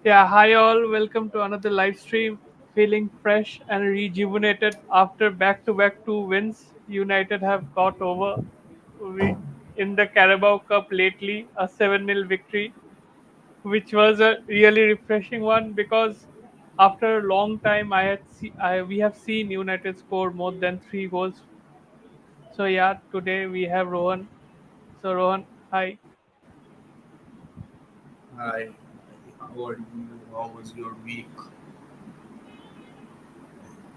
Yeah, hi all. Welcome to another live stream. Feeling fresh and rejuvenated after back-to-back two wins. United have got over we, in the Carabao Cup lately, a 7-0 victory, which was a really refreshing one because after a long time we have seen United score more than 3 goals. So yeah, today we have Rohan. So Rohan, hi. Hi, how are you? How was your week?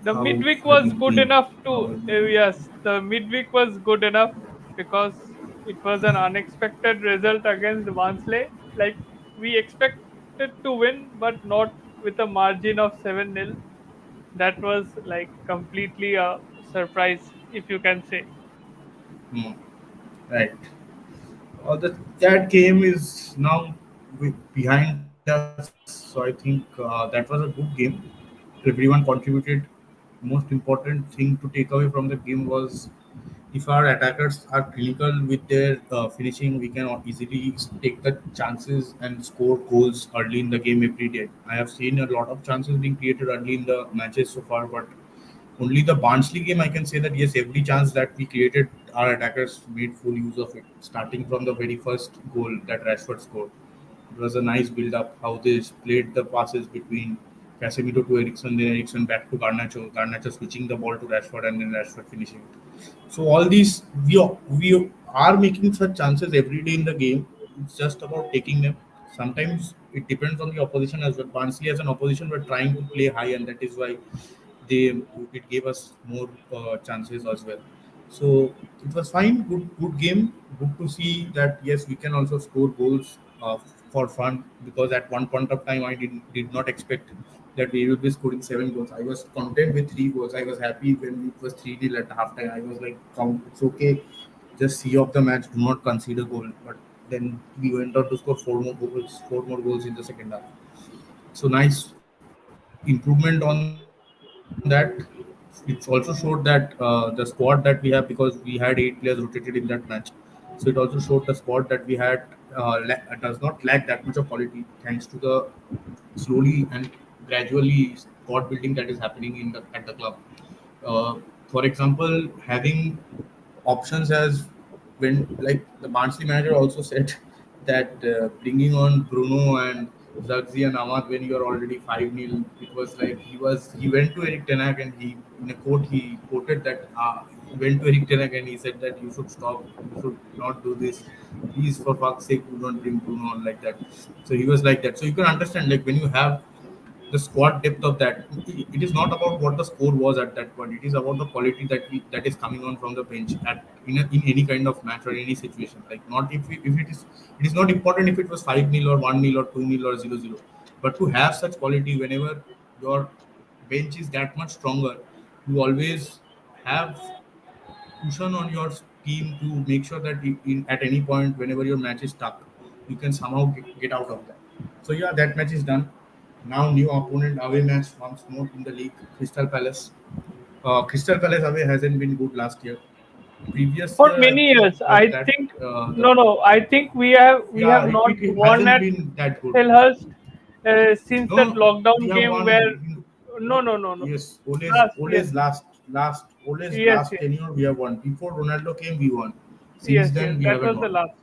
The How midweek have was you good been? enough How too. have you been? Yes, the midweek was good enough because it was an unexpected result against Barnsley. Like we expected to win, but not with a margin of 7-0. That was like completely a surprise, if you can say. Hmm, right. That game is now behind us, so I think that was a good game. Everyone contributed. Most important thing to take away from the game was if our attackers are clinical with their finishing, we can easily take the chances and score goals early in the game every day. I have seen a lot of chances being created early in the matches so far, but only the Barnsley game, I can say that yes, every chance that we created, our attackers made full use of it. Starting from the very first goal that Rashford scored, it was a nice build-up. How they played the passes between Casemiro to Ericsson, then Ericsson back to Garnacho, Garnacho switching the ball to Rashford, and then Rashford finishing it. So all these we are making such chances every day in the game. It's just about taking them. Sometimes it depends on the opposition as well. Barnsley as an opposition were trying to play high, and that is why they it gave us more chances as well. So it was fine, good game. Good to see that yes, we can also score goals for fun. Because at one point of time, I did not expect that we will be scoring 7 goals. I was content with 3 goals. I was happy when it was 3-0 at halftime. I was like, "Come, it's okay. Just see off the match. Do not concede a goal." But then we went on to score 4 more goals, 4 more goals in the second half. So nice improvement on that. It's also showed that the squad that we have, because we had 8 players rotated in that match, so it also showed the squad that we had does not lack that much of quality, thanks to the slowly and gradually squad building that is happening at the club. Uh, for example, having options as when like the Barnsley manager also said that bringing on Bruno and Zagzi and Ahmad when you are already 5-0, it was like he went to Eric Ten Hag and he in a quote he quoted that he went to Eric Ten Hag and he said that you should stop, you should not do this, please for fuck's sake do not bring Bruno on like that. So he was like that. So you can understand like when you have the squad depth of that. It is not about what the score was at that point. It is about the quality that is coming on from the bench in any kind of match or any situation. Like not if it is not important if it was 5-0 or 1-0 or 2-0 or 0-0, but to have such quality whenever your bench is that much stronger, you always have cushion on your team to make sure that at any point whenever your match is stuck, you can somehow get out of that. So yeah, that match is done. Now new opponent away match once more in the league, Crystal Palace. Crystal Palace away hasn't been good last year. Previous For year I many think years, was I that think the no. I think we have yeah not it won hasn't at been that good. Selhurst since that No, we lockdown have game where won. no. Yes, Yes, Ole's yes, last yes, tenure we have won. Before Ronaldo came, we won. Since yes. then, we That haven't was the won. last.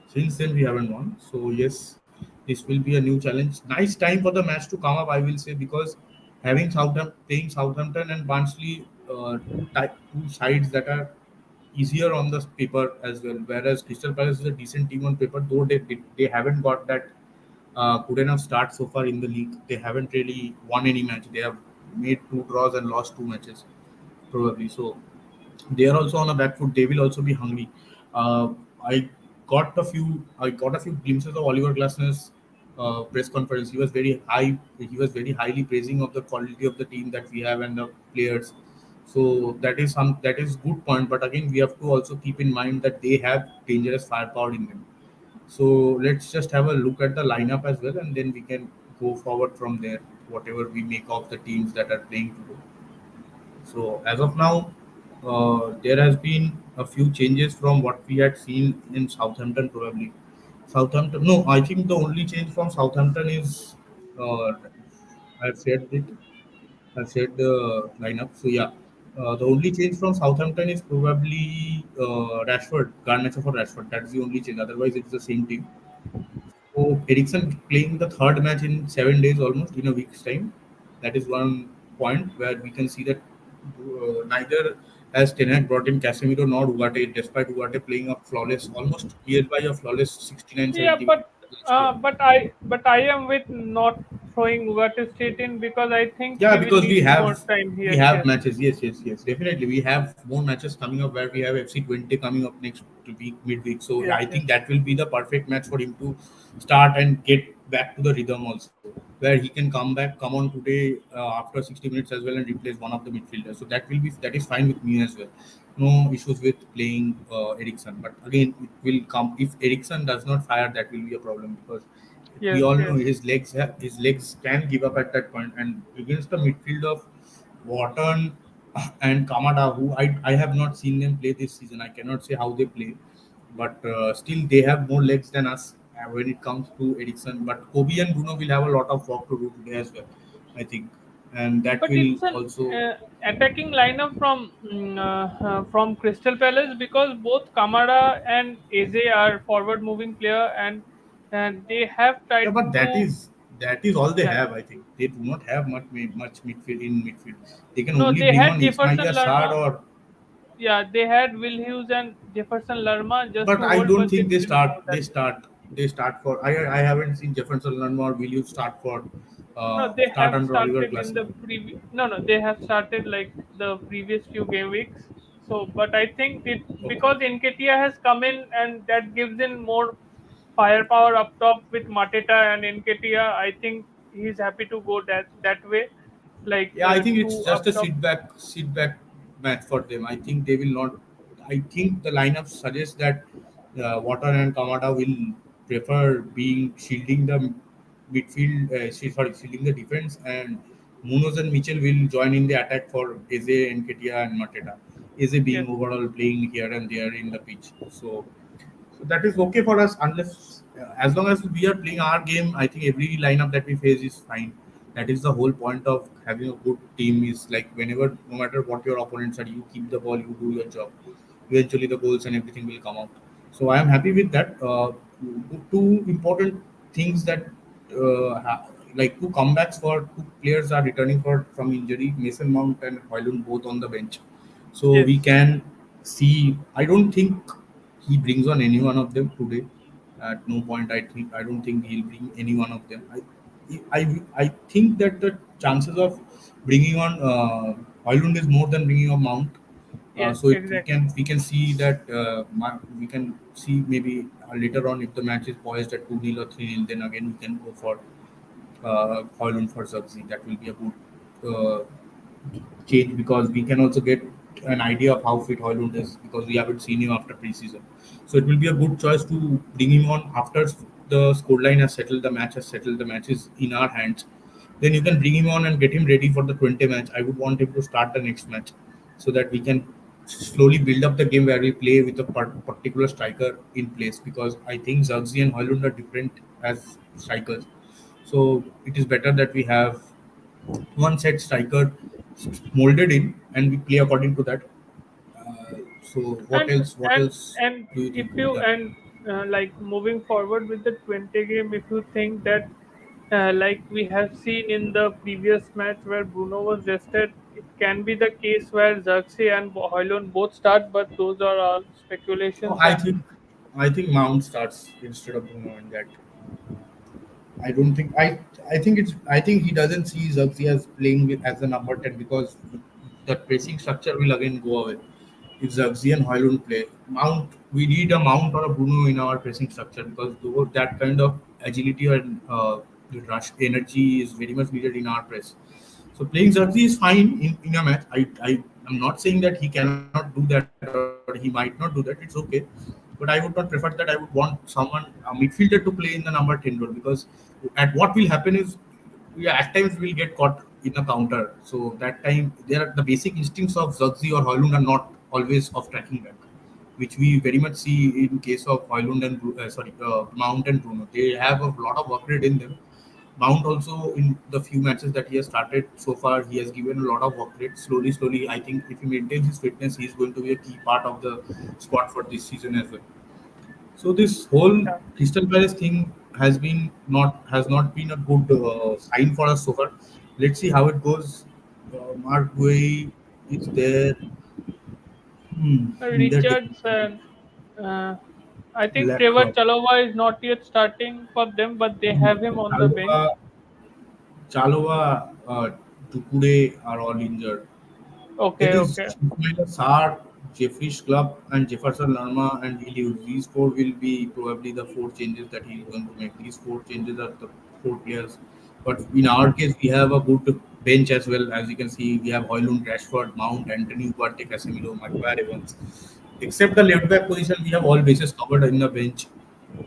Since then, we haven't won. So yes, this will be a new challenge. Nice time for the match to come up, I will say, because having Southampton playing Southampton and Barnsley, two sides that are easier on the paper as well. Whereas Crystal Palace is a decent team on paper, though they haven't got that good enough start so far in the league. They haven't really won any match. They have made 2 draws and lost 2 matches probably. So they are also on a back foot. They will also be hungry. I I got a few glimpses of Oliver Glasner's press conference. He was very high. He was very highly praising of the quality of the team that we have and the players. So that is good point. But again, we have to also keep in mind that they have dangerous firepower in them. So let's just have a look at the lineup as well, and then we can go forward from there. Whatever we make of the teams that are playing today. So as of now, there has been a few changes from what we had seen in Southampton. Probably Southampton. No, I think the only change from Southampton is Uh, I've shared it. I've shared the lineup. So yeah, the only change from Southampton is probably Rashford, Garnacho for Rashford. That's the only change. Otherwise, it's the same team. So Ericsson playing the third match in 7 days, almost in a week's time. That is one point where we can see that neither has Ten Hag brought in Casemiro nor Ugarte, despite Ugarte playing a flawless, almost nearby a flawless 69, Yeah, 70 minutes last year. but I am with not throwing Ugarte straight in because I think Yeah, he will because need more time we here. have Yes, matches. Yes, yes, yes. Definitely, we have more matches coming up where we have FC 20 coming up next week, midweek. So yes, I yes, think that will be the perfect match for him to start and get back to the rhythm also, where he can come back, come on today after 60 minutes as well and replace one of the midfielders. So that is fine with me as well. No issues with playing Ericsson. But again, it will come if Ericsson does not fire. That will be a problem because we yes, all know yes. his legs can give up at that point. And against the midfield of Wharton and Kamada, who I have not seen them play this season. I cannot say how they play, but still they have more legs than us when it comes to Ericsson. But Kobe and Bruno will have a lot of work to do today as well, I think, and that But will it's an also. attacking lineup from Crystal Palace because both Kamara and Eze are forward moving player and they have Yeah, tried but to that is all they yeah. have. I think they do not have much midfield in midfield. They can No, only they bring had on Jefferson Ismailia Sarr Lerma. or. Yeah, they had Will Hughes and Jefferson Lerma just But to I hold, don't but they think they didn't start. do that. They start for. I haven't seen Jefferson Lerma or will you start for No, they start have under Oliver started in Glasner. the previous. No, no, they have started like the previous few game weeks. So, but I think it Okay. because Nketiah has come in and that gives in more firepower up top with Mateta and Nketiah. I think he's happy to go that way, like Yeah, I think it's two just up a top. sit back match for them. I think they will not. I think the lineup suggests that Water and Kamada will prefer being shielding the midfield. Shielding the defense, and Munoz and Mitchell will join in the attack for Eze and Ketia and Mateta. Eze Yes, being overall playing here and there in the pitch. So that is okay for us unless as long as we are playing our game. I think every lineup that we face is fine. That is the whole point of having a good team. Is like whenever, no matter what your opponents are, you keep the ball, you do your job. Eventually, the goals and everything will come out. So I am happy with that. Two important things that like two comebacks for two players are returning for from injury. Mason Mount and Hoylund both on the bench, so yes, we can see. I don't think he brings on any one of them today. At no point, I don't think he'll bring any one of them. I think that the chances of bringing on Hoylund is more than bringing on Mount. yes, So exactly. we can see that we can see maybe later on if the match is poised at 2-0 or 3-0, then again we can go for Hoylund for Zugzi. That will be a good change because we can also get an idea of how fit Hoylund is because we haven't seen him after preseason. So it will be a good choice to bring him on after the scoreline has settled, the match has settled, the match is in our hands. Then you can bring him on and get him ready for the 20 match. I would want him to start the next match so that we can slowly build up the game where we play with a particular striker in place because I think Zagzi and Hoylund are different as strikers. So it is better that we have one set striker molded in and we play according to that. So what and else? What and else and do you if think? you Yeah. and like moving forward with the 20 game, if you think that like we have seen in the previous match where Bruno was rested, it can be the case where Xerxes and Hoylund both start, but those are all Oh, speculations. And I think Mount starts instead of Bruno in that. I don't think I think it's I think he doesn't see Zugzi as playing as a number 10 because the pressing structure will again go away. If Zugzi and Hoylund play Mount, we need a Mount or a Bruno in our pressing structure because that kind of agility and the rush energy is very much needed in our press. So playing Zerxi is fine in a match. I'm not saying that he cannot do that or he might not do that. It's okay. But I would not prefer that. I would want someone, a midfielder, to play in the number 10 role because at what will happen is at times we'll get caught in a counter. So that time the basic instincts of Zerxi or Hoylund are not always of tracking back, which we very much see in case of Hoylund and Mount and Bruno. They have a lot of work rate in them, Mount also in the few matches that he has started so far, he has given a lot of work rate. Slowly, slowly, I think if he maintains his fitness, he is going to be a key part of the squad for this season as well. So this whole Yeah. Crystal Palace thing has not been a good sign for us so far. Let's see how it goes. Mark Guay is there. They're taking Richardson. Uh, I think Black Trevor Club. Chalova is not yet starting for them, but they have him on the bench. Chalova, Tukure are all injured. It Okay, is okay. Ismail Sarr, Jeffrey's Club, and Jefferson Lerma and Will Hughes. These four will be probably the four changes that he is going to make. These four changes are the four players. But in our case, we have a good bench as well. As you can see, we have Hoylund, Rashford, Mount, Anthony, Ugarte, Casemiro, Maguire, Evans. Except the left back position, we have all bases covered in the bench.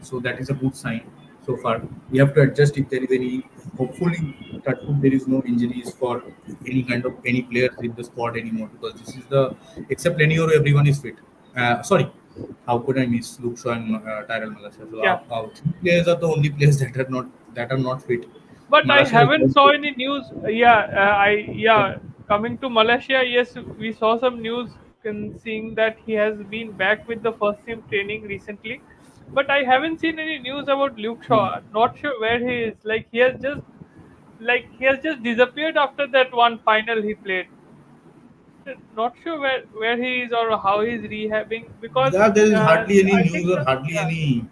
So that is a good sign so far. We have to adjust if there is any. Hopefully, touch wood, there is no injuries for any kind of any players in the squad anymore because this is the except Lenny or everyone is fit. Sorry, how could I miss Luke Shaw and Tyrell Malacia? So Yeah. our three players are the only players that are not fit. But I Malacia is haven't all saw fit. any news. Coming to Malaysia, yes, we saw some news seeing that he has been back with the first team training recently. But I haven't seen any news about Luke Shaw. Not sure where he is. He has just disappeared after that one final he played. Not sure where he is or how he's rehabbing because Yeah, there is hardly any I news think or hardly any.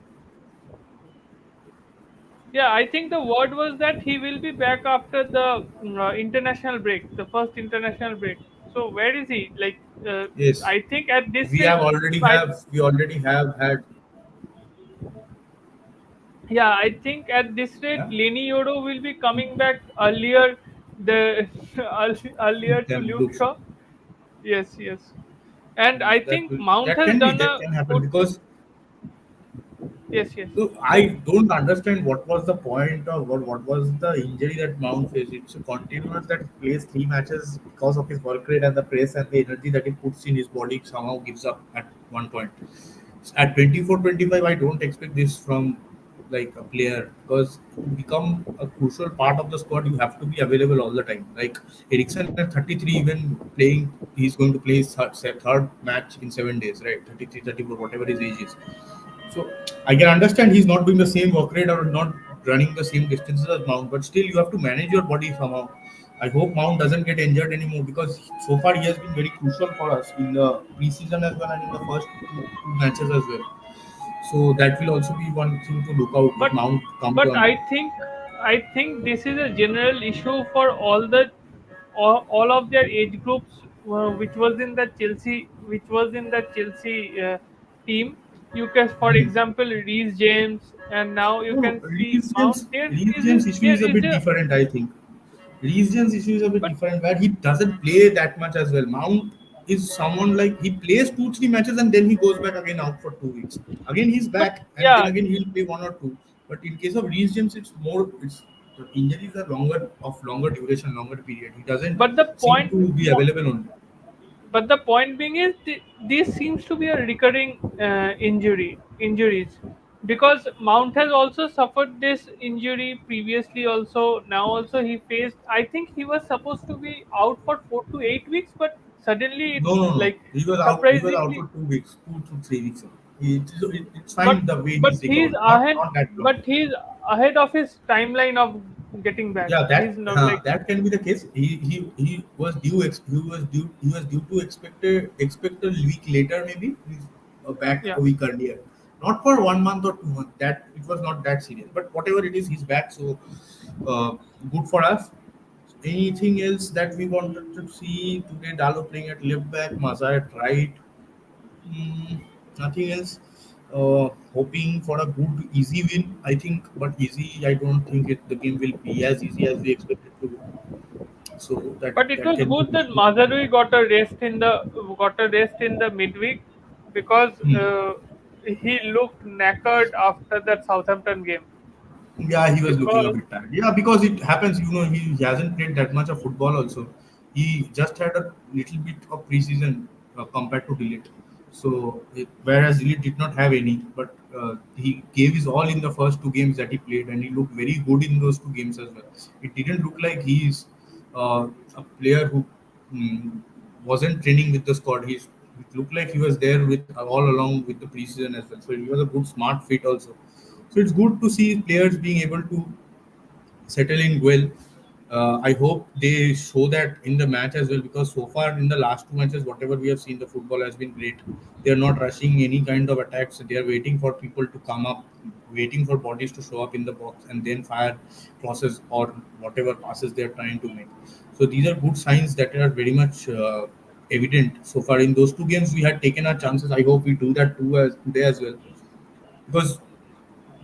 I think the word was that he will be back after the international break, the first international break. So where is he? Yes, I think at this we rate, have already I have we already have had. yeah, I think at this rate, Yeah, Lenny Yodo will be coming back earlier the earlier to them Luke Luke Shaw. Shaw. Yes, yes, and I think Mount That has can be done that a can happen good. because Yes, yes. so I don't understand what was the point of what was the injury that Mount faced. It's a continuous that he plays three matches because of his work rate and the press and the energy that he puts in his body somehow gives up at one point. At 24, 25, I don't expect this from like a player because to become a crucial part of the squad, you have to be available all the time. Like Ericsson at 33, even playing, he's going to play his third match in 7 days, right? 33, 34, whatever his age is. So I can understand he's not doing the same work rate or not running the same distances as Mount, but still you have to manage your body somehow. I hope Mount doesn't get injured anymore because so far he has been very crucial for us in the preseason as well and in the first two matches as well. So that will also be one thing to look out if but Mount comes but on. I think this is a general issue for all of their age groups which was in the Chelsea team. You can, for Hmm. example, Reece James, and now you No, can see Mount. Reece James issue is a There is bit a different, I think. Region's issue is a bit but different where he doesn't play that much as well. Mount is someone like he plays two, three matches and then he goes back again out for 2 weeks. Again he's but back and then yeah, again he'll play one or two. But in case of Reece James, it's more it's the injuries are longer duration, longer period. He doesn't but the seem point to be available only. But the point being is, this seems to be a recurring injuries because Mount has also suffered this injury previously. Also, now also he faced. I think he was supposed to be out for 4 to 8 weeks, but suddenly No, it's no, no. like He was out for surprisingly. 2 weeks, 2 to 3 weeks. It's But fine the way but he's he's recovered. ahead. Not that long. But he's ahead of his timeline of getting back. Yeah, He's not like that can be the case. He was due to expect a week later maybe. He's back yeah. a week earlier, not for 1 month or 2 months. That it was not that serious. But whatever it is, he's back. So uh, good for us. Anything else that we wanted to see today? Dalo playing at left back, Mazar at right. Mm, Nothing else. Hoping for a good, easy win, I think. But easy, I don't think the game will be as easy as we expected to be. So that But it that was can be good an that issue. Mazarui got a rest in the midweek because Hmm. he looked knackered after that Southampton game. Yeah, he was looking a Because bit tired. Yeah, because it happens. He hasn't played that much of football. Also, he just had a little bit of preseason compared to Delete. So, whereas he did not have any, but he gave his all in the first two games that he played, and he looked very good in those two games as well. It didn't look like he's a player who mm, wasn't training with the squad. It looked like he was there with all along with the preseason as well. So he was a good smart fit also. So it's good to see players being able to settle in well. I hope they show that in the match as well, because so far in the last two matches, whatever we have seen, the football has been great. They are not rushing any kind of attacks. They are waiting for people to come up, waiting for bodies to show up in the box, and then fire crosses or whatever passes they are trying to make. So these are good signs that are very much evident so far. In those two games, we had taken our chances. I hope we do that too as today as well, because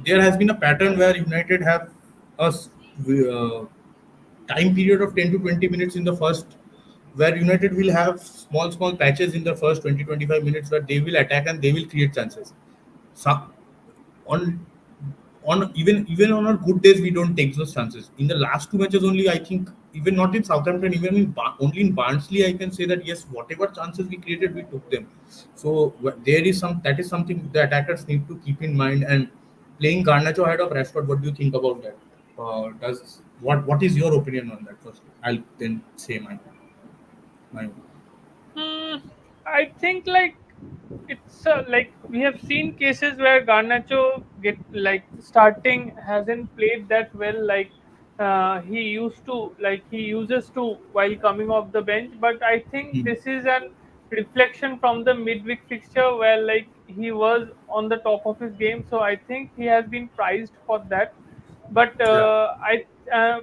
there has been a pattern where United have a time period of 10 to 20 minutes in the first, where United will have small patches in the first 20 to 25 minutes where they will attack and they will create chances. So on even on our good days we don't take those chances. In the last two matches only, I think, even not in Southampton, even only in Barnsley, I can say that yes, whatever chances we created, we took them. So there is some that is something the attackers need to keep in mind. And playing Garnacho ahead of Rashford, what do you think about that? Does what is your opinion on that? First, I'll then say my Hmm, I think like it's like we have seen cases where Garnacho get like starting hasn't played that well like he used to, like he uses to while coming off the bench. But I think Hmm. this is an reflection from the midweek fixture where like he was on the top of his game. So I think he has been prized for that. But Yeah. I uh,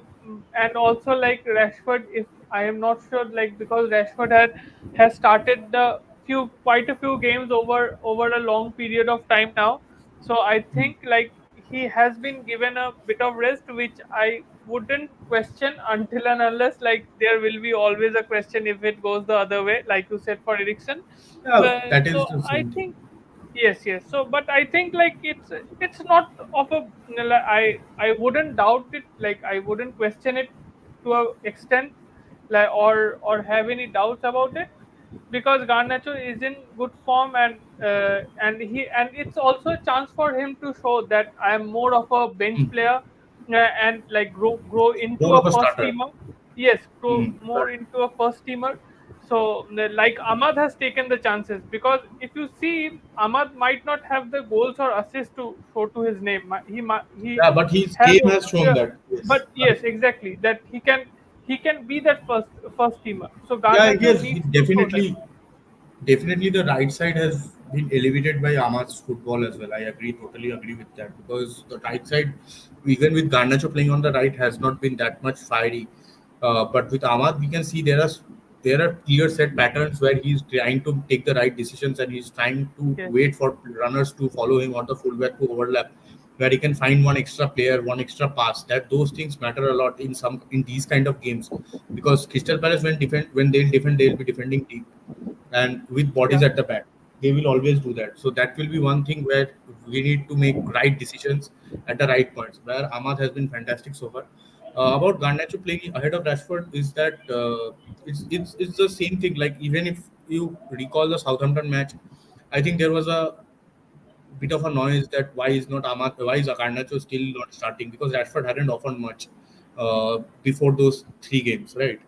and also like Rashford, if I am not sure, like because Rashford has started the few quite a few games over a long period of time now. So I Hmm. think like he has been given a bit of rest, which I wouldn't question until and unless like there will be always a question if it goes the other way, like you said for Ericsson. Yeah, that So is the I same thing. think yes, yes. So, but I think like it's not of a like, I wouldn't doubt it. Like I wouldn't question it to a extent, like or have any doubts about it, because Garnacho is in good form, and it's also a chance for him to show that I am more of a bench Hmm. player, and like grow into More a of a first starter. teamer. Yes, grow Hmm. more into a first teamer. So like Ahmad has taken the chances, because if you see, Ahmad might not have the goals or assists to show to his name. He Yeah, but his has, game has shown that. Yes. but yes, exactly, that he can be that first teamer. So Yeah, Garnacho yes, he needs to show that. definitely the right side has been elevated by Ahmad's football as well. I agree, totally agree with that, because the right side, even with Garnacho playing on the right, has not been that much fiery. But with Ahmad, we can see there are clear set patterns where he's trying to take the right decisions, and he's trying to Yes, wait for runners to follow him or the fullback to overlap, where he can find one extra player, one extra pass. That those things matter a lot in these kind of games, because Crystal Palace when they'll be defending deep and with yeah, bodies at the back. They will always do that. So that will be one thing where we need to make right decisions at the right points. Where Ahmad has been fantastic so far. About Garnacho playing ahead of Rashford is that it's the same thing. Like even if you recall the Southampton match, I think there was a bit of a noise that why is Garnacho still not starting, because Rashford hadn't offered much before those three games, right?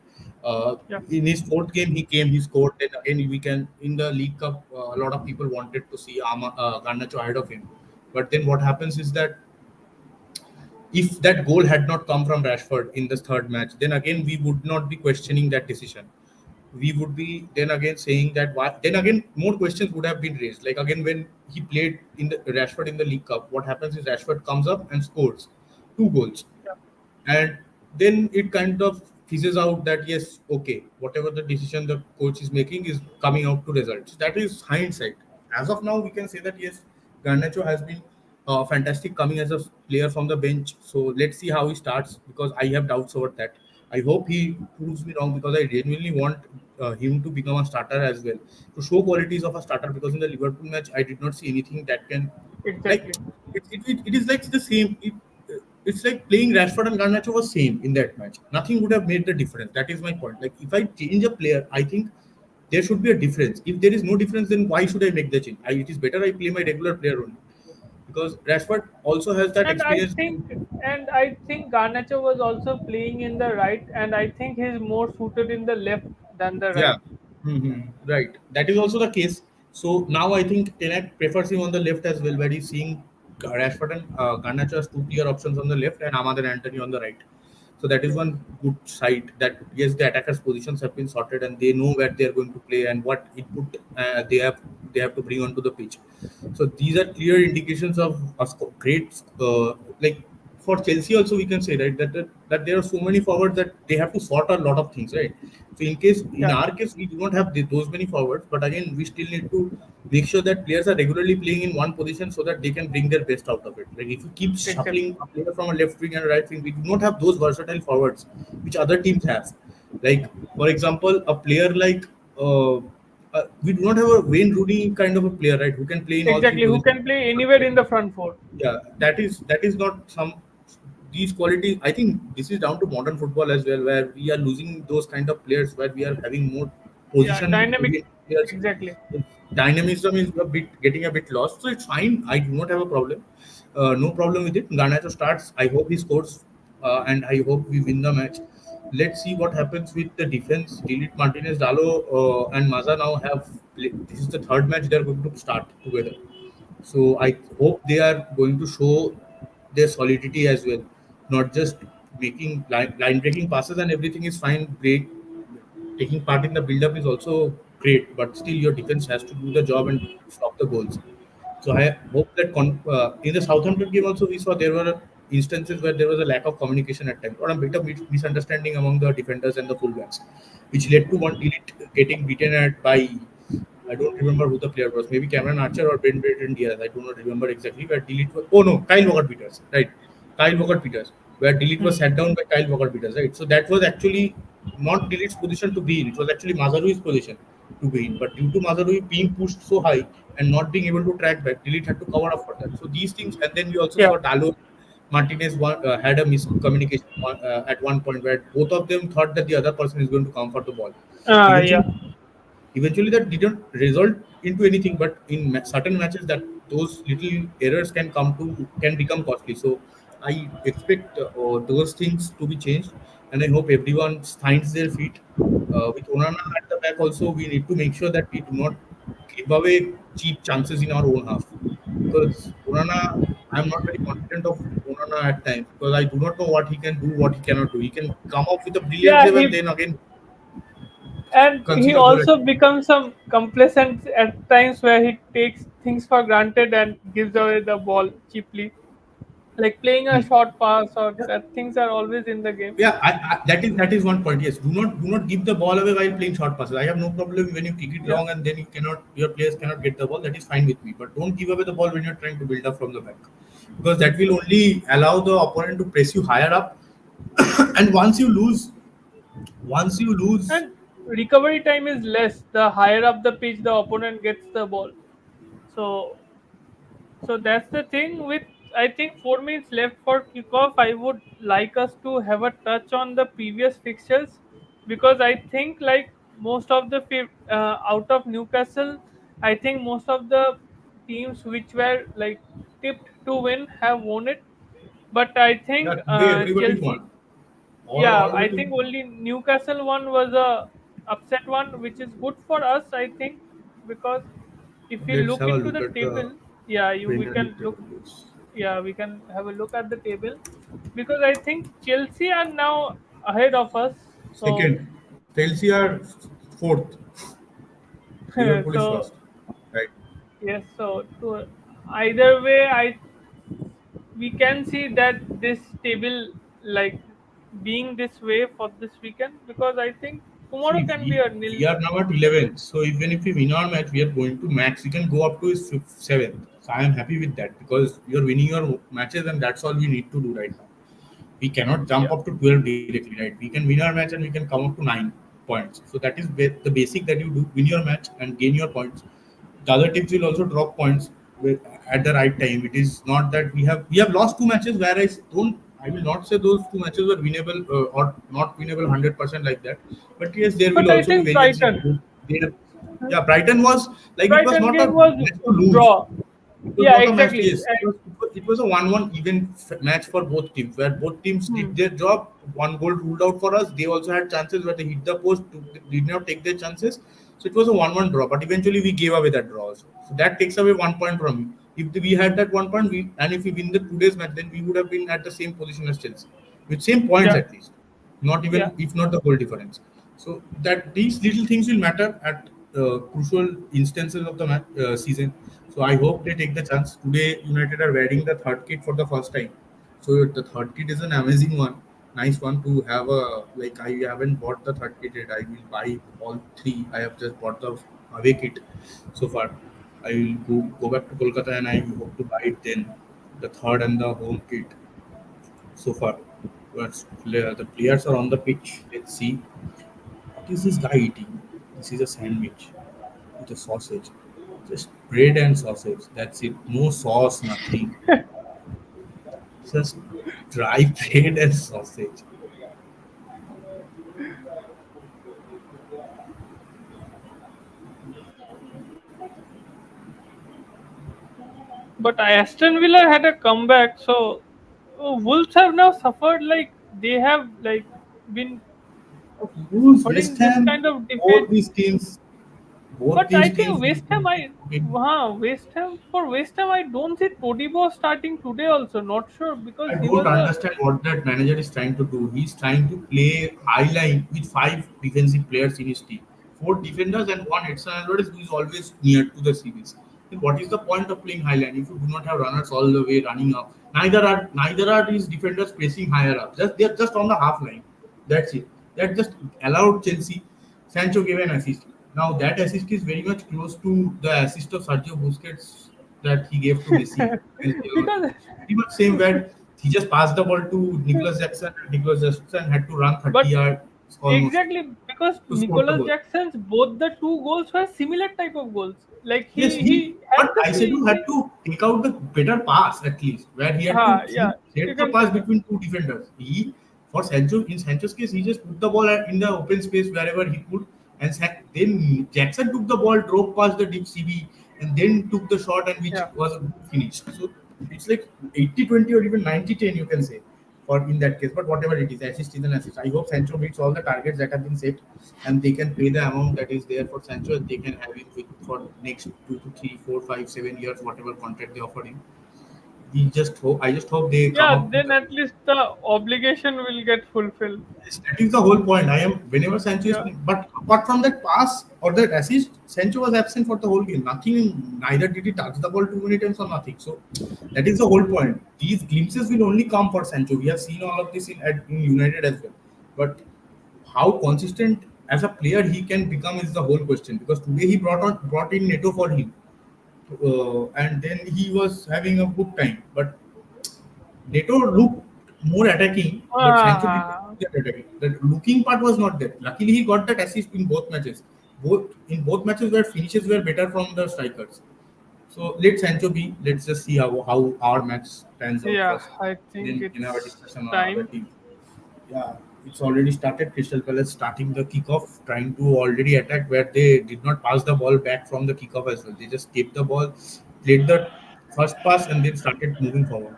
Uh, yeah, in his fourth game, he came, he scored. Then again, we can in the League Cup, a lot of people wanted to see Garnacho ahead of him. But then what happens is that if that goal had not come from Rashford in the third match, then again we would not be questioning that decision. We would be then again saying that why. Then again, more questions would have been raised. Like again, when he played in the Rashford in the League Cup, what happens is Rashford comes up and scores two goals, yeah, and then it kind of fizzes out that yes, okay, whatever the decision the coach is making is coming out to results. That is hindsight. As of now, we can say that yes, Garnacho has been fantastic coming as a player from the bench. So let's see how he starts, because I have doubts over that. I hope he proves me wrong, because I genuinely want him to become a starter as well, to show qualities of a starter. Because in the Liverpool match, I did not see anything that can, like, exactly, it is like the same. It's like playing Rashford and Garnacho was same in that match. Nothing would have made the difference. That is my point. Like if I change a player, I think there should be a difference. If there is no difference, then why should I make the change? It is better I play my regular player only, because Rashford also has that And I experience. think and I think Garnacho was also playing in the right, and I think he's more suited in the left than the Yeah. right. Right. That is also the case. So now I think Tenet prefers him on the left as well, where he's seeing Rashford and Garnacho as two clear options on the left and Ahmad and Anthony on the right. So that is one good side, that yes, the attackers' positions have been sorted and they know where they are going to play and what input they have to bring onto the pitch. So these are clear indications of a great, like for Chelsea also we can say, right, that there are so many forwards that they have to sort a lot of things, right. So in Yeah, our case we do not have those many forwards, but again we still need to make sure that players are regularly playing in one position so that they can bring their best out of it. Like if you keep exactly. shuffling a player from a left wing and a right wing, we do not have those versatile forwards which other teams have. Like for example, a player like we do not have a Wayne Rooney kind of a player, right, who can play in all three Exactly. Who positions. can play anywhere in the front four? Yeah, that is not some these qualities. I think this is down to modern football as well, where we are losing those kind of players, where we are having more Yeah, position dynamic. oriented players. Exactly. Dynamism is a bit getting a bit lost, so it's fine. I do not have a problem. No problem with it. Garnacho starts. I hope he scores, and I hope we win the match. Let's see what happens with the defense. Delete Martinez, Dalo, and Maza now have. This is the third match they are going to start together. So I hope they are going to show their solidity as well, not just making line breaking passes and everything is fine, great. Taking part in the build up is also great, but still your defense has to do the job and stop the goals. So I hope that in the Southampton game also we saw there were instances where there was a lack of communication at times, or a bit of misunderstanding among the defenders and the fullbacks, which led to one delete getting beaten at by, I don't remember who the player was. Maybe Cameron Archer or Brendan Diaz. I do not remember exactly. Where Delete was. Oh no, Kyle Walker Peters. Right, Kyle Walker Peters. Where Delete was Hmm. sat down by Kyle Walker Peters. Right. So that was actually not Delete's position to be in. It was actually Mazarui's position to be in. But due to Mazarui being pushed so high and not being able to track back, Delete had to cover up for that. So these things, and then we also Yeah. saw Dalo Martinez had a miscommunication at one point where both of them thought that the other person is going to come for the ball. Yeah. Eventually, that didn't result into anything, but in certain matches that those little errors can become costly. So I expect those things to be changed, and I hope everyone finds their feet. With Onana at the back also, we need to make sure that we do not give away cheap chances in our own half, because Onana, I'm not very confident of Onana at times, because I do not know what he can do, what he cannot do. He can come up with a brilliant Yeah. save and He then again and he concede a goal at also times. becomes some complacent at times where he takes things for granted and gives away the ball cheaply, like playing a Hmm. short pass or Yeah, that things are always in the game. yeah. That is one point. Yes, do not give the ball away while playing short passes. I have no problem when you kick it Yeah. long and then your players cannot get the ball. That is fine with me. But don't give away the ball when you're trying to build up from the back, because that will only allow the opponent to press you higher up. And once you lose, And recovery time is less the higher up the pitch the opponent gets the ball. So So that's the thing with, I think, 4 minutes left for kickoff. I would like us to have a touch on the previous fixtures, because I think like most of the out of Newcastle, I think most of the teams which were like tipped to win have won it. But I think yeah, today everybody Chelsea, won. yeah, All the I think teams. only Newcastle one was a upset one, which is good for us, I think, because if you Let's look have a into look the at the table, yeah, we Premier can League look, table. Yes. yeah, we can have a look at the table, because I think Chelsea are now ahead of us. So, Second, Chelsea are fourth. Liverpool is so first. Right. yes, so to either way, we can see that this table like being this way for this weekend, because I think tomorrow See, can be we, a nil. we are now at 11th. So even if we win our match, we are going to max. We can go up to his 7th. So I am happy with that, because you're winning your matches, and that's all we need to do right now. We cannot jump Yeah. up to 12 directly, right? We can win our match and we can come up to 9 points. So that is the basic that you do: win your match and gain your points. The other teams will also drop points at the right time. It is not that we have lost two matches where I will not say those two matches were winnable or not winnable 100% like that. But yes, there will But I also be think variance in Brighton, goals. They, yeah, Brighton was like it was Brighton not a game was match to lose. draw. It was Yeah, not a match. exactly. Yes, it was a 1-1 even match for both teams, where both teams Hmm. did their job. One goal ruled out for us. They also had chances where they hit the post, did not take their chances. So it was a 1-1 draw. But eventually we gave away that draw also. So that takes away 1 point from you. If we had that 1 point, and if we win the today's match, then we would have been at the same position as Chelsea, with same points Yeah, at least, not yeah. even if not the goal difference. So that these little things will matter at crucial instances of the season. So I hope they take the chance. Today, United are wearing the third kit for the first time. So the third kit is an amazing one, nice one to have. Like I haven't bought the third kit yet. I will buy all three. I have just bought the away kit so far. I will go back to Kolkata and I hope to buy it then. The third and the home kit so far. But the players are on the pitch. Let's see what is this guy eating. This is a sandwich with a sausage. Just bread and sausage. That's it. No sauce, nothing. Just dry bread and sausage. But Aston Villa had a comeback, so Wolves have now suffered like they have like been Who's West suffering this Ham? kind of Both defeat. these teams, both But these I teams think will West Ham, West Ham, I don't see Todibo starting today. Also, not sure I because he don't was a understand what that manager is trying to do. He's trying to play high line with five defensive players in his team, four defenders and one Edson Alvarez who is always near to the series. Then what is the point of playing high line if you do not have runners all the way running up? Neither are these defenders pressing higher up. They're just on the half line. That's it. That just allowed Chelsea. Sancho gave an assist. Now that assist is very much close to the assist of Sergio Busquets that he gave to Messi against Real Madrid. because Pretty much same where he just passed the ball to Nicholas Jackson and Nicholas Jackson had to run 30 but yards almost exactly because to score the Nicolas goal. Jackson's both the two goals were similar type of goals. Like Yes, he had but the Caicedo had to take out the better pass at least, where he had to yeah, you set the can say pass that. between two defenders. For Sancho, in Sancho's case, he just put the ball in the open space wherever he could, and then Jackson took the ball, drove past the deep CB, and then took the shot, and which Yeah. was a good finish. So it's like 80-20 or even 90-10, you can say, for in that case. But whatever it is, assist is an assist. I hope Sancho meets all the targets that have been set, and they can pay the amount that is there for Sancho. They can have him for next 2 to 3, 4, 5, 7 years, whatever contract they offer him. I just hope they come Yeah, up with then at least the obligation will get fulfilled. yes, that is the whole point. I am whenever Sancho is Yeah. playing, but apart from that pass or that assist, Sancho was absent for the whole game. Nothing, neither did he touch the ball too many times or nothing. So that is the whole point. These glimpses will only come for Sancho. We have seen all of this in United as well. But how consistent as a player he can become is the whole question. Because today he brought in Neto for him, and then he was having a good time. But Neto looked more attacking, but Sancho did not Ah, look that attacking. The looking part was not there. Luckily, he got that assist in both matches. Both matches where finishes were better from the strikers. So let Sancho be. Let's just see how our match pans out yeah, first. I think Then we can have a it's discussion on other time. teams. Yeah, it's already started. Crystal Palace starting the kickoff, trying to already attack where they did not pass the ball back from the kickoff as well. They just kept the ball, played the first pass, and then started moving forward.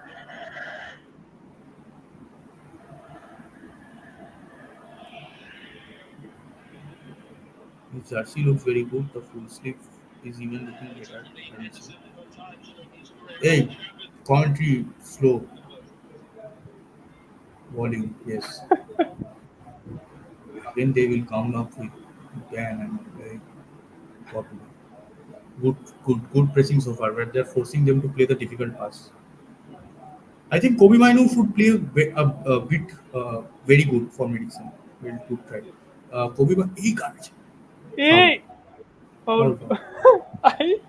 His jersey looks very good. The full sleeve is even looking better. I would say. Hey, commentary slow volume. Yes. Again, they will come up with Dan and very popular. Good pressing so far. Where they're forcing them to play the difficult pass. I think Kobe Mainu should play a bit very good for medicine. Very good try. He got it. Foul. Hey, Paul. Foul. I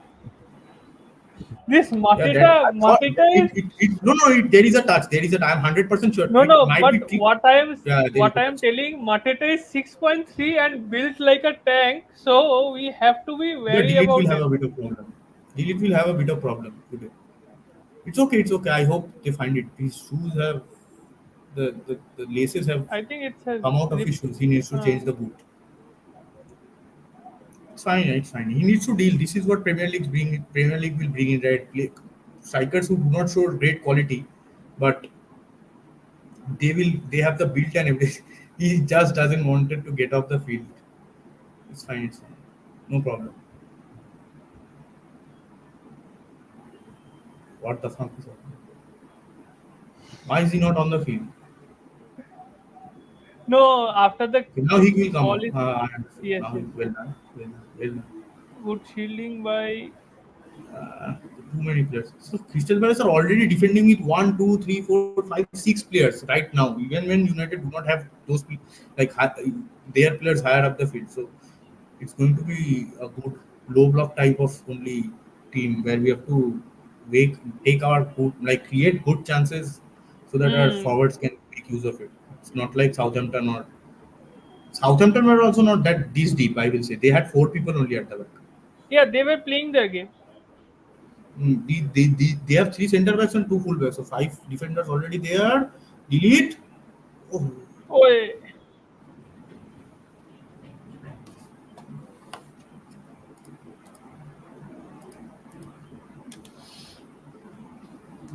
this Yeah, that I thought Mateta is no, no, there is a touch. There is a. I'm 100% sure. no, It no. might be But trick. Yeah, there is what a I am touch. telling, Mateta is 6.3 and built like a tank. So we have to be Yeah, wary delete will about have it. a bit of problem. Delete will have a bit of problem today. It's okay. It's okay. I hope they find it. His shoes have the laces have I think it has come out of his ripped. shoes. He needs to Uh, change the boot. It's fine. It's fine. He needs to deal. This is what Premier League will bring in, right? Strikers who do not show great quality, but they have the build and everything. He just doesn't wanted to get off the field. It's fine. It's fine. No problem. What the fuck is happening? Why is he not on the field? No, after the Okay, now he will come ball up. is I understand. yes, Now yes. he's well done. Well done. Well done. Good shielding by Uh, Too many players. So Crystal Palace are already defending with one, two, three, four, five, six players right now. Even when United do not have those like their players higher up the field, so it's going to be a good low block type of only team where we have to make take our good, like create good chances so that our hmm. forwards can make use of it. It's not like Southampton were also not that this deep. I will say they had four people only at the back. Yeah, they were playing their game. They have three center backs and two full backs, so five defenders already there. Delete. Oh, Oh, eh,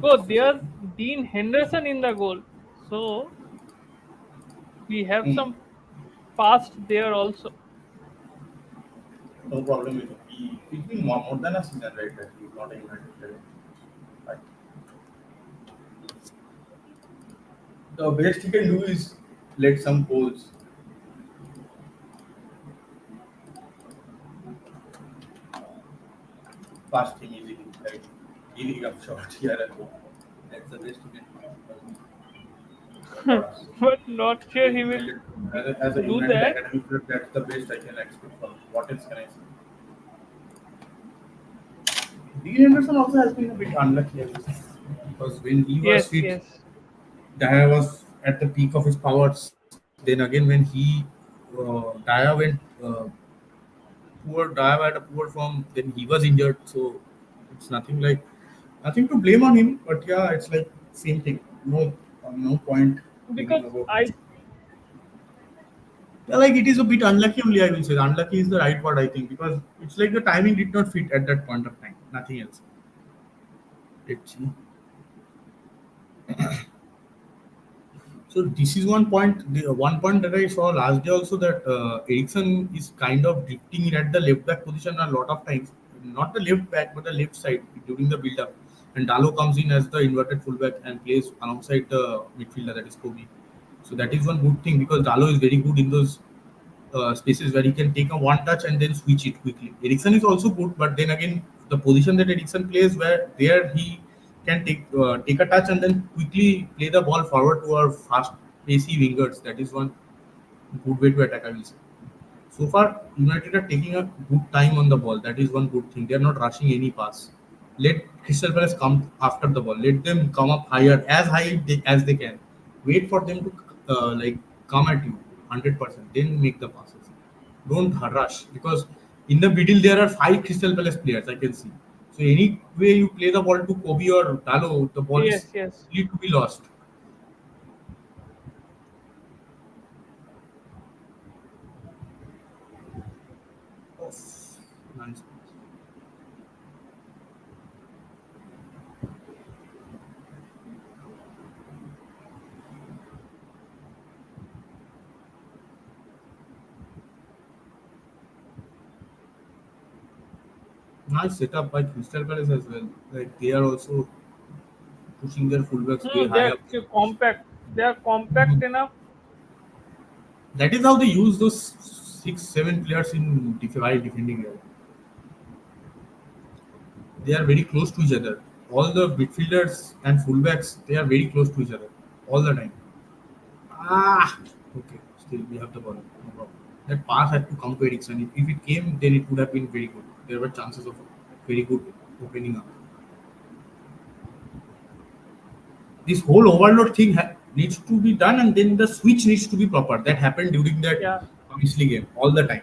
oh, there's Dean Henderson in the goal. So we have mm, some fast there also. no problem with it. It's been more than a season, right? That he's not a United player. Right. The best he can do is let some goals past him easily, right? Easily up short here and there. That's the best he can do for us. But not As a sure he will United, as a do United that. Academy player, that's the best I can expect from him. What else can I say? Dean Henderson also has been a bit unlucky, I would say, because when he was Yes, fit, yes. Daya was at the peak of his powers. Then again, when Daya went Daya had a poor form, then he was injured. So it's nothing to blame on him. But yeah, it's like same thing. No point Because thinking about. I Yeah, like it is a bit unlucky only. I will say unlucky is the right word. I think because it's like the timing did not fit at that point of time. Nothing else. Let's see. So this is one point. The one point that I saw last day also that Ericsson is kind of drifting in at the left back position a lot of times. Not the left back, but the left side during the build up. And Dalo comes in as the inverted fullback and plays alongside the midfielder that is Kobe. So that is one good thing because Dalo is very good in those spaces where he can take a one touch and then switch it quickly. Ericsson is also good, but then again, the position that Ericsson plays, where there he can take a touch and then quickly play the ball forward to our fast pacey wingers. That is one good way to attack, I will say. So far, United are taking a good time on the ball. That is one good thing. They are not rushing any pass. Let Crystal Palace come after the ball. Let them come up higher, as as they can. Wait for them to come at you 100%. Then make the passes. Don't rush because in the middle there are five Crystal Palace players. I can see. So any way you play the ball to Kobe or Dalo, the ball is yes, yes. easily to be lost. Oh, nice. Nice setup by Crystal Palace as well. Like they are also pushing their fullbacks way high They're up. compact. They are compact Mhm. enough. That is how they use those six, seven players in while defending area. They are very close to each other. All the midfielders and fullbacks, they are very close to each other all the time. Ah, okay. Still, we have the ball. No problem. That pass had to come to Ericsson. If it came, then it would have been very good. There were chances of very good opening up. This whole overload thing needs to be done, and then the switch needs to be proper. That happened during that Yeah. obviously game all the time.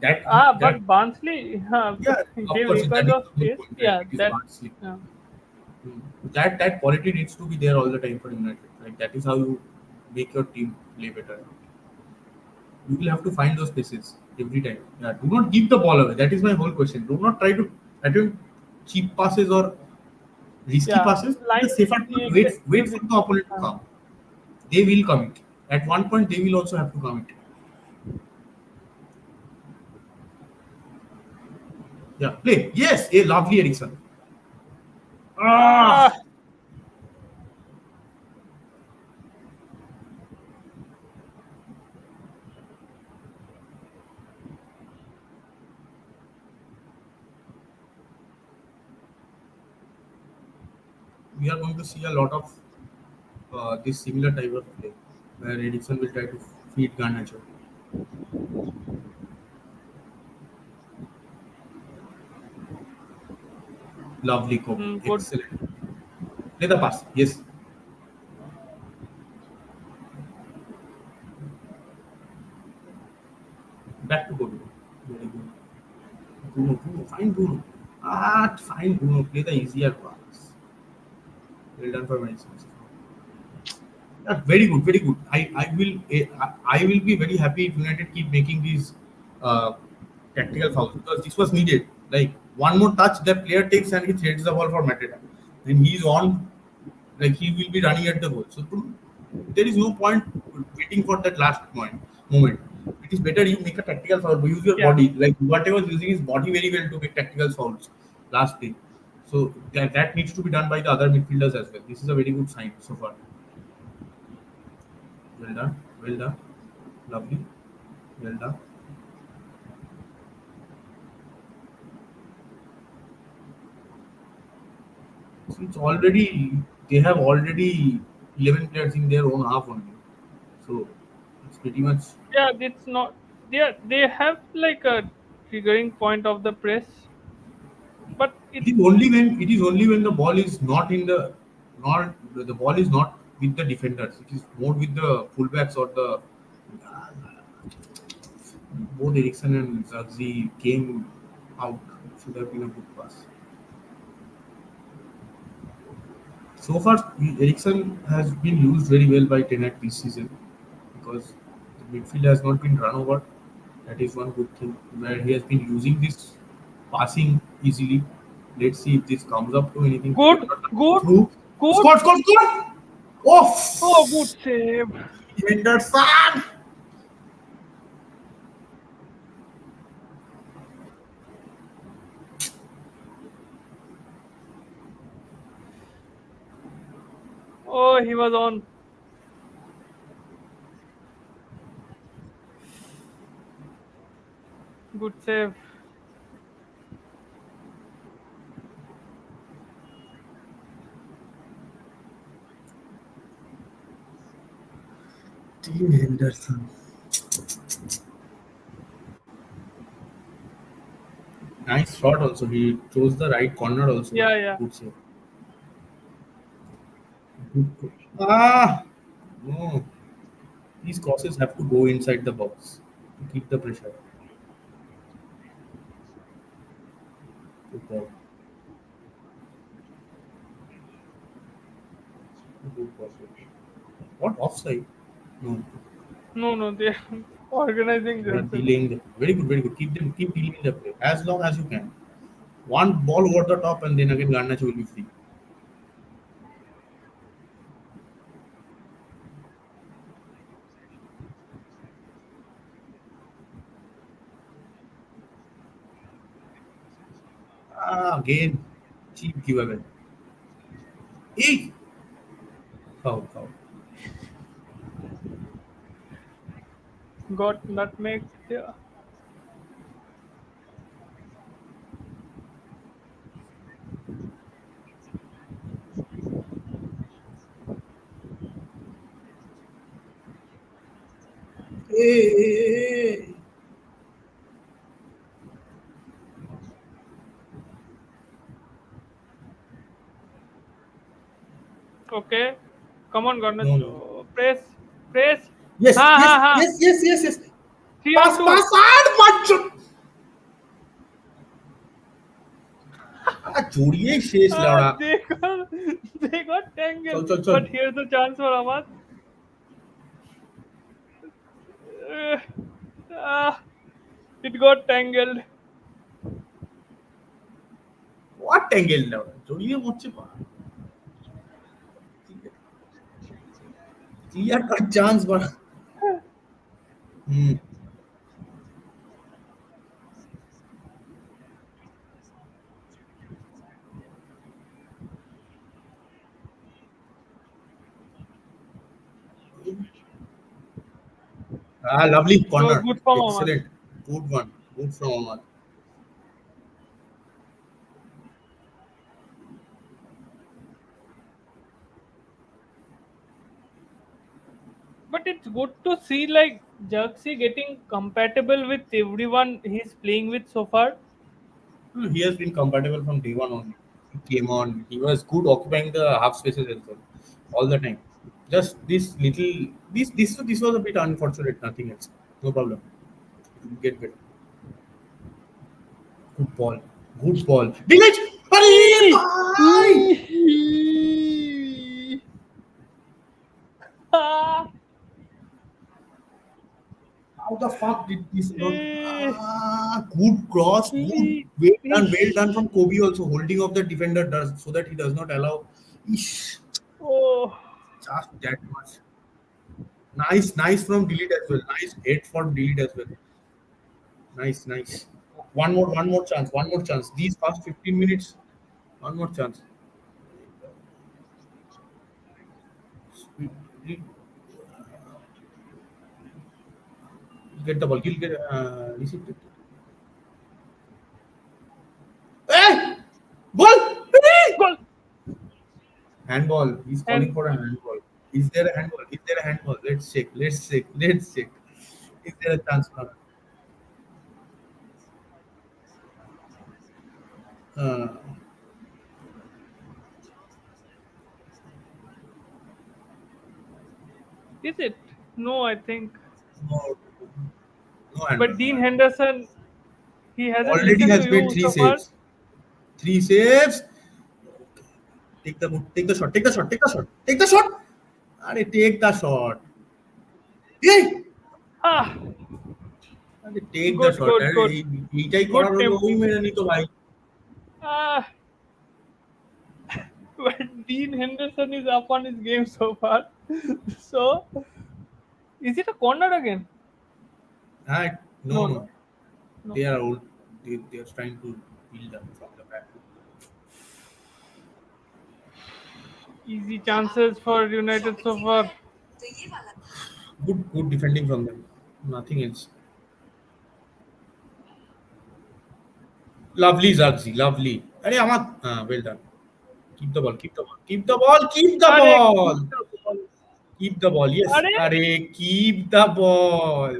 That that But Barnsley, Yeah, of course that because is of the whole space. point, right? Yeah, It is that. Barnsley. Uh, That quality needs to be there all the time for United. Like that is how you make your team play better. You will have to find those places. every time. Yeah, do not give the ball away. That is my whole question. Do not try to attempt cheap passes or risky Yeah, passes. The like safer one, wait ex- for the opponent to come. They will commit. At one point, they will also have to commit. Yeah, play. Yes, a lovely Ericsson. Ah, ah, we are going to see a lot of this similar type of play where Ericsson will try to feed Garnacho. Lovely Kobe. good. Excellent. Play the pass. Yes. Back to Kobe. Very good. Bruno, Bruno, find Bruno. Ah, find Bruno. Play the easier pass. Well done for Madison. Yeah, very good, very good. I will be very happy if United keep making these uh, tactical fouls because this was needed. Like one more touch, the player takes and he threads the ball for Mateta, and he's on. Like he will be running at the goal. So there is no point waiting for that last moment. It is better you make a tactical foul. Use your Yeah, body. Like Duarte was using his body very well to make tactical fouls last day. So that needs to be done by the other midfielders as well. This is a very good sign so far. Well done. Well done. Lovely. Well done. So it's already they have already 11 players in their own half only. So it's pretty much. yeah. It's not. They have like a triggering point of the press, but It is only when the ball is not the ball is not with the defenders. It is more with the fullbacks or the both Ericsson and Zagzi came out. Should have been a good pass. So far, Ericsson has been used very well by Tenet this season because the midfield has not been run over. That is one good thing where he has been using this passing easily. Let's see if this comes up to anything. good, good, Through. good. Score, score, score! Oh, good Off! save. Henderson! Oh, he was on. Good save. Team Henderson. Nice shot also. He chose the right corner also. Yeah, yeah. Good save. Good. Ah! No. These crosses have to go inside the box to keep the pressure. Good ball. Good ball. What offside? No. No, no, they're organizing They are themselves. delaying the very good, very good. Keep delaying the play as long as you can. One ball over the top and then again Garnacho will be free. Ah, again cheap giveaway. Hey! Foul, foul. Got nutmeg. Yeah. Hey! Okay. Come on, No, no. Garnacho. Press. Press. Yes, Ha yes, ha ha. yes, yes, yes, yes. 3 on Pass, 2. pass, and punch! जोड़िए शेष लौड़ा They got चल tangled. चल चल But here's the chance for Ahmad. Uh, ah, It got tangled. What angle now? জড়িয়ে পড়ছে পা। Clear cut chance, but hmm. Ah, lovely No, corner. good from Ahmad. Excellent. Good one. Good from Ahmad. But it's good to see like Jerksy getting compatible with everyone he's playing with so far. He has been compatible from day one only. He came on. He was good occupying the half spaces as well, all the time. Just this little, this was a bit unfortunate. Nothing else. No problem. Get better. Good ball. Good ball. Village. अरे Eee! भाई! Eee! Ah! How the fuck did this not? Eee! Good cross. Good. Eee! Well done. Well done Eee! from Kobe also holding of the defender does so that he does not allow. Ish, Oh, just that much. Nice, nice from delete as well. Nice hit from delete as well. Nice, nice. One more chance. One more chance. These past 15 minutes. One more chance. Get the ball. He'll get receive it. Hey! Ball! goal! Handball. He's calling And for a handball. Is there a handball? Is there a handball? Let's check. Let's check. Let's check. Is there a chance for? Uh, is it? No, I think. no, no handball. But No Dean handball. Henderson, he hasn't Already listened has to made you three so far. saves. Three saves. Take the shot. Take the shot. Take the shot. Take the shot. अरे take the shot. Hey! Ah, আরে take the good, shot good, আরে good. এইটাই Good করার হলো ওই tempo. মেরে নিত ভাই Ah, but Dean Henderson is up on his game so far. So, is it a corner again? হ্যাঁ no No, no no, no. They are old they are trying to build up from the back. Easy chances for United so far. Good defending from them, nothing else. Lovely Zagzi, lovely. अरे আমার well done. Keep the ball, keep the ball, keep the ball, keep the Are ball, keep the ball. keep the ball. Yes, Are अरे keep the ball.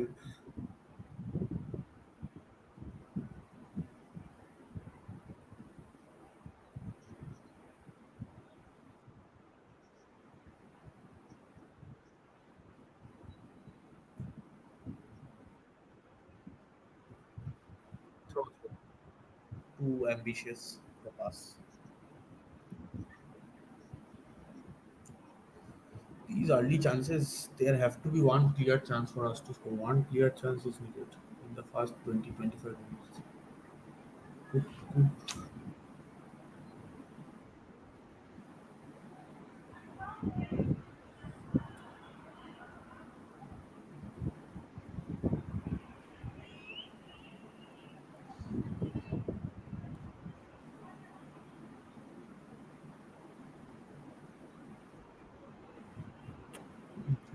Throw, throw. Too ambitious the pass. These early chances, there have to be one clear chance for us to score. One clear chance is needed in the first 20 25 minutes. Good, good.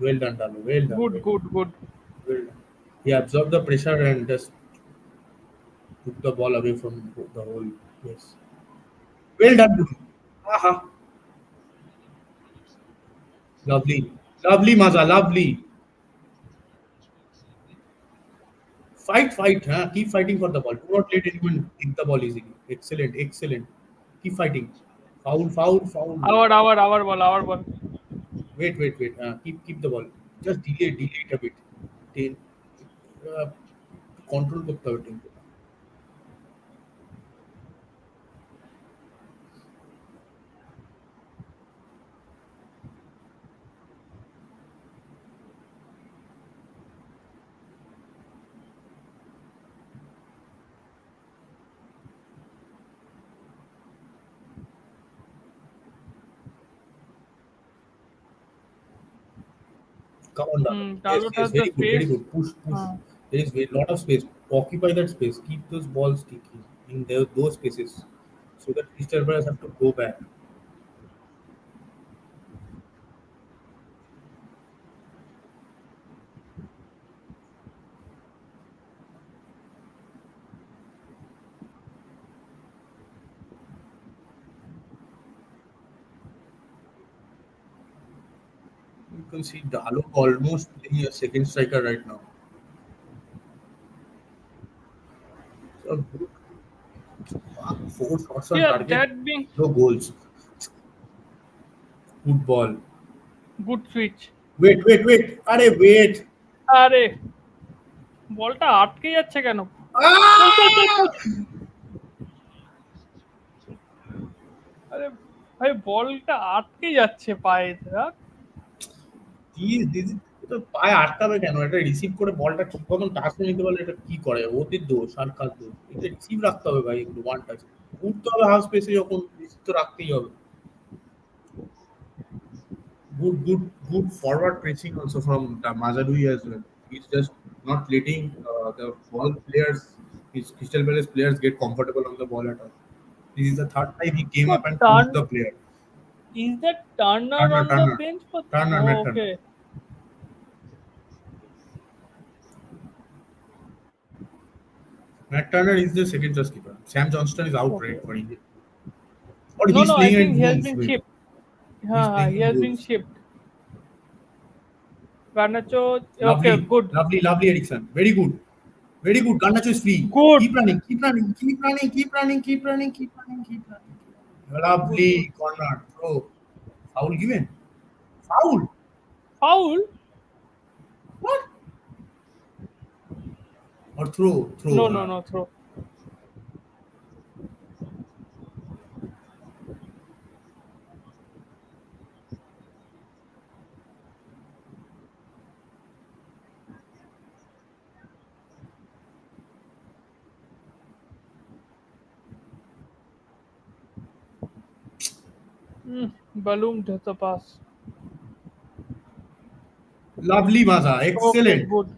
Well done, Dalu. Well done, good, well good, done, good. well done. He absorbed the pressure and just took the ball away from the whole place. Well done, Dalu. Aha. Lovely. Lovely, Maza. Lovely. Fight, fight. Huh? Keep fighting for the ball. Do not let anyone take the ball easily. Excellent, excellent. Keep fighting. Foul, foul, foul. Our ball. Wait. Keep the ball. Just delay it a bit. Then, uh, control করতে হবে tempo. Come on, Dalo. Yes, Dalot yes, has the very good, very space. good. Push, push. Uh, There is a lot of space. Occupy that space. Keep those balls sticky in those spaces, so that Crystal Palace have to go back. You can see Dalo almost playing a second striker right now. So good, four shots on yeah, target, that being no goals. Good ball. good switch. Wait, wait, wait. Arey, wait. আরে বলটা আটকে যাচ্ছে কেন? চল চল চল চল। Ah! আরে ভাই বলটা আটকে যাচ্ছে পায়ে দেখ। তো পায়ে আটকাবে কেন? এটা রিসিভ করে বলটা ঠিক মতন টাচ করে নিতে পারলে এটা কি করে? ওদের দোষ আর কার দোষ? এটা রিসিভ রাখতে হবে ভাই একটু ওয়ান টাচ। উঠতে হবে হাফ স্পেসে যখন রিসিভ তো রাখতেই হবে। Good, good, good forward pressing also from Mazadui as well. He's just not letting the ball players, his Crystal Palace players, get comfortable on the ball at all. This is the third time he came So up and pushed the turn player. is that Turner Turner, on the Turner, bench for? Turner, Oh, Matt Turner. okay. Matt Turner is the second choice keeper. Sam Johnston is out Okay. right for India. Or No, he's no, I playing think in he has Wolves. been Wait, shipped. he's हाँ, playing he in has been Wolves. shipped. Garnacho, okay, Lovely, good. lovely, lovely Ericsson. Very good. Very good. Garnacho is free. Good. Keep running, keep running, keep running, keep running, keep running, keep running, keep running. Good, good. Lovely corner. Throw. Foul given. Foul. Foul? What? Or throw. No, Throw. no, no, throw. Balloon to the pass. Lovely Maza. Okay, Excellent. good.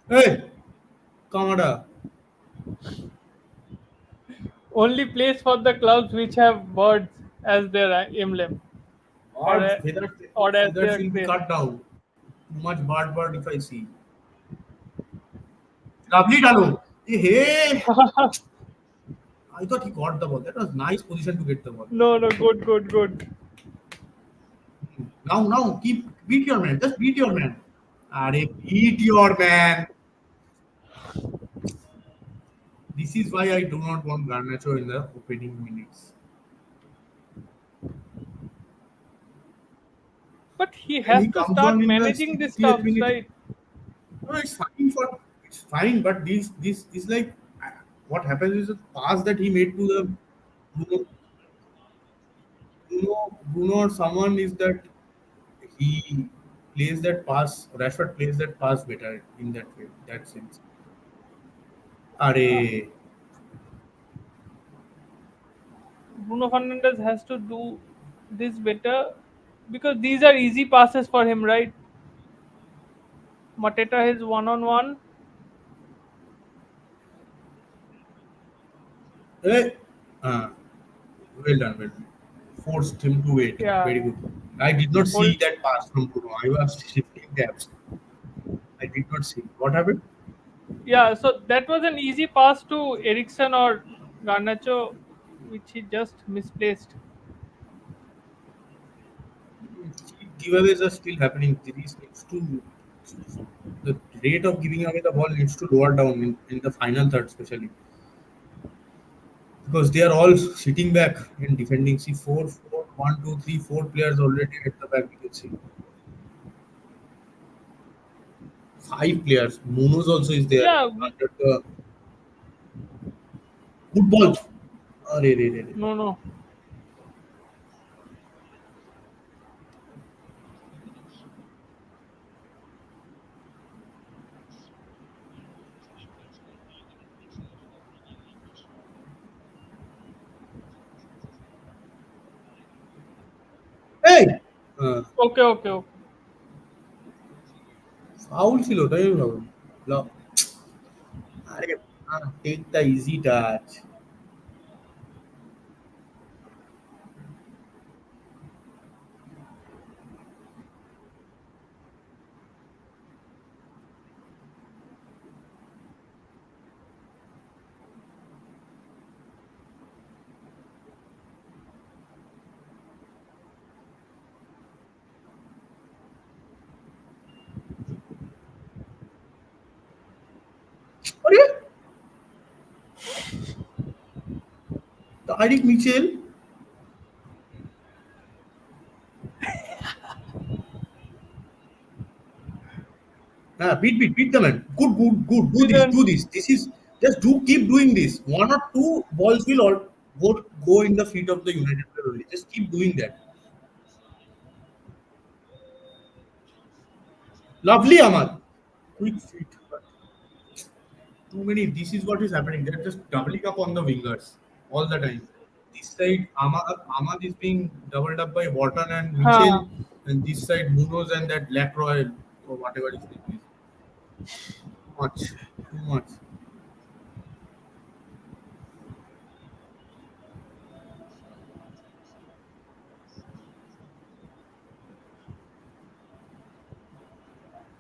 Hey, Kamada. Only place for the clubs which have birds as their emblem or Or as feathers their will be crest. cut down. Too much bird if I see. Lovely Dalo. Hey, I thought he got the ball. That was nice position to get the ball. No, no, good, good, good. Now, keep beat your man. Just beat your man. Are beat your man. This is why I do not want Garnacho in the opening minutes. But he When has he to comes start on in the managing this 68th stuff, minute, right? no, it's fine, but this is like what happens is the pass that he made to the Bruno, Bruno or someone is that he plays that pass. Rashford plays that pass better in that way, that sense. Are Bruno Fernandes has to do this better because these are easy passes for him, right? Mateta is one on one. eh, uh, well done, well done. Forced him to wait. Yeah, Very good. I did not hold. see that pass from Bruno. I was shifting gaps. I did not see. What happened? Yeah, so that was an easy pass to Ericsson or Garnacho, which he just misplaced. Giveaways are still happening. These needs to the rate of giving away the ball needs to lower down in the final third, especially because they are all sitting back and defending. See, 4 players already at the back. We can see 5 players. Munoz also is there Yeah, under the good ball. Arey, re, re, re. no, no. Okay, okay, okay. Foul ছিল তাই আমি ভাবলাম। আরে take the easy touch. আরে তারিক Mitchell, হ্যাঁ, beat the man. Good. Do this, Didn't. do this. This is just do keep doing this. One or two balls will all go in the feet of the United player only. Just keep doing that. Lovely, Ahmad. Quick feet. Too many. This is what is happening. They're just doubling up on the wingers all the time. This side, Ahmad is being doubled up by Wharton and Mitchell, Huh. and this side, Munoz and that Lacroix or whatever his name is. Much, too much.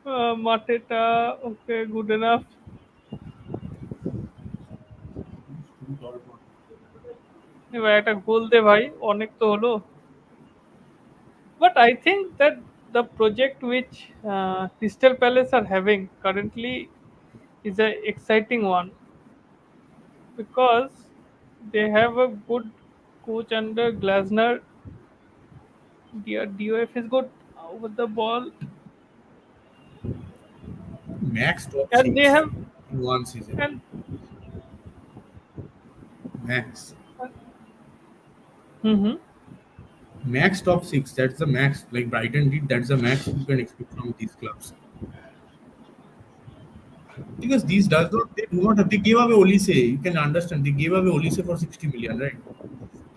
Mateta. Okay, good enough. এবার একটা গোল দে ভাই, অনেক তো হলো। But I think that the project which Crystal Palace are having currently is an exciting one because they have a good coach under Glasner. DOF is good with the ball, Max top and they six have in one season. and Max. hmm Max top six. That's the max. Like Brighton did. That's the max you can expect from these clubs. Because these does not. They do not have. They gave away Olise. You can understand. They gave away Olise for 60 million, right?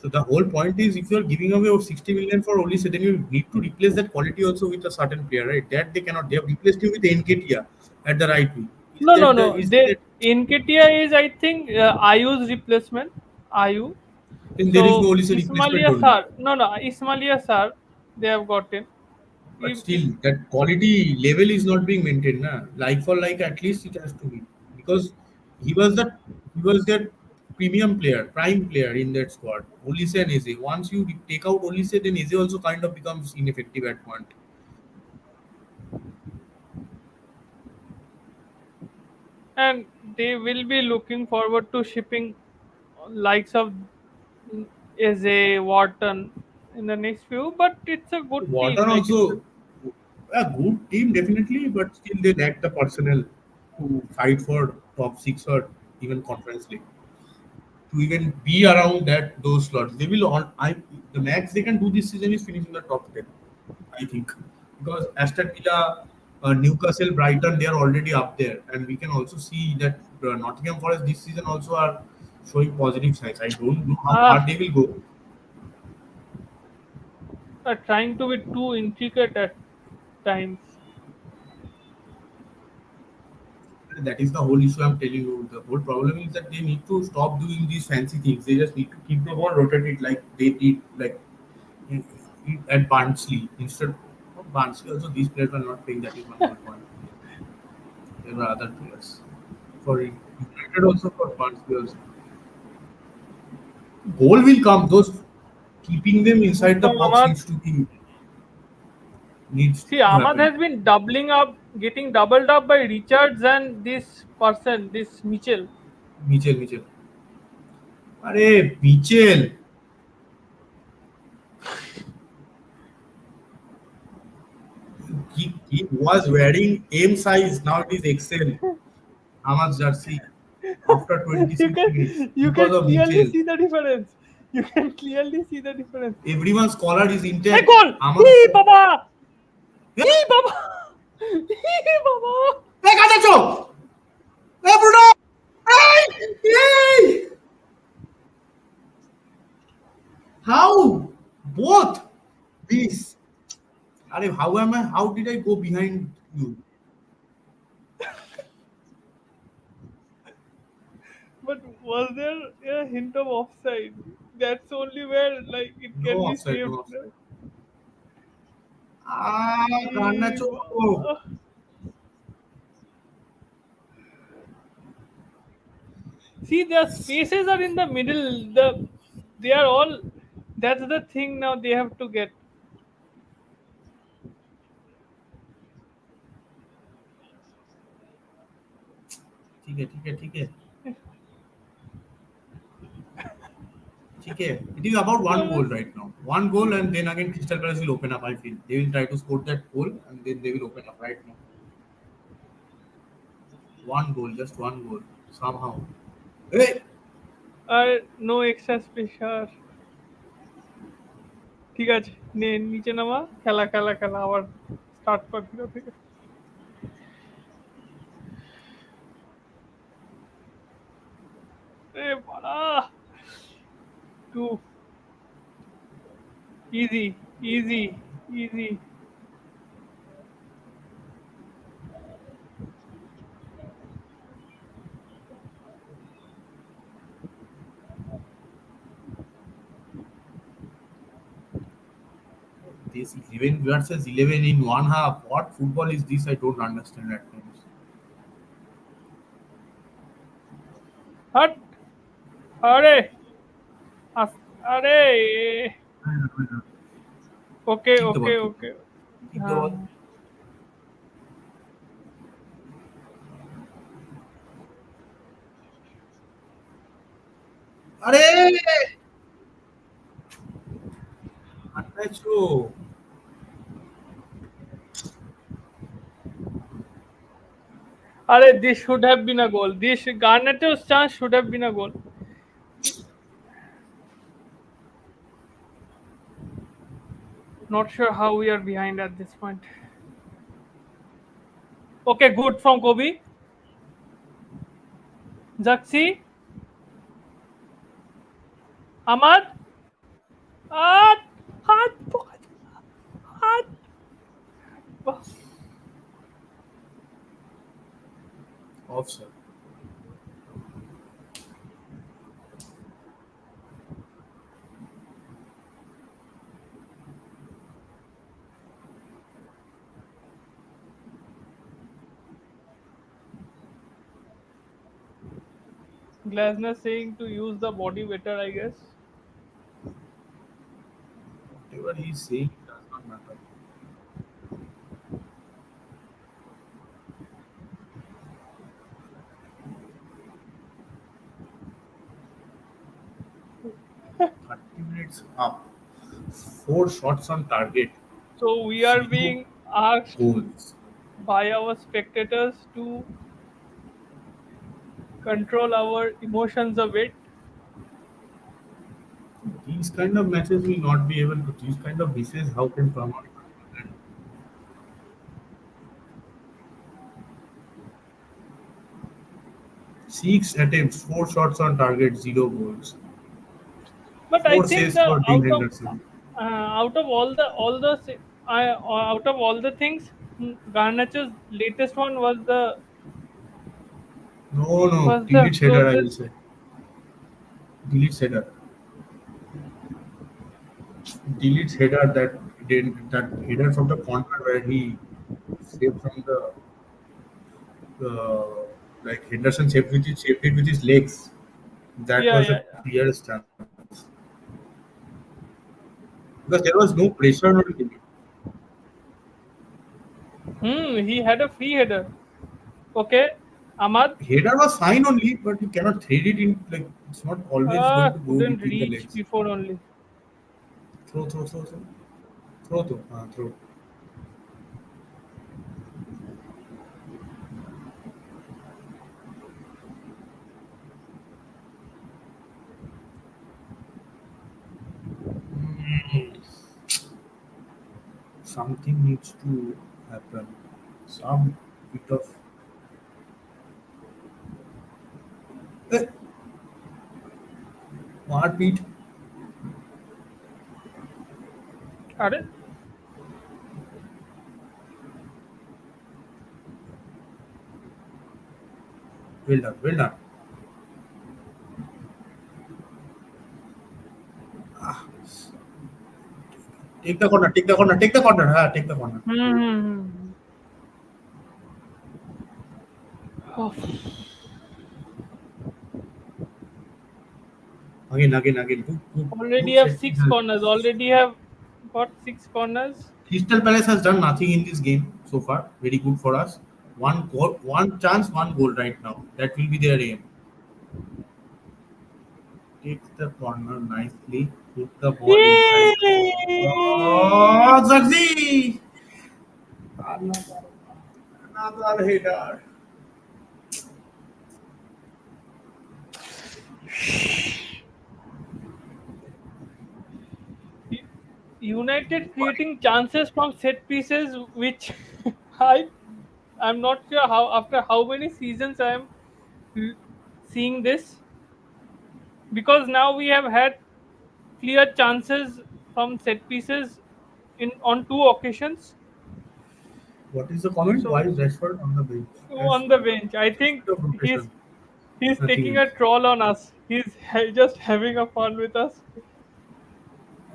So the whole point is, if you are giving away 60 million for Olise, then you need to replace that quality also with a certain player, right? That they cannot. They have replaced him with Nketiah at the right wing. Is no, no, that the? no. Is They that? Nketiah is, I think, Ayu's replacement. Ayu. Then there is no So Olise replacement Ismailia only. Sar, no, no, Ismailia Sar, they have gotten. But If, still, that quality level is not being maintained. Na? Like for like, at least it has to be because he was the he was their premium player, prime player in that squad. Olise and Eze. Once you take out Olise, then Eze also kind of becomes ineffective at point. and they will be looking forward to shipping likes of as a Wharton in the next few, but it's a good team. Wharton Like it's a, also a good team definitely, but still they lack the personnel to fight for top six or even conference league. To even be around that those slots. They will on I the max they can do this season is finishing the top 10, I think. Because Aston Villa, Newcastle, Brighton, they are already up there. And we can also see that Nottingham Forest this season also are showing positive signs. I don't know how far ah, they will go. are trying to be too intricate at times. That is the whole issue I'm telling you. The whole problem is that they need to stop doing these fancy things. They just need to keep the ball rotated like they did like at Barnsley. Instead of Barnsley, also these players are not playing. That is my whole point. There were other players. For United also for Barnsley also. Goal will come. Those keeping them inside the No, box Ahmad. needs See, to Ahmad happen. has been doubling up, getting doubled up by Richards and this person, this Mitchell. Mitchell. Arey Mitchell. He was wearing M size. Now it is XL. Ahmad's jersey after you 26 minutes can you because can of clearly Mitchell. see the difference. You can clearly see the difference. Everyone's collar is Hey, intact. goal! Ahmad's. Hey, Baba! Yeah. Hey, Baba! Hey, Baba! Hey, Garnacho! Hey, Bruno! Hey! Hey! How? Both these. Are how am I? How did I go behind you? But was there a hint of offside? That's only where like it No can be offside, saved. no offside. Ah, Eh, Garnacho. See, the spaces are in the middle. They are all. That's the thing. Now they have to get. ठीक है ठीक है ठीक है ठीक है. It is about one Uh, goal right now. One goal and then again Crystal Palace will open up. I feel they will try to score that goal and then they will open up right now. One goal, just one goal somehow. Hey, no extra pressure. ঠিক আছে নে নিচে নামা খেলা খেলা খেলা আবার start কর ফিরে থেকে এ বাড়া too easy easy easy this 11 versus 11 in one half. What football is this? I don't understand at times. Hot আরে আরে ওকে Keep the okay ball, keep the okay ball, keep the হ্যাঁ ball. अरे Garnacho. আরে this should have been a goal. This Garnet's chance should have been a goal. Not sure how we are behind at this point. Okay, good from Kobe. Jaxi, Ahmad, Hat, Hat, Hat. Offside. Glasner saying to use the body better, I guess. Whatever he's saying does not matter. 30 minutes up. Four shots on target. So we are Zero being asked goals. by our spectators to control our emotions a bit. These kind of matches will not be able to. These kind of misses, how can someone control that? Six attempts, four shots on target, zero goals. But I Four think saves the for Dean Henderson. out of all the out of all the things, Garnacho's latest one No, no, was the deletes header, I will closest. say. Deletes header. Deletes header that header from the corner where he saved from the like Henderson saved it with his legs. That Yeah, was the yeah, yeah. clearest chance because there was no pressure on him. He had a free header. Okay, Ahmad Header was fine only, but you cannot thread it in like it's not always going to go couldn't between the reach legs. before only. Throw. Throw. Mm, something needs to happen. Some bit of eh, heartbeat. Are Well done, well done. Ah, take the corner, take the corner, take the corner. Take the corner. Hmm. Oh, Again. Good already have set piece six help. corners. Already have got six corners. Crystal Palace has done nothing in this game so far. Very good for us. One goal, one chance, one goal right now. That will be their aim. Take the corner nicely. Put the ball inside. Yay! Oh, Zagzi! Another hitter. United creating chances from set pieces, which I I'm not sure how after how many seasons I am l- seeing this, because now we have had clear chances from set pieces in on two occasions. What is the comment? Why So is Rashford on the bench? on the bench, I Just a think bit of he's rotation. he's Nothing taking a else. troll on us. He's just having a fun with us.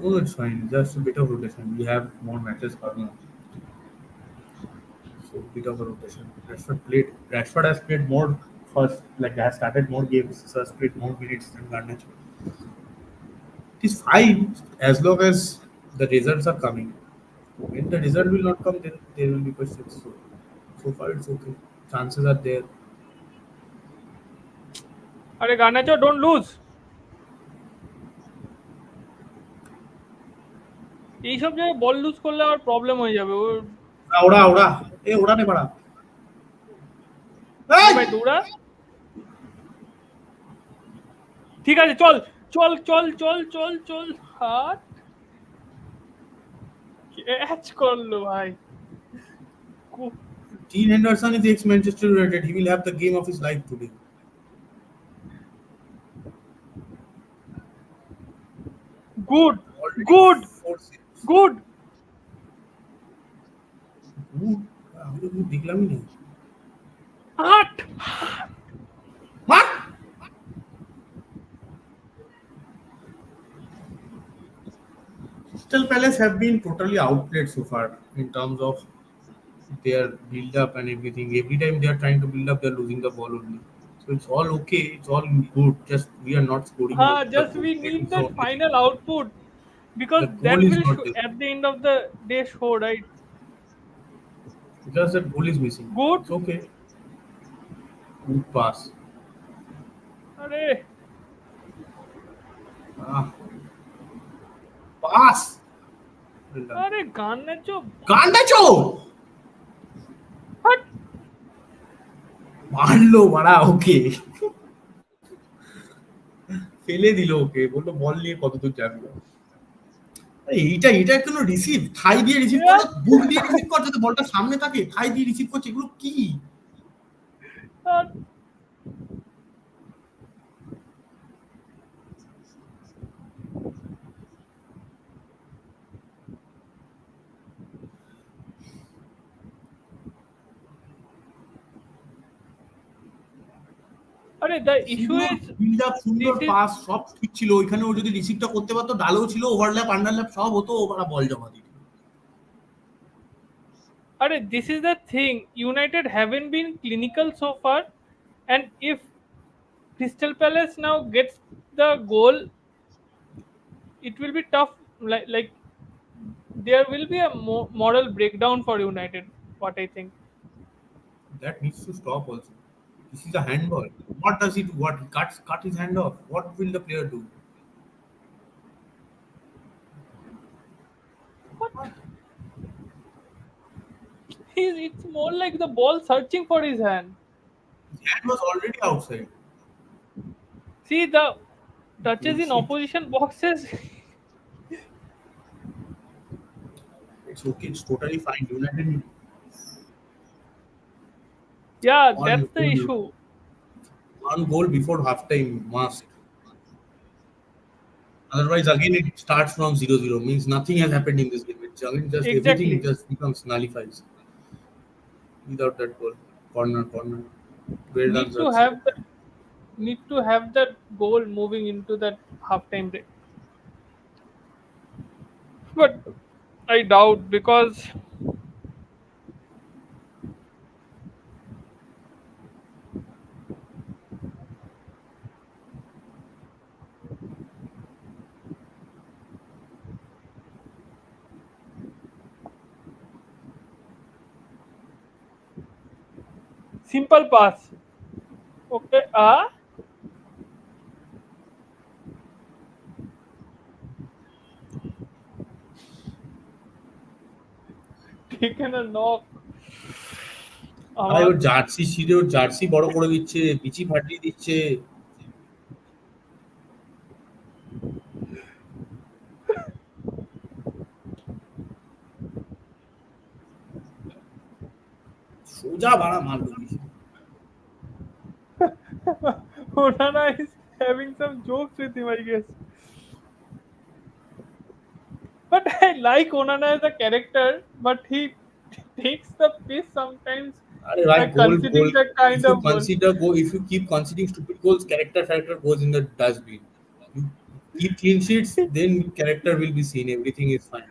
Oh, it's fine. Just a bit of rotation. We have more matches coming up. So bit of a rotation. Rashford has played more first, like has started more games, so has played more minutes than Garnacho. It is fine as long as the results are coming. When the result will not come, then there will be questions. So far it's okay. Chances are there. अरे गानाचो don't lose. এইসব জায়গায় বল loose করলে আর problem হয়ে যাবে ও। उड़ा ए उड़ा नहीं पड़ा আরে ভাই দৌড়া, ঠিক আছে চল চল চল চল চল চল হাট ক্যাচ করলো ভাই। Dean Henderson is ex-Manchester United. He will have the game of his life today. Good Already good four saves. Good. Good. আমি তো good দেখলামই না। হাট। What? Crystal Palace have been totally outplayed so far in terms of their build up and everything. Every time they are trying to build up, they're losing the ball only. So it's all okay. It's all good. Just we are not scoring হ্যাঁ the just goal. We That need is the that only thing. Final output, because The that goal is will not there. at the end of the day show, right? Just that goal is missing. Good. It's okay. Good pass. আরে Ah, pass. Well done. আরে গান্নাচো Garnacho! হাট। মারলো বাড়া ওকে ফেলে দিল ওকে বললো বল নিয়ে কতদূর যাবে আরে এইটা কোনো রিসিভ থাই দিয়ে রিসিভ করলো বুক দিয়ে রিসিভ করছে তো বলটা সামনে থাকে থাই দিয়ে রিসিভ করছে এগুলো কি হাট। আরে দ্য ইস্যু সুন্দর ইজ বিল্ড আপ সুন্দর দিস ইজ পাস সব ঠিক ছিল ওইখানে ও যদি রিসিভটা করতে পারতো ডালেও ছিল ওভারল্যাপ আন্ডারল্যাপ সব হতো ওরা বল জমা দিত this is the thing. United haven't been clinical so far, and if Crystal Palace now gets the goal, it will be tough. Like there will be a moral breakdown for United. What I think. that needs to stop also this is a handball what does he do what he cut his hand off what will the player do What? It's more like the ball searching for his hand. his hand was already outside See the touches in bullshit opposition boxes. it's okay it's totally fine United Yeah, one that's the goal issue. one goal before halftime must. Otherwise, again it starts from 0-0. Means nothing has happened in this game. It's again just everything Exactly. just becomes nullifies without that goal. Corner. Well done, Need to Zarsi. have that. Need to have that goal moving into that halftime break. But I doubt because simple pass. Okay, taken a knock. ভাই Ahmad. ওর jersey ছিঁড়ে ওর jersey বড় করে দিচ্ছে, বিচি ফাটিয়ে দিচ্ছে। সোজা ভাড়া মারলো দিছে। Onana is having some jokes with him, I guess. But I like Onana as a character, but he takes the piss sometimes আরে ভাই by goal goal, conceding that if kind you of goal. consider go if you keep conceding stupid goals, character goes in the dustbin. You keep clean sheets, then character will be seen, everything is fine.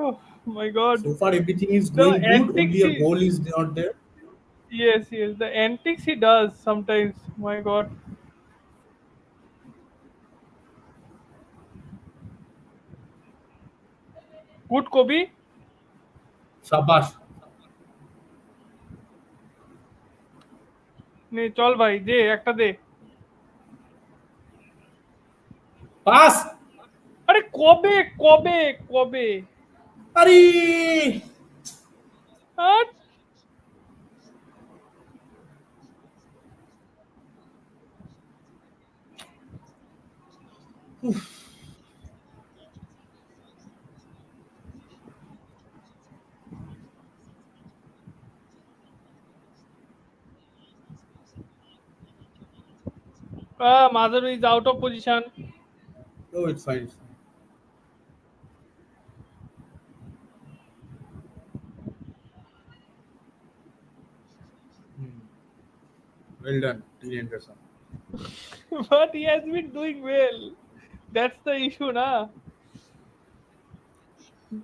Oh my god. So far everything is The going good, antics only a he goal is not there. yes, yes, the antics he does sometimes. My god. Good Kobe. সাবাস। নে চল ভাই দে একটা দে। Pass. আরে কবে কবে কবে আরে আর Madhav is out of position. no, it's fine, it's fine. Hmm. Well done, Dean Anderson. But he has been doing well. That's the issue, na. I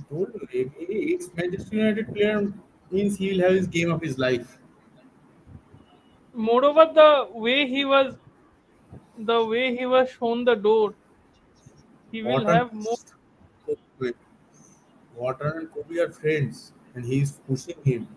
told you, if Manchester United player means he will have his game of his life. Moreover, the way he was shown the door, he will Wharton, have more. wait, Wharton and Kobe are friends, and he is pushing him.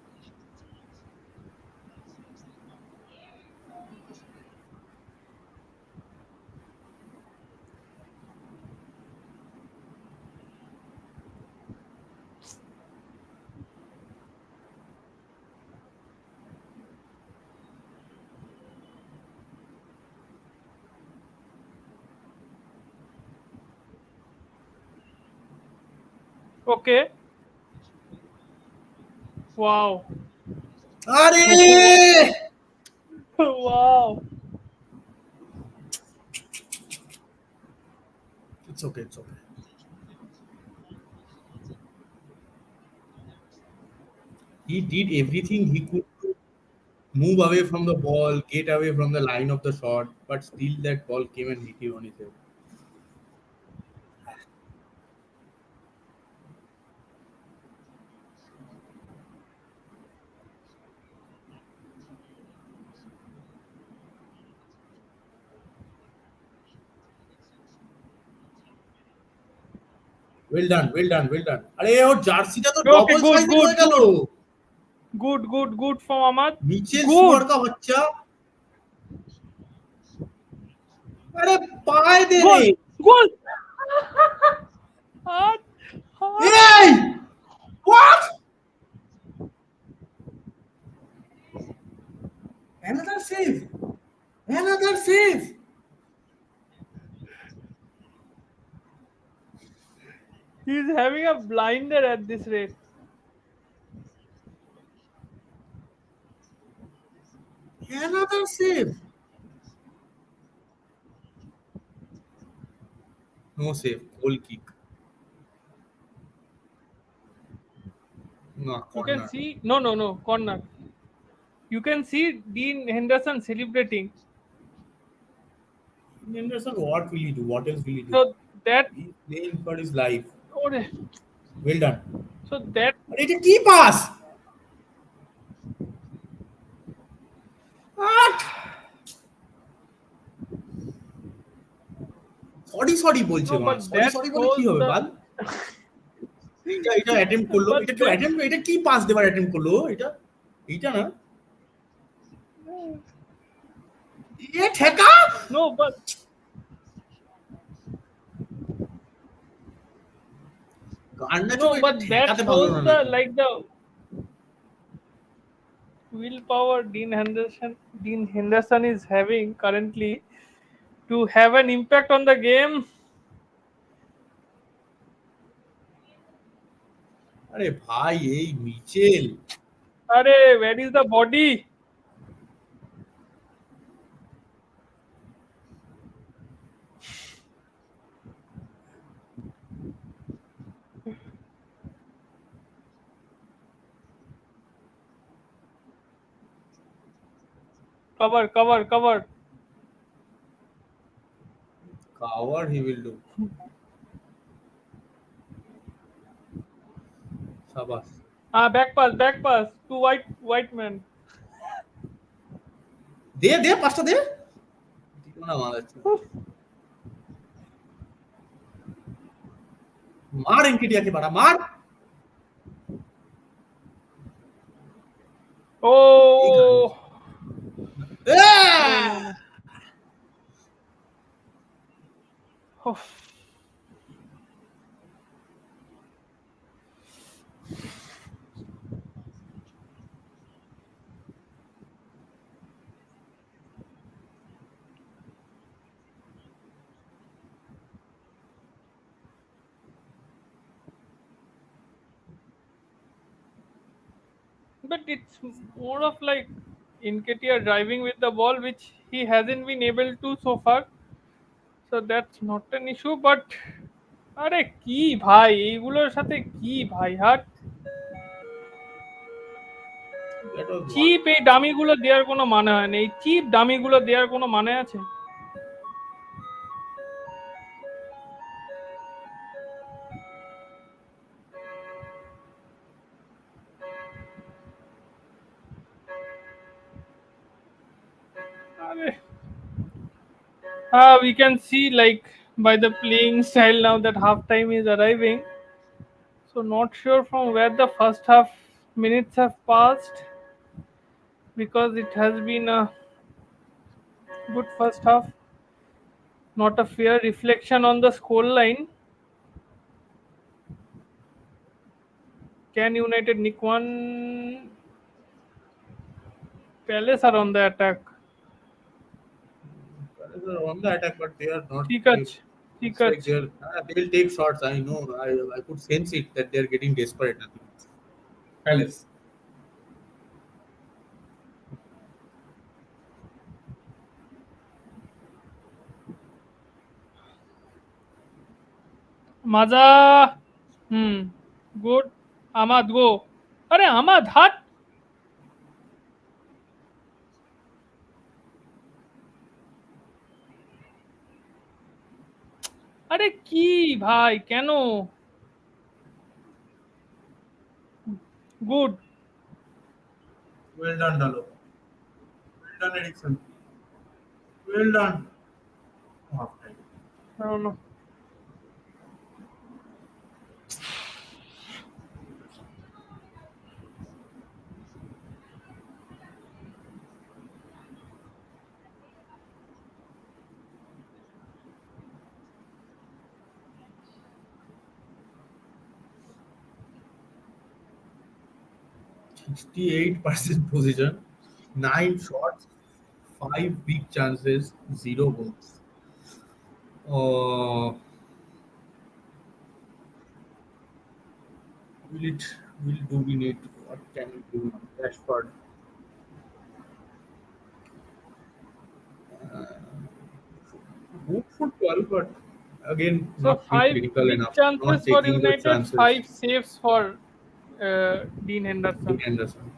Okay. Wow. আরে Wow. it's okay, it's okay. He did everything he could to move away from the ball, get away from the line of the shot, but still that ball came and hit him on his head. Well done, well done, well done. আরে ওর জার্সিটা তো Okay, double good, সাইজের হয়ে good, গেল। good. Good, good, good from Ahmad. Mitchell Good. শুয়ার কা বাচ্চা। আরে পায়ে দে রে। Goal. Goal. Hard. Hard. এই what? Another save. Another save. He's having a blinder at this rate. Another save. No save. Goal kick. No You can corner. see. No, no, no. Corner. You can see Dean Henderson celebrating. Anderson, what will he do? What else will he do? So that, He's playing for his life. oh, Well done. so that, But it's a key pass. What? Sorry sorry বলছে no, মা but sorry that sorry বলে কি shows হবে the, বাল এইটা এটা attempt করলো but এটা কেউ that, অ্যাটেম্প এটা কি পাস দেবার অ্যাটেম্প করলো এটা এইটা না এ ঠেকা no, but গান্ডা চোখ no, এটা but that ঠেকাতে পারলো shows না the নাকি like the willpower Dean Henderson is having currently to have an impact on the game. আরে ভাই এই Mitchell Are where is the body? Cover, cover, cover. Cover he will do সাবাস Ah, back pass to white man. দে দে পাঁচটা দে দিল না মারাচ্ছে মার এনকেটিয়াকে বাড়া মার এই গান্ডা Oh, no, no, no. Oh, but it's more of like Nketiah driving with the ball, which he hasn't been able to so far. So that's not an issue. But আরে কি ভাই এইগুলোর সাথে কি ভাই হাট দ্যাট ওয়াজ ওয়ান চিপ এই ডামিগুলো দেওয়ার কোনো মানে হয় না এই চিপ ডামিগুলো দেওয়ার কোনো মানে আছে আরে we can see like by the playing style now that half time is arriving. So not sure from where the first half minutes have passed because it has been a good first half. Not a fair reflection on the score line. Can United nick one? Palace are on the attack. on the attack, but they are not. ঠিক They, আছে ঠিক it's like আছে they will take shots. I know. I could sense it that they are getting desperate. I think. Palace. মাজা হুম good আমাদ গো আরে আমাদ হাট আরে কি ভাই কেন good Well done, Dalo. Well done, Ericsson. Well done. Half time. 68% position, 9 shots, 5 big chances, 0 goals. Uh, will it? Will do we need? What can we do? Rashford. Good football, but again, So not being five clinical big enough, chances not for taking the United, chances. five saves for Dean Henderson. Dean Anderson.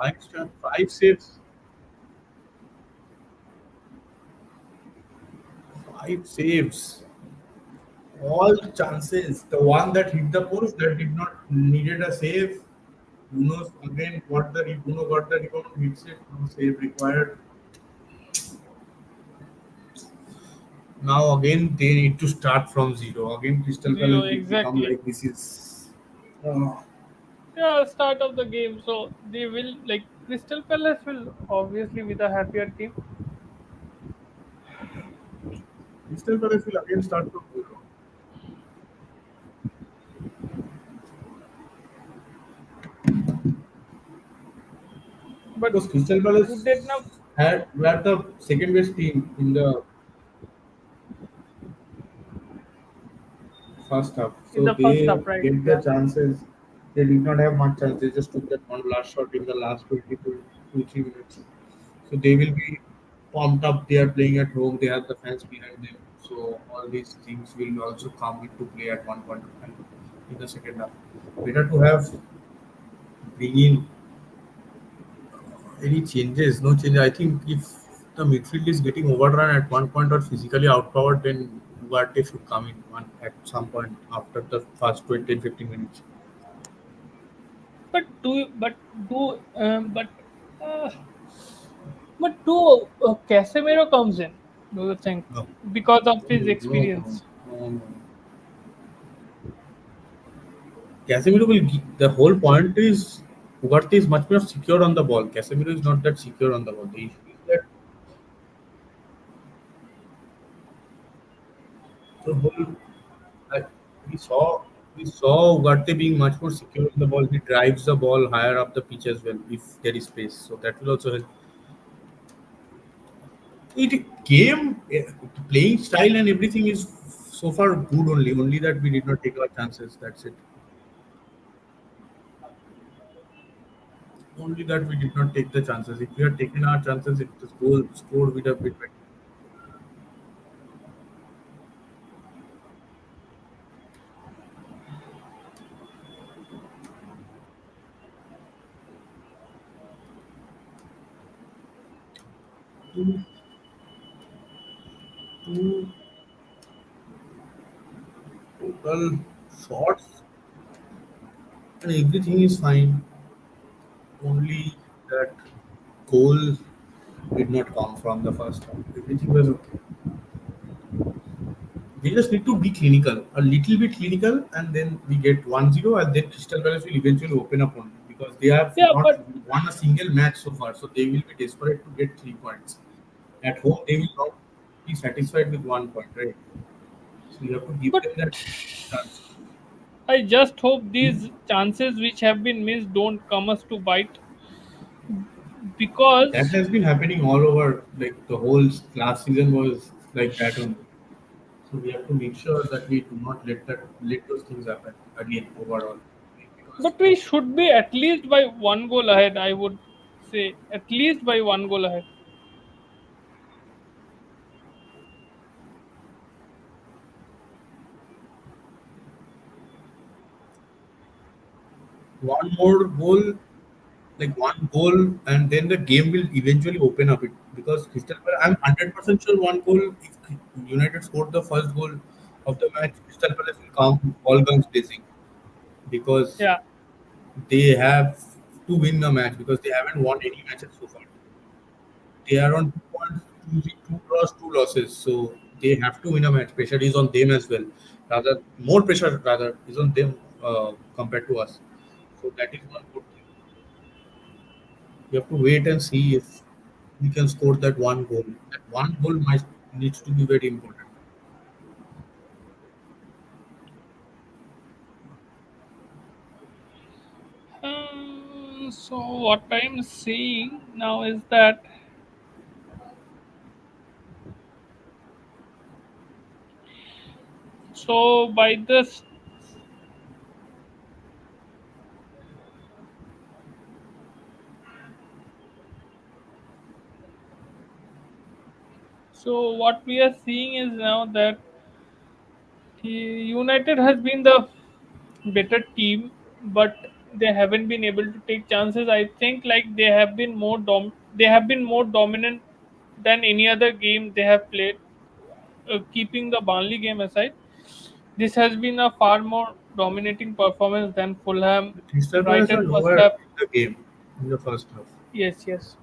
five saves, five saves. All chances. The one that hit the post that did not needed a save. Bruno's again got the Bruno got the rebound, hits it, no save required. Now again they need to start from zero. Again Crystal Zero, Palace will become exactly. like this is uh, Yeah, start of the game. So they will like Crystal Palace will obviously be the happier team, Crystal Palace will again start from zero. but Because Crystal would they now Palace had were the second best team in the first half. in So the first they half, right? get the Yeah. chances. They did not have much chance. They just took that one last shot in the last 20 to 2 3 minutes. So they will be pumped up. They are playing at home. They have the fans behind them. So all these things will also come into play at one point of time in the second half. Better to have bring in any changes. No change. I think if the midfield is getting overrun at one point or physically outpowered, then Ugarte should come in one at some point after the first 20 15 minutes. But uh, Casemiro comes in? Do you think No, because of his no, no, experience? no, no. Casemiro will. The whole point is Ugarte is much more secure on the ball. Casemiro is not that secure on the ball. The issue is that the whole. I, we saw we saw Ugarte being much more secure on the ball. He drives the ball higher up the pitch as well if there is space. So that will also help. It game playing style and everything is so far good only. Only that we did not take our chances. That's it. Only that we did not take the chances. If we had taken our chances, if the goal scored would have been better. Two, two total shots and everything is fine. Only that goal did not come from the first half. Everything was okay. We just need to be clinical, a little bit clinical, and then we get 1-0, and then Crystal Palace will eventually open up only because they have Yeah, not but won a single match so far, so they will be desperate to get 3 points. At home, they will not be satisfied with 1 point, right? So you have to give but them that chance. I just hope these chances which have been missed don't come us to bite That because has been happening all over. Like the whole last season was like that only. So we have to make sure that we do not let those things happen again overall. Because but we should be at least by one goal ahead. I would say at least by one goal ahead. one more goal, like one goal, and then the game will eventually open up. It because Crystal Palace, I'm 100% sure one goal. If United scored the first goal of the match, Crystal Palace will come all guns blazing because Yeah, they have to win the match because they haven't won any matches so far. They are on 2 points, two draws, two losses. So they have to win a match. Pressure is on them as well. Rather, more pressure rather is on them compared to us. So that is one good thing. We have to wait and see if we can score that one goal. That one goal might needs to be very important. so what I'm seeing now is that so by this so what we are seeing is now that United has been the better team, but they haven't been able to take chances. I think like they have been more dominant than any other game they have played. Keeping the Burnley game aside, this has been a far more dominating performance than Fulham. Crystal Palace are Brighton first lower half. in the game in the first half. Yes, yes.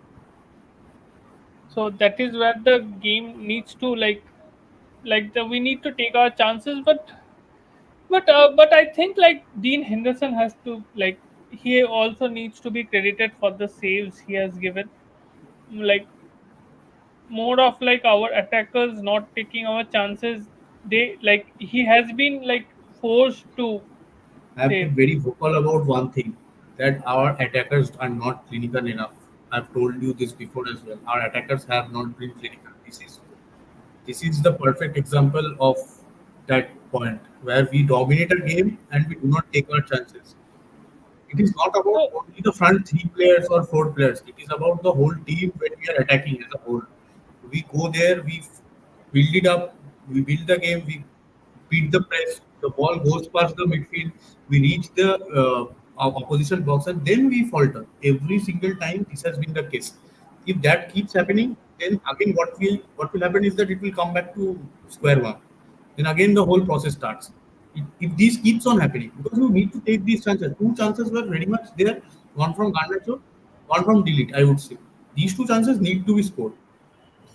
So that is where the game needs to we need to take our chances, but I think like Dean Henderson has to he also needs to be credited for the saves he has given. Like more of like our attackers not taking our chances. They like he has been like forced to I have save. been very vocal about one thing, that our attackers are not clinical enough. I've told you this before as well. Our attackers have not been clinical. This is the perfect example of that point where we dominate a game and we do not take our chances. It is not about So only the front three players or four players. It is about the whole team when we are attacking as a whole. We go there, we build it up, we build the game, we beat the press, the ball goes past the midfield, we reach the opposition box, and then we falter. Every single time, this has been the case. If that keeps happening, then again, what will happen is that it will come back to square one. Then again, the whole process starts. If this keeps on happening, because you need to take these chances. Two chances were very much there, one from Garnacho, one from Delete, I would say. These two chances need to be scored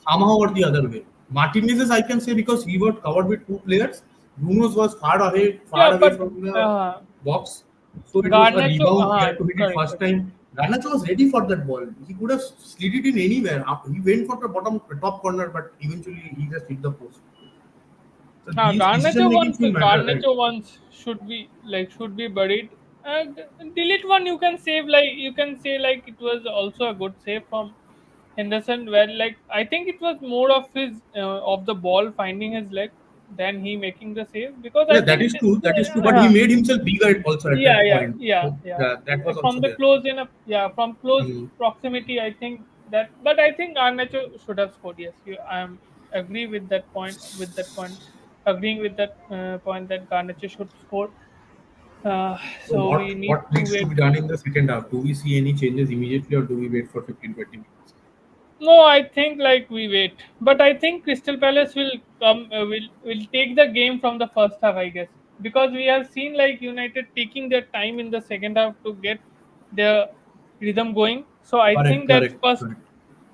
somehow or the other way. Martinez's I can say because he was covered with two players. Bruno's was yeah, far away but from the box. So it was a Garnacho, rebound. He had to hit it correct, first correct. time. Garnacho was ready for that ball. He could have slid it in anywhere. He went for the top corner, but eventually he just hit the post. So these decision makings will matter, right? Garnacho once should be buried. And delete one you can save like you can say like it was also a good save from Henderson where like I think it was more of his of the ball finding his leg than he making the save because I Yeah, that think is true. That is true. But he made himself bigger also at that point. So that was also from the there. close in a from close Mhm. proximity I think that but I think Garnacho should have scored. Yes, I am agree with that point agreeing with that point that Garnacho should score. So So we need what to needs to wait. be done in the second half? Do we see any changes immediately or do we wait for 15-20 minutes? No, I think like we wait, but I think Crystal Palace will come will take the game from the first half, I guess, because we have seen like United taking their time in the second half to get their rhythm going. So I Correct, think that correct, correct.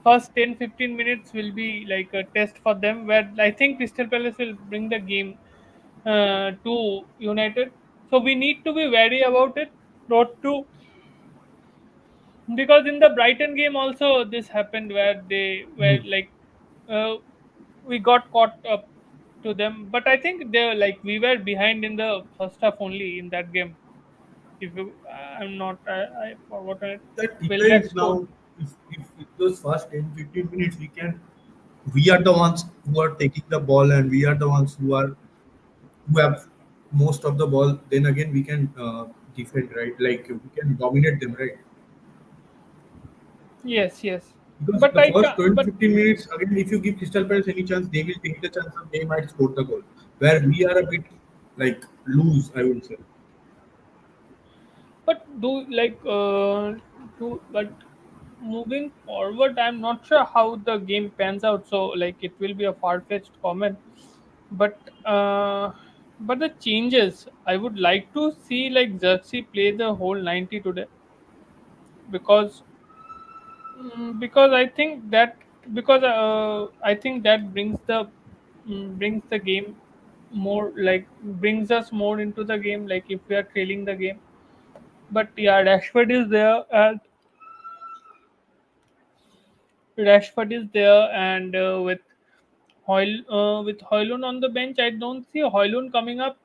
first 10-15 minutes will be like a test for them, where I think Crystal Palace will bring the game to United. So we need to be wary about it, not to because in the Brighton game also this happened where they were Hmm. like uh, we got caught up to them, but I think they were like we were behind in the first half only in that game. If you, I'm not, I forgot it. That Welbeck depends scored. now. If those first 10-15 minutes we are the ones who are taking the ball and we are the ones who have most of the ball, then again we can defend, right? Like we can dominate them, right? Yes, yes, Because but the I first can 20 but 15 minutes, again, if you give Crystal Palace any chance, they will take the chance and they might score the goal. Where we are a bit like loose, I would say. but do do but moving forward I'm not sure how the game pans out, so like it will be a far-fetched comment, but but the changes I would like to see like Xerxes play the whole 90 today because because I think that because I think that brings the game more like brings us more into the game like if we are trailing the game. But yeah, Rashford is there, and with Hoylund on the bench, I don't see Hoylund coming up.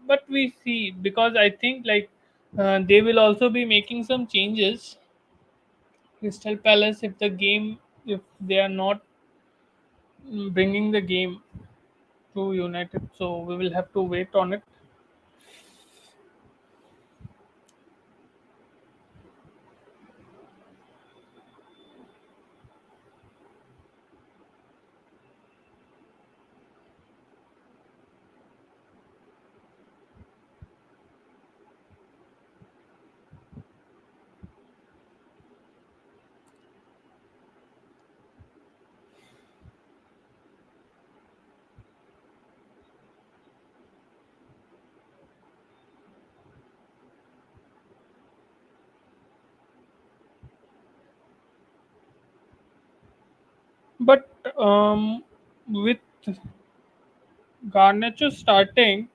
But we see because I think like they will also be making some changes. Crystal Palace, if they are not bringing the game to United, so we will have to wait on it. With Garnacho starting,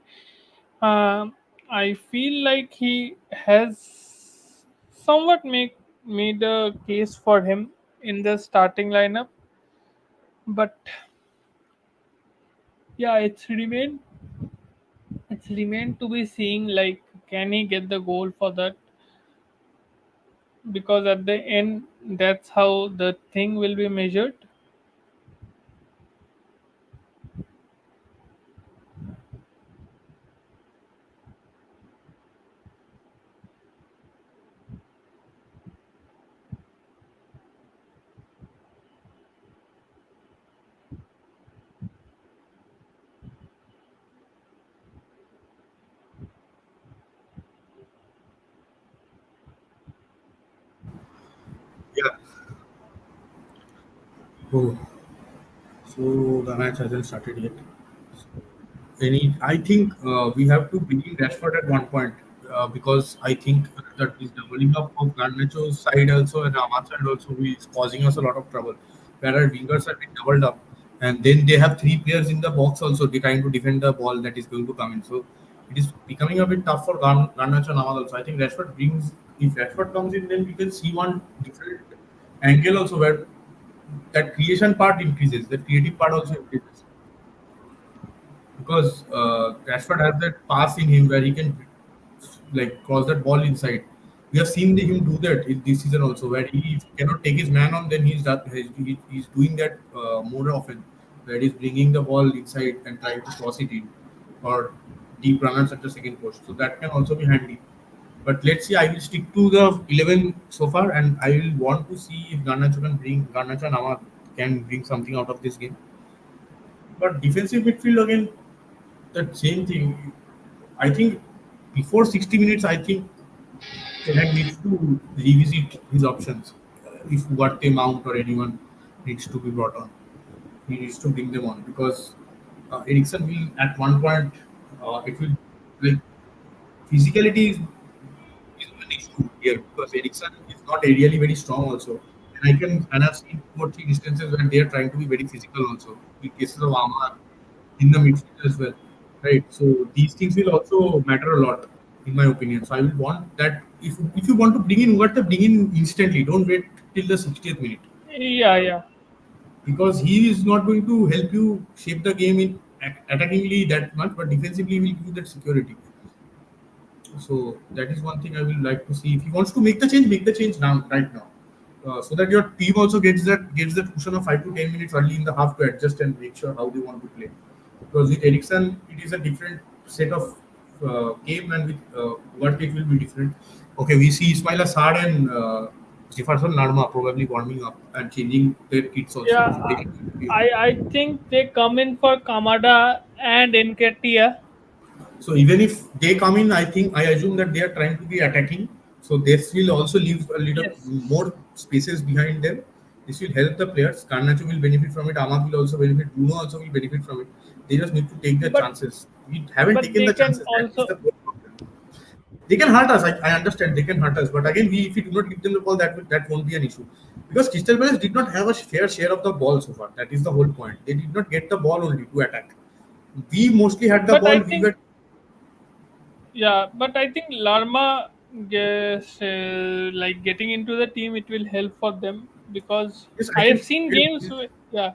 I feel like he has somewhat made a case for him in the starting lineup, but yeah, it's remained to be seen. Like, can he get the goal for that? Because at the end, that's how the thing will be measured. Yeah. Oh, so the match hasn't started yet. I think we have to bring in Rashford at one point because I think that this doubling up of Garnacho's side also and Ahmad's side also is causing us a lot of trouble. Where our wingers have been doubled up, and then they have three players in the box also. They trying to defend the ball that is going to come in. So it is becoming a bit tough for Garnacho and Ahmad also. I think Rashford brings. If Rashford comes in, then we can see one different angle also where that creation part increases, the creative part also increases because Rashford has that pass in him where he can like cross that ball inside. We have seen him do that in this season also, where he cannot take his man on, then he's doing that more often, where he's bringing the ball inside and trying to cross it in, or deep runners at the second post. So that can also be handy. But let's see. I will stick to the 11 so far, and I will want to see if Garnacho and Ahmad can bring something out of this game. But defensive midfield again, that same thing. I think before 60 minutes, I think Ten needs to revisit his options. If Duarte Mount or anyone needs to be brought on, he needs to bring them on because Ericsson will at one point it will like physicality is an issue here because Ericsson is not really very strong also. And I've seen two or three instances where they are trying to be very physical also. In cases of Amar in the midfield as well, right? So these things will also matter a lot, in my opinion. So I will want that if you want to bring in Ugarte, bring in instantly. Don't wait till the 60th minute Yeah, yeah, because he is not going to help you shape the game in attackingly that much, but defensively will give you that security. So that is one thing I will like to see. If he wants to make the change now, right now, so that your team also gets that cushion of 5 to 10 minutes early in the half to adjust and make sure how they want to play. Because with Ericsson, it is a different set of game, and with what it will be different. Okay, we see Ismail Assad and Jefferson Narma probably warming up and changing their kits also. yeah. So they are going to be on. I think they come in for Kamada and Nketiah. So even if they come in, I assume that they are trying to be attacking. So this will also leave a little Yes, more spaces behind them. This will help the players. Garnacho will benefit from it. Ahmad will also benefit. Bruno also will benefit from it. They just need to take their but chances. We haven't but taken the they can chances. That is also. the whole problem. They can hurt us. I understand they can hurt us. But again, if we do not give them the ball, that won't be an issue. Because Crystal Palace did not have a fair share of the ball so far. That is the whole point. They did not get the ball only to attack. We mostly had the But ball. I We think, were yeah, but I think Larma, guess, like getting into the team, it will help for them because yes, I I have think seen it games. will. Yeah,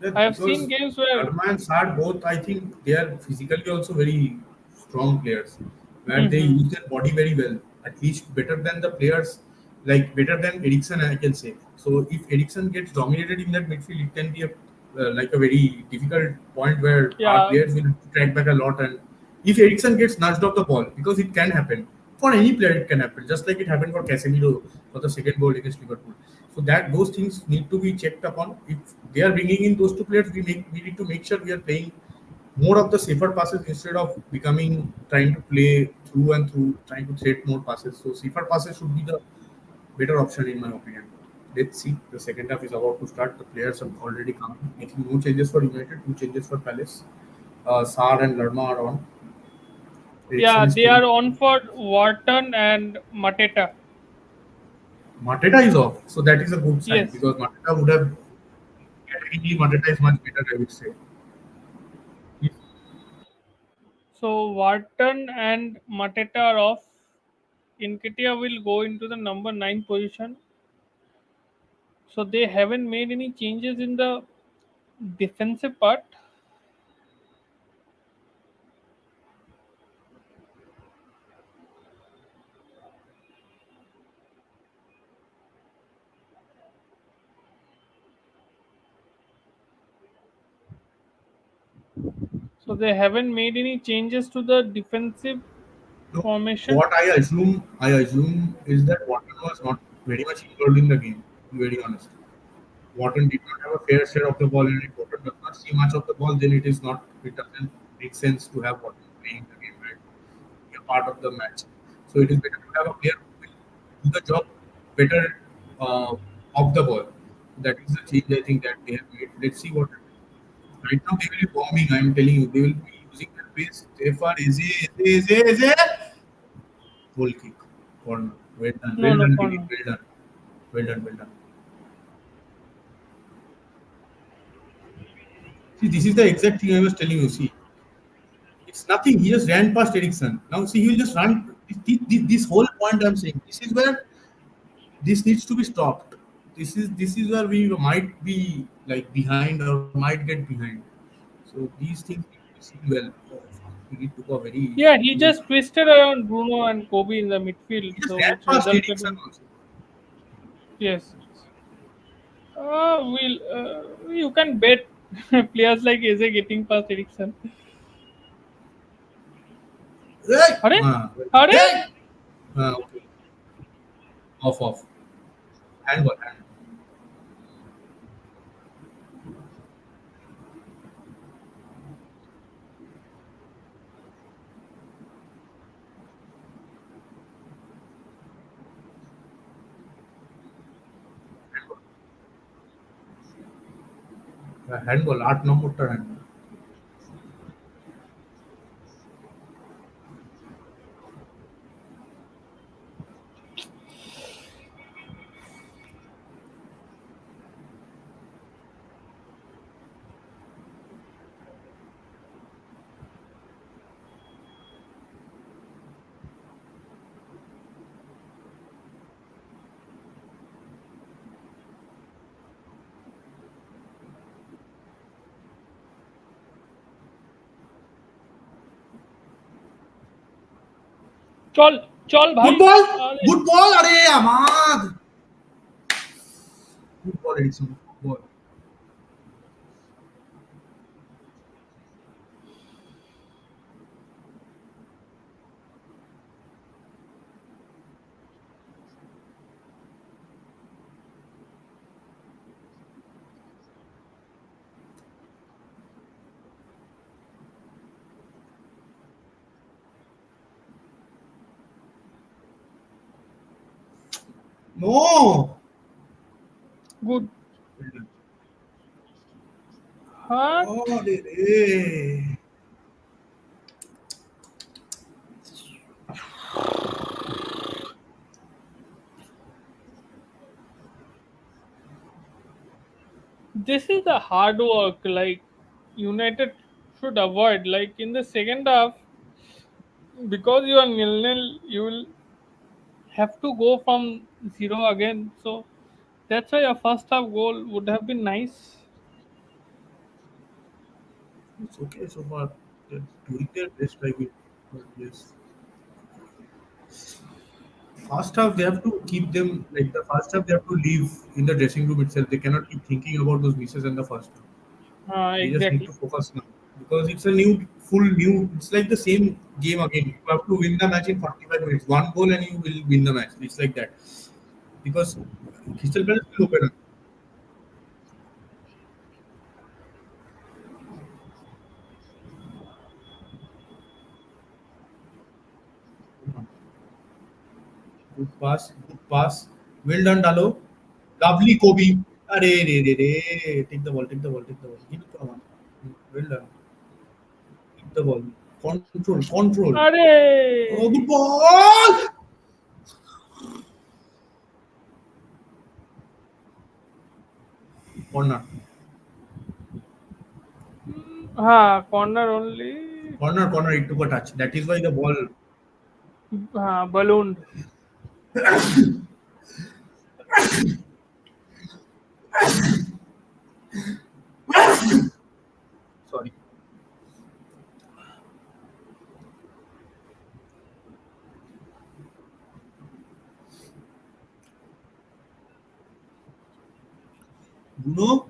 Yeah, I have seen because games where. Sharma and Sad both, I think they are physically also very strong players, where they Hmm. use their body very well, at least better than the players, like better than Ericsson, I can say. So if Ericsson gets dominated in that midfield, it can be a like a very difficult point where our Yeah, players will track back a lot. And if Ericsson gets nudged off the ball, because it can happen for any player, it can happen, just like it happened for Casemiro for the second goal against Liverpool. So that those things need to be checked upon. If they are bringing in those two players, we need to make sure we are playing more of the safer passes instead of becoming trying to play through and through, trying to thread more passes. So safer passes should be the better option in my opinion. Let's see. The second half is about to start. The players have already come in, making no changes for United, two changes for Palace. Sar and Lerma are on. Ericsson yeah, is they still. are on for Wharton and Mateta. Mateta is off, so that is a good sign Yes, because Mateta would have technically monetized much better, I would say. So Wharton and Mateta are off. Inketia will go into the number 9 position. So they haven't made any changes in the defensive part. So they haven't made any changes to the defensive So formation. what I assume is that Wharton was not very much involved in the game. To be very honest, Wharton did not have a fair share of the ball, and if Wharton does not see much of the ball, then it is not. It doesn't make sense to have Wharton playing the game, right? Be a part of the match. So it is better to have a player who will do the job better off the ball. That is the change I think that they have made. Let's see what happens. Right now they will be bombing. I am telling you, they will be using their pace. They are easy. Goal kick. Corner. Well done. No, Well no done, David. corner. Well done. Well done. Well done. See, this is the exact thing I was telling you. See, it's nothing. He just ran past Ericsson. Now, see, he will just run. This whole point I'm saying. This is where this needs to be stopped. This is where we might be like behind or might get behind. So these things need to be seen well. Oh, fuck. He took a very Yeah, he good. just twisted around Bruno and Kobe in the midfield, He just so ran which past resulted Ericsson in also. yes. You can bet players like Eze getting past Ericsson. Right. Are? Well done. Are? Right. Okay. Off. Handball. Handball. 8 number handball. चल चल Good भाई ball. अरे Good ball. अरे Ahmad. Good ball, Edison. Good ball. No. Good हाँ. Oh, de, de. This is the hard work like United should avoid. Like in the second half, because you are nil-nil, you will have to go from zero again. So that's why a first half goal would have been nice. It's okay so far. They're doing their best, I will. But yes. First half, they have to keep them like the first half. They have to leave in the dressing room itself. They cannot keep thinking about those misses in the first half. They just need Exactly. to focus now because it's a new, full new. It's like the same game again. You have to win the match in 45 minutes. One goal and you will win the match. It's like that because Crystal Palace will open up. Good pass. Good pass. Well done, Dalo. Lovely Kobe. Arey, Take the ball. Take the ball. Take the ball. Give it to Aman. Well done. Keep the ball. Control. Control. अरे Oh, good ball. Corner. corner only. Corner, it took a touch. That is why the ball. Ballooned. Sorry. Bruno,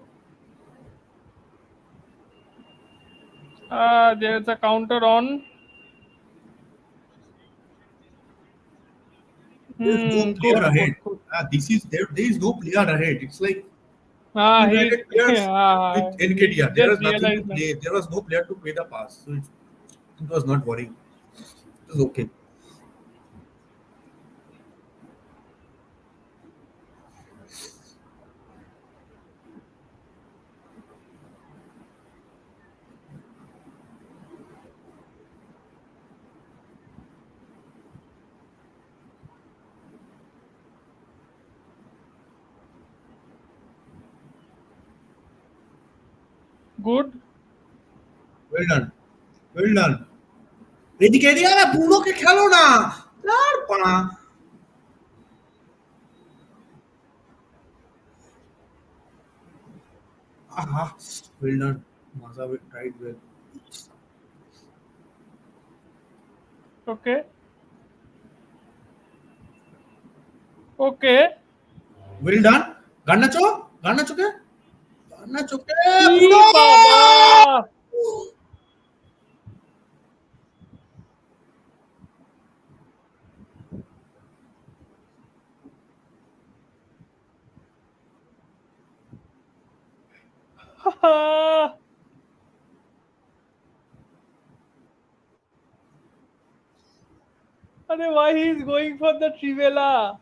There's a counter on. there's no player Good, good, ahead. good. This is there. There is no player ahead. It's like He's United players with he NKDR. There just was nothing to realized now. play. There was no player to play the pass. So it was not worrying. It was okay. Good. Well done. Well done. এদিকে এদিকে আরে বুনোকে খেলো না আর পাড়া আহা well done Maza tried well Okay. Okay. well done Garnacho Garnacho কে Garnacho কে বুনো Ee, Baba. Arey, why he's going for the Trivela?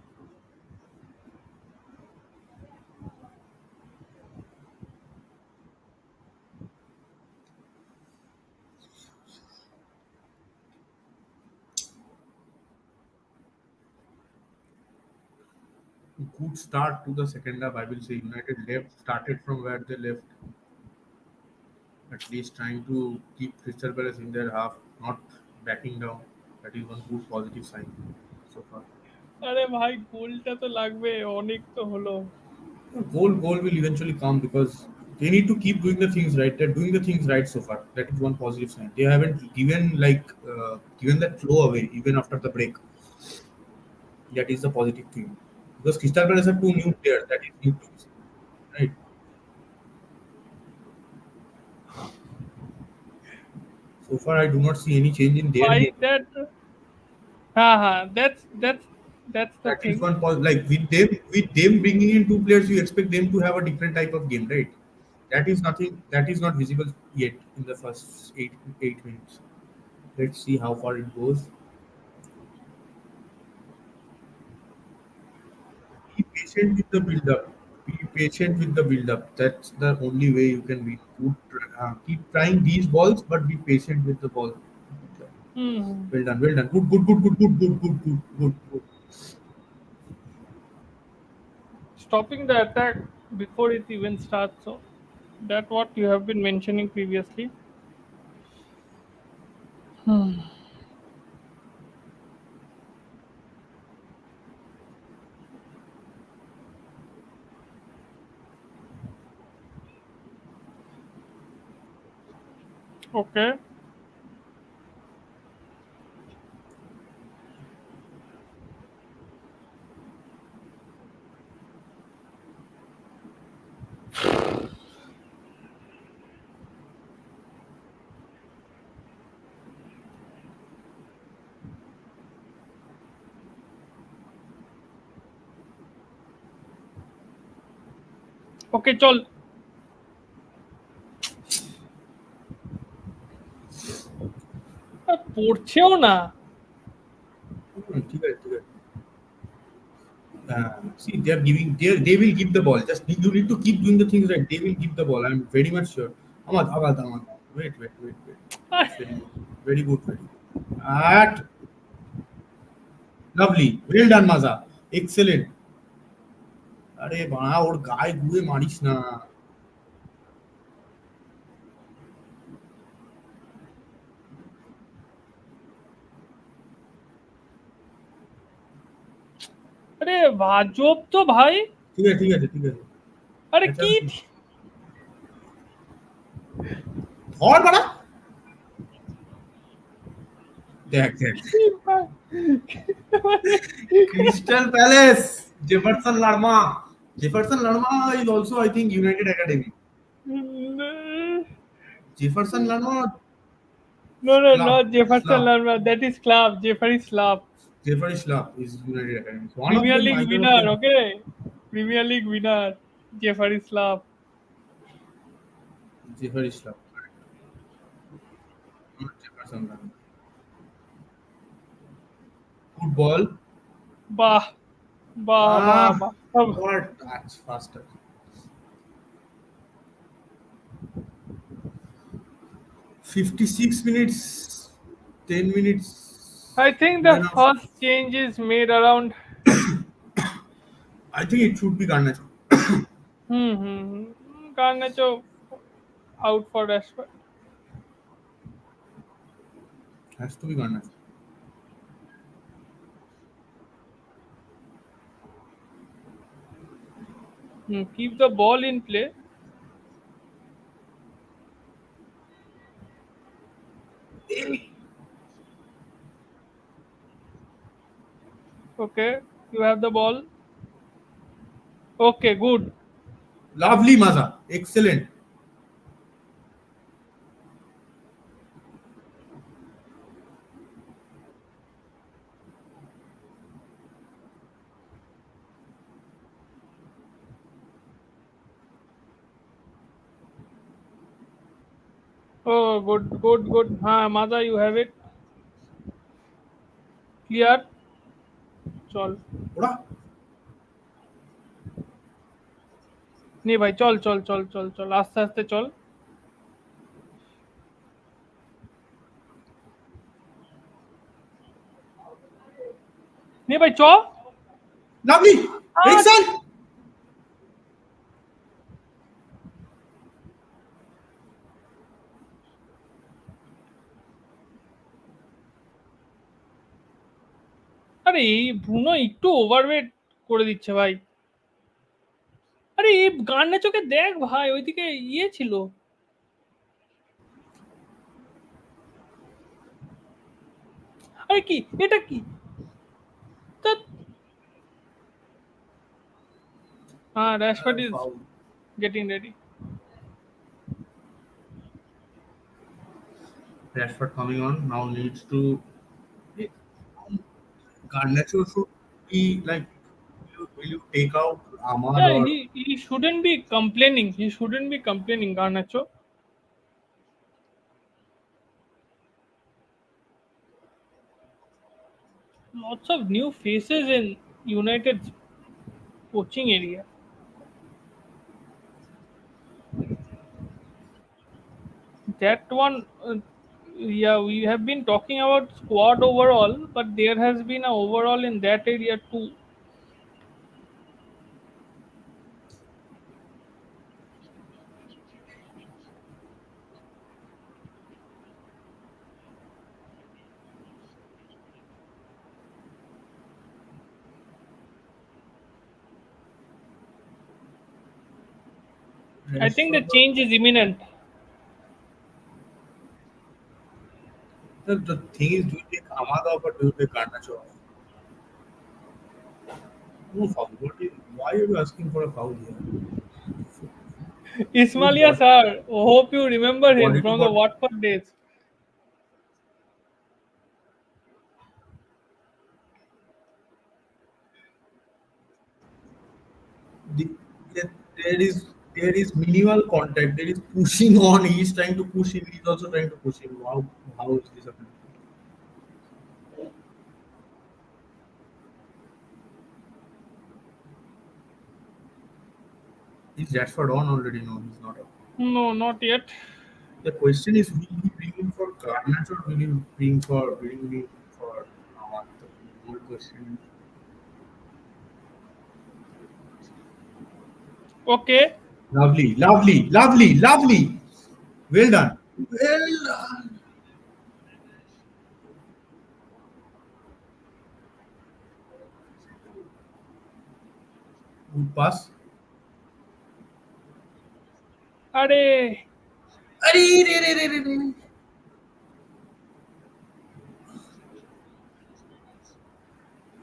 good start to the second half I will say United left started from where they left at least trying to keep Crystal Palace in their half not backing down that is one good positive sign so far আরে ভাই গোলটা তো লাগবে অনেক তো হলো goal will eventually come because they need to keep doing the things right. They're doing the things right so far. That is one positive sign. They haven't given that flow away even after the break. That is the positive thing. Because Crystal Palace have two new players. That is new to us, right. So far, I do not see any change in their ভাই game. that that's the That is thing. one like with them bringing in two players, you expect them to have a different type of game, right? That is nothing. That is not visible yet in the first 8 minutes. Let's see how far it goes. Be patient with the build up. Be patient with the build up. That's the only way you can be good. Keep trying these balls, but be patient with the ball. Hmm. Well done, well done. Good. Stopping the attack before it even starts. So that what you have been mentioning previously. Hmm. Okay. Okay, চল পড়ছেও না ঠিক আছে, ঠিক আছে। See, they are giving. They will give the ball. Just you need to keep doing the things right. They will give the ball. I'm very much sure. Ahmad. Wait. That's very good. Very good. Very good. At lovely. Well done, Maza. Excellent. আরে বাড়া ওর গায়ে গুয়ে মারিস না अरे वाजोब तो भाई. ठीक है ठीक है. अरे अच्छा की भी और बड़ा देख देख थी भाई. Crystal palace Jefferson लर्मा. Jefferson Lerma is also, I think, United Academy. Jefferson Lerma No, no, Club, not Jefferson Slab, Lerma. That is Slav. Jeffrey Slav. Jeffrey Slab is United Academy. So one of Premier them, League either of winner. them, Okay. Premier League winner. Jeffrey Slav. Jeffrey Slab, not Jefferson Lerma. Football, Bah. Bah, bah, ah, bah. अब what touch faster. 56 minutes, 10 minutes I think the run off. first change is made around. I think it should be Garnacho. Garnacho out for Rashford. Has to be Garnacho. Keep the ball in play. Okay. You have the ball. Okay, good. Lovely Maza, excellent. Oh, good, good, good. Maza, you have it. Clear. चल. Oda, नहीं भाई चल चल चल चल चल आस्ते आस्ते चल. नहीं भाई चौ. lovely, हाँ. Eriksen. আরে এই ব্রুনো একটু ওভারওয়েট করে দিচ্ছে ভাই. আরে এই গান্না চোখে দেখ ভাই ওইদিকে ইয়ে ছিল. আরে কি এটা কি তা. হ্যাঁ Rashford is Foul. Getting ready. Rashford coming on now needs to. Garnacho should be like, will you take out Ahmad Yeah, or he shouldn't be complaining. He shouldn't be complaining, Garnacho. Lots of new faces in United's coaching area. That one, yeah, we have been talking about squad overall, but there has been a overall in that area too. I think the Rashford? change is imminent. The thing is, do you take Ahmad off or do you take Garnacho off? No foul. Why are you asking for a foul here? Your Ismailia body, sir, hope you remember him body to from the body. Watford days. The, there is minimal contact. There is pushing on. He is trying to push him. He is also trying to push him. How is this happening? Is Rashford on already? No, he's not on. No, not yet. The question is, will he bring him for Garnacho or will he bring him for Ahmad? The real question. Okay. Lovely, lovely, lovely, lovely. Well done. Well done. Good pass. Arey, Arey, re, re, re, re, re.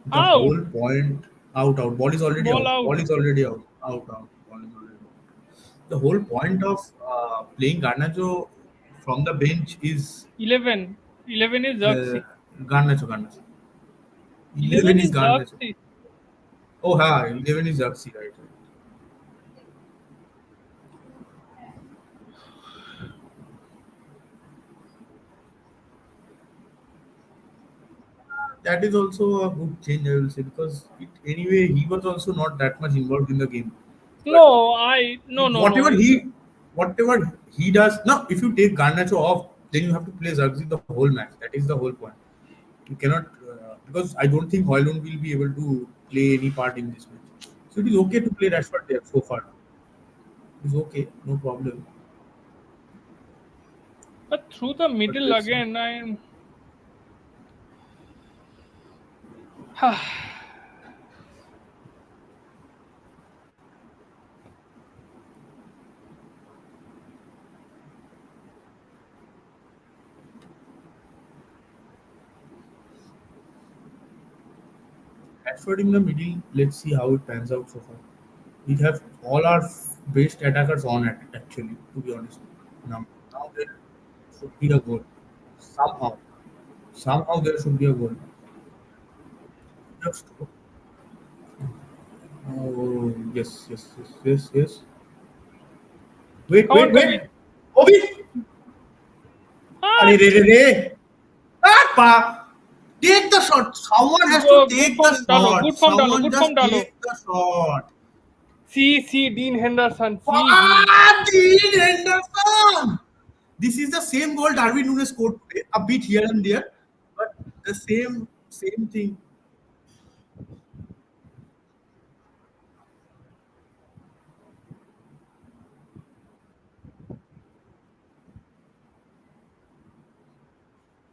The out, whole point out. Ball is already ball out. out. Ball is already out. Out. Ball is already out. The whole point of playing Garnacho from the bench is 11. 11 is uh, Xerxes. Garnacho. 11 11 is is Garnacho. Xerxes. Oh, ha, 11 is Jaxi, right? That is also a good change, I will say, because anyway, he was also not that much involved in the game. But No. whatever he, whatever he does, now if you take Garnacho off, then you have to play Zagzi the whole match. That is the whole point. You cannot, because I don't think Hoylund will be able to play any part in this match. So it is okay to play Rashford there so far. It's okay, no problem. But through the But middle let's see. again, I. Rashford in the middle, let's see how it pans out so far. We have all our best attackers on it, actually, to be honest. Now there should be a goal. Somehow. Somehow there should be a goal. Just, oh, yes. Come on, Wait. Kabi. Obi! Are, Ah, re. Ah, pa! Take the shot. Someone has to good take the form, Dalo. shot. Good form, Dalo. Someone Good form, just Dalo. take the shot. See, Dean Henderson. See him. Ah, Dean Henderson! This is the same goal Darwin Nunes scored today, a bit here and there, but the same thing.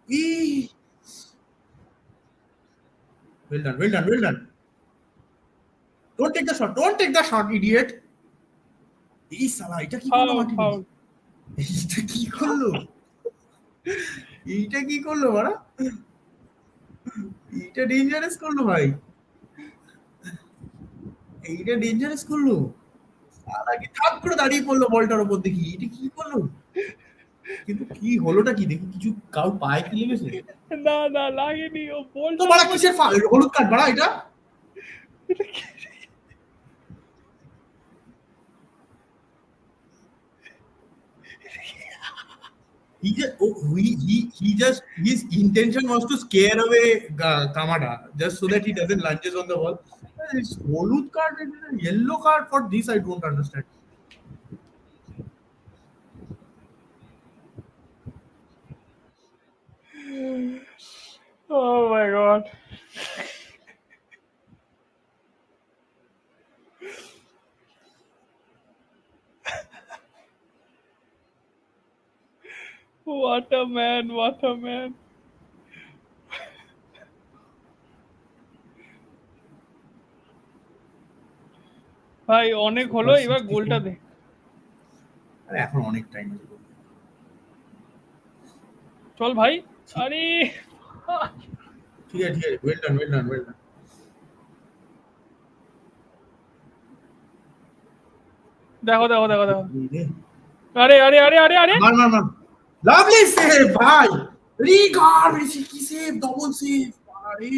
Eee. Well done. Don't take the shot. Don't take the shot, idiot. এই সালা এটা কি করলো Martinez? Foul. এইটা কি করলো? এইটা কি করলো বাড়া? এইটা ডেঞ্জারাস করলো ভাই। এইটা ডেঞ্জারাস করলো। সালা কি থাপ করে দাঁড়িয়ে পড়লো বলটার উপর দেখি। এটা কি করলো? কিন্তু কি হলোটা কি দেখি কিছু কারো পায়ে কি লেগেছে? না লাগেনি ও তো বলটার বাড়া উপর কিসের হলুদ কার্ড বাড়া এটা? He just his intention was to scare away Kamada just so that he doesn't lunges on the ball. It's Holud card, yellow card for this I don't understand. Oh my god. What a man, what a man. ভাই অনেক হলো Super এবার 64. গোলটা দে। আরে এখন অনেক time আছে। চল ভাই। আরে ঠিক আছে well done. দেখো। এই রে, আরে মার লাভলি সেভ ভাই রিগার মেসি কি সেভ ডবল সেভ আরে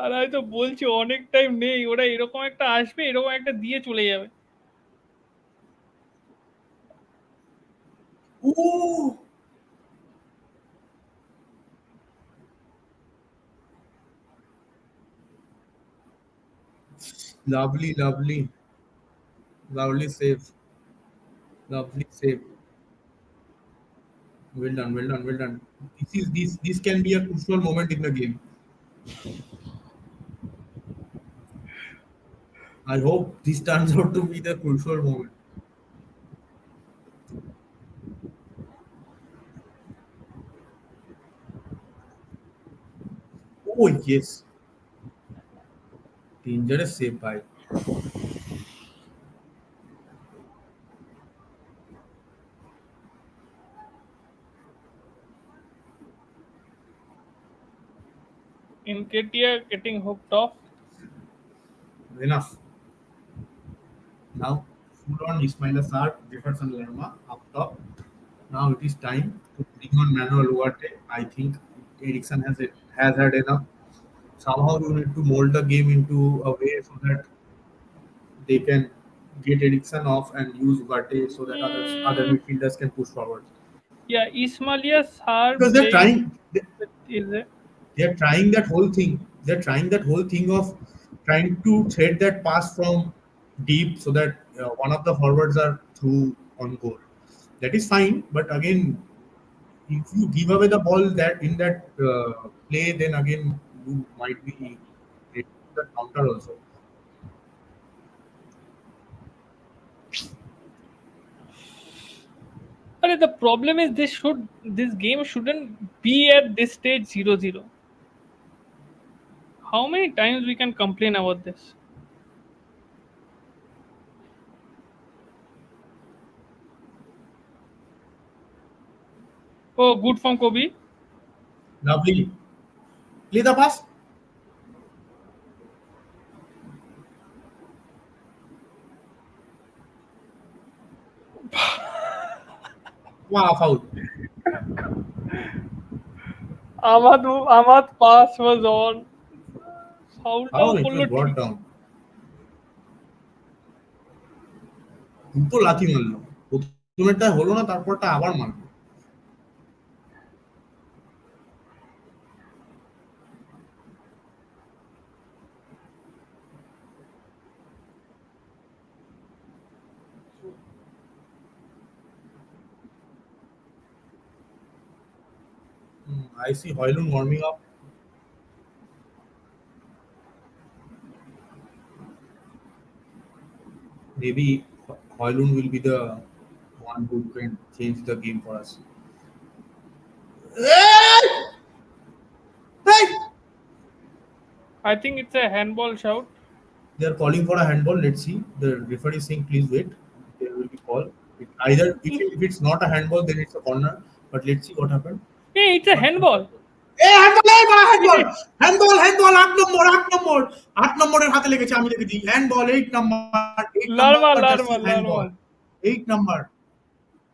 আর আমি তো বলছি অনেক টাইম নেই, ওরা এরকম একটা আসবে, এরকম একটা দিয়ে চলে যাবে। ও lovely lovely save lovely save. Well done. This can be a crucial moment in the game. I hope this turns out to be the crucial moment. Oh yes, dangerous save by. Nketiah getting hooked off. Enough. Now full on Ismail Assar, Jefferson Lerma up top. Now it is time to bring on Manuel Ugarte. I think Ericsson has had enough. Somehow you need to mold the game into a way so that they can get Ericsson off and use Ugarte so that other Mm, midfielders can push forward. yeah, Ismailia Sarr Because they're playing trying with is it? they're trying that whole thing. They're trying that whole thing of trying to thread that pass from deep so that one of the forwards are through on goal. That is fine, but again, if you give away the ball that in that play, then again you might be getting the counter also. But the problem is this game shouldn't be at this stage 0-0. How many times we can complain about this? Oh, good from Kobe. Lovely. Play the pass. Wow, foul. Ahmad pass was on. ফাউলটাও Foul. It করলো was brought ঠিক। down. দুটো লাথি মারলো প্রথমেরটা হলো না তারপরটা আবার মারলো I see Hoylund warming up. Maybe Hoylund will be the one who can change the game for us. Hey! Hey! I think it's a handball shout. They are calling for a handball. Let's see. The referee is saying, please wait. There will be call. Either if it's not a handball, then it's a corner. But let's see what happened. Hey, it's a What handball. A handball এই মা handball handball handball 8 নম্বরের হাতে লেগেছে আমি দেখেছি handball 8 number jersey Larma, handball Larma. 8 number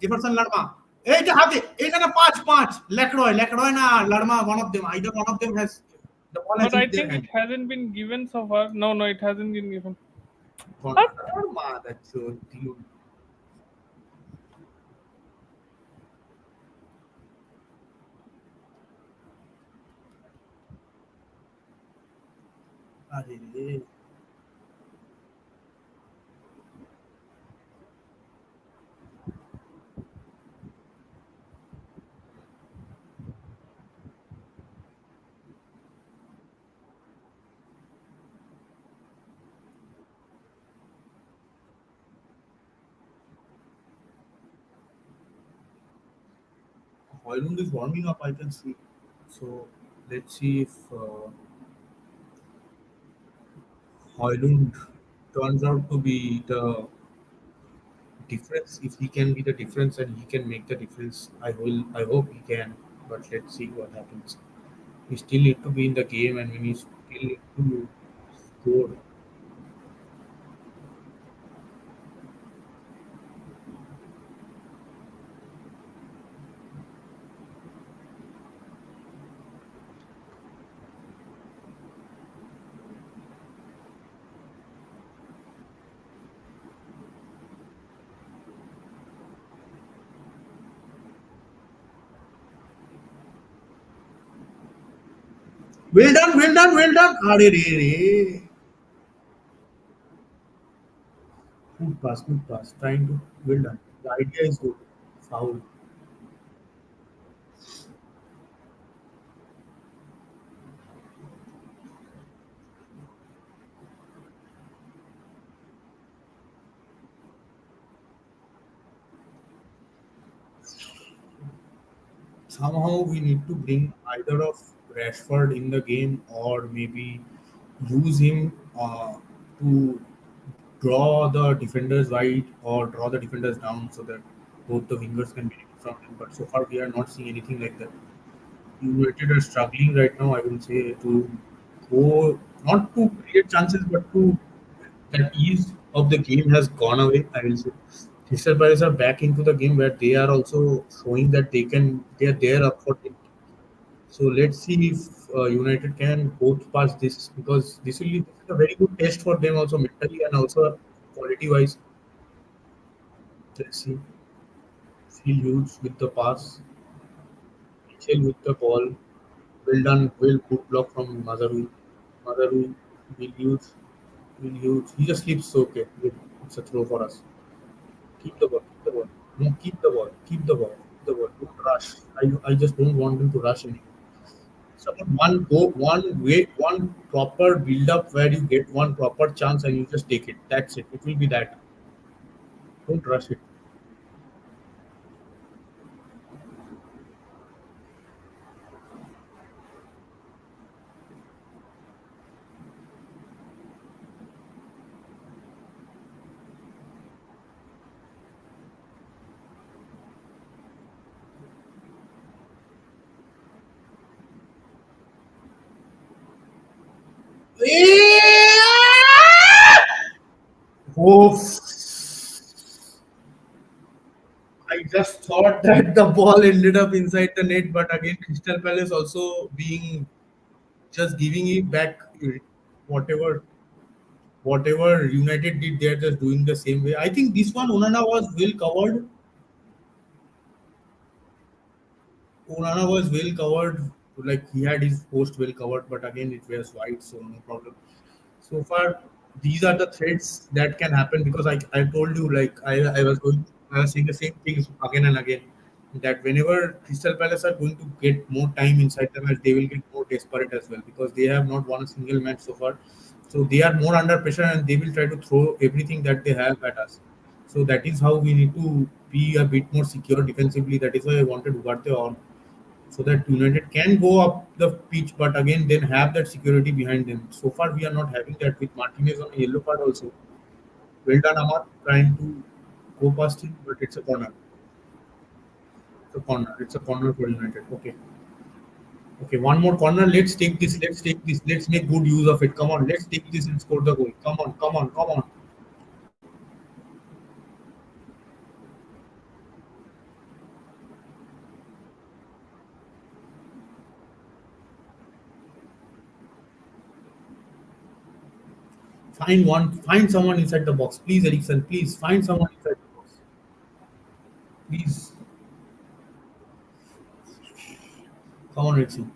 Jefferson Lerma এইটা হাতে এইটা না 5 লেকরয় না Lerma one of them either one of them has the ball has But hit I there think hand it hasn't been given so far. No, no, it hasn't been given. What? Larma that's দিল আরে রে Hoylund is warming up I can see so let's see if Hoylund turns out to be the difference. If he can be the difference and he can make the difference, I hope he can. But let's see what happens. We still need to be in the game, and we still need to score. Well done, well done, well done. Are re re. Good pass, good pass. Trying to well done. The idea is good. Foul. Somehow we need to bring either of Rashford in the game, or maybe use him to draw the defenders wide or draw the defenders down so that both the wingers can benefit from him. But so far, we are not seeing anything like that. United are struggling right now, I will say, to go not to create chances, but to that ease of the game has gone away. I will say, Crystal Palace are back into the game where they are also showing that they are there up for it. So let's see if United can both pass this, because this is a very good test for them also mentally and also quality wise. Let's see. Feel huge with the pass, Mitchell with the ball. Well done, well good block from Mazaru. Mazaru will use, will use. He just sleeps so okay. Good. It's a throw for us. Keep the ball, keep the ball. No, keep the ball, keep the ball, keep the ball. Don't rush. I just don't want him to rush anymore. It's about one go, one way, one proper build up where you get one proper chance and you just take it. That's it. It will be that. Don't rush it. Oh, I just thought that the ball ended up inside the net, but again, Crystal Palace also being just giving it back. Whatever whatever United did, they're just doing the same way. I think this one Onana was well covered. Onana was well covered, like he had his post well covered, but again it was wide, so no problem. So far, these are the threats that can happen, because I told you, like I was saying the same things again and again, that whenever Crystal Palace are going to get more time inside the match, they will get more desperate as well, because they have not won a single match so far. So they are more under pressure and they will try to throw everything that they have at us. So that is how we need to be a bit more secure defensively. That is why I wanted Ugarte on, so that United can go up the pitch, but again, then have that security behind them. So far, we are not having that with Martinez on a yellow card also. Well done, Amar, trying to go past him, but it's a corner. It's a corner. It's a corner for United. Okay. Okay, one more corner. Let's take this. Let's take this. Let's make good use of it. Come on, let's take this and score the goal. Come on, come on, come on. Find someone inside the box. Please, Ericsson, please find someone inside the box. Please, come on, Ericsson.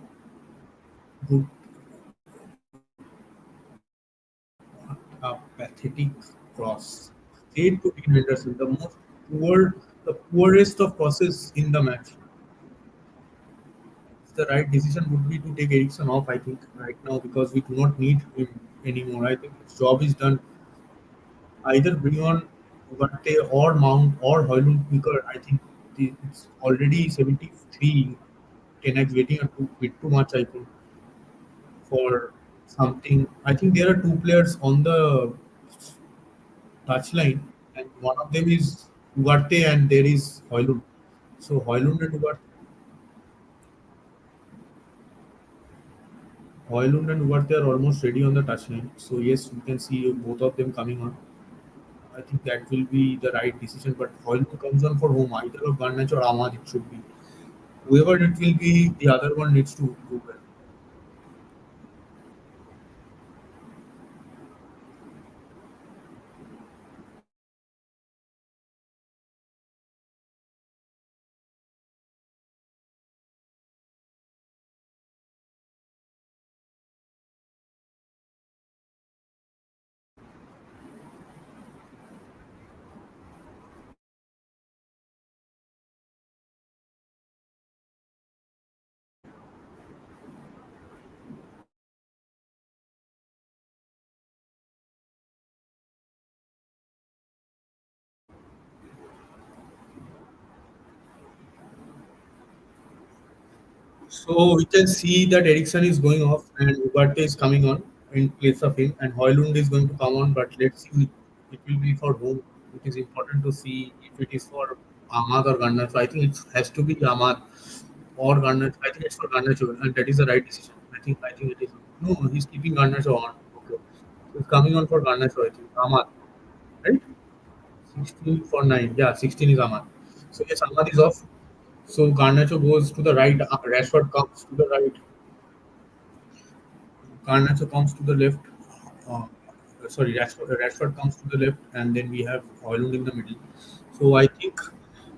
Good, a pathetic cross. Straight to Dean Henderson, the poorest of crosses in the match. The right decision would be to take Ericsson off, I think, right now, because we do not need him anymore. I think his job is done. Either bring on Ugarte or Mount or Hoylund quicker. I think it's already 73. 10x waiting a bit too much, I think, for something. I think there are two players on the touchline, and one of them is Ugarte and there is Hoylund. So Hoylund and Ugarte are almost ready on the touchline. So yes, we can see both of them coming on. I think that will be the right decision. But Hoylund comes on for home, either of Garnacho or Ahmad it should be. Whoever it will be, the other one needs to do well. So we can see that Ericsson is going off and Ugarte is coming on in place of him, and Hoylund is going to come on. But let's see, it will be for whom. It is important to see if it is for Ahmad or Garnacho. So I think it has to be Ahmad or Garnacho. I think it's for Garnacho, and that is the right decision. I think it is. No, he's keeping Garnacho on. Okay, so he's coming on for Garnacho. I think Ahmad, right? 16 for 9. Yeah, 16 is Ahmad. So yes, Ahmad is off. So Garnacho goes to the right. Rashford comes to the right. Garnacho comes to the left. Uh, Rashford comes to the left, and then we have Højlund in the middle. So I think,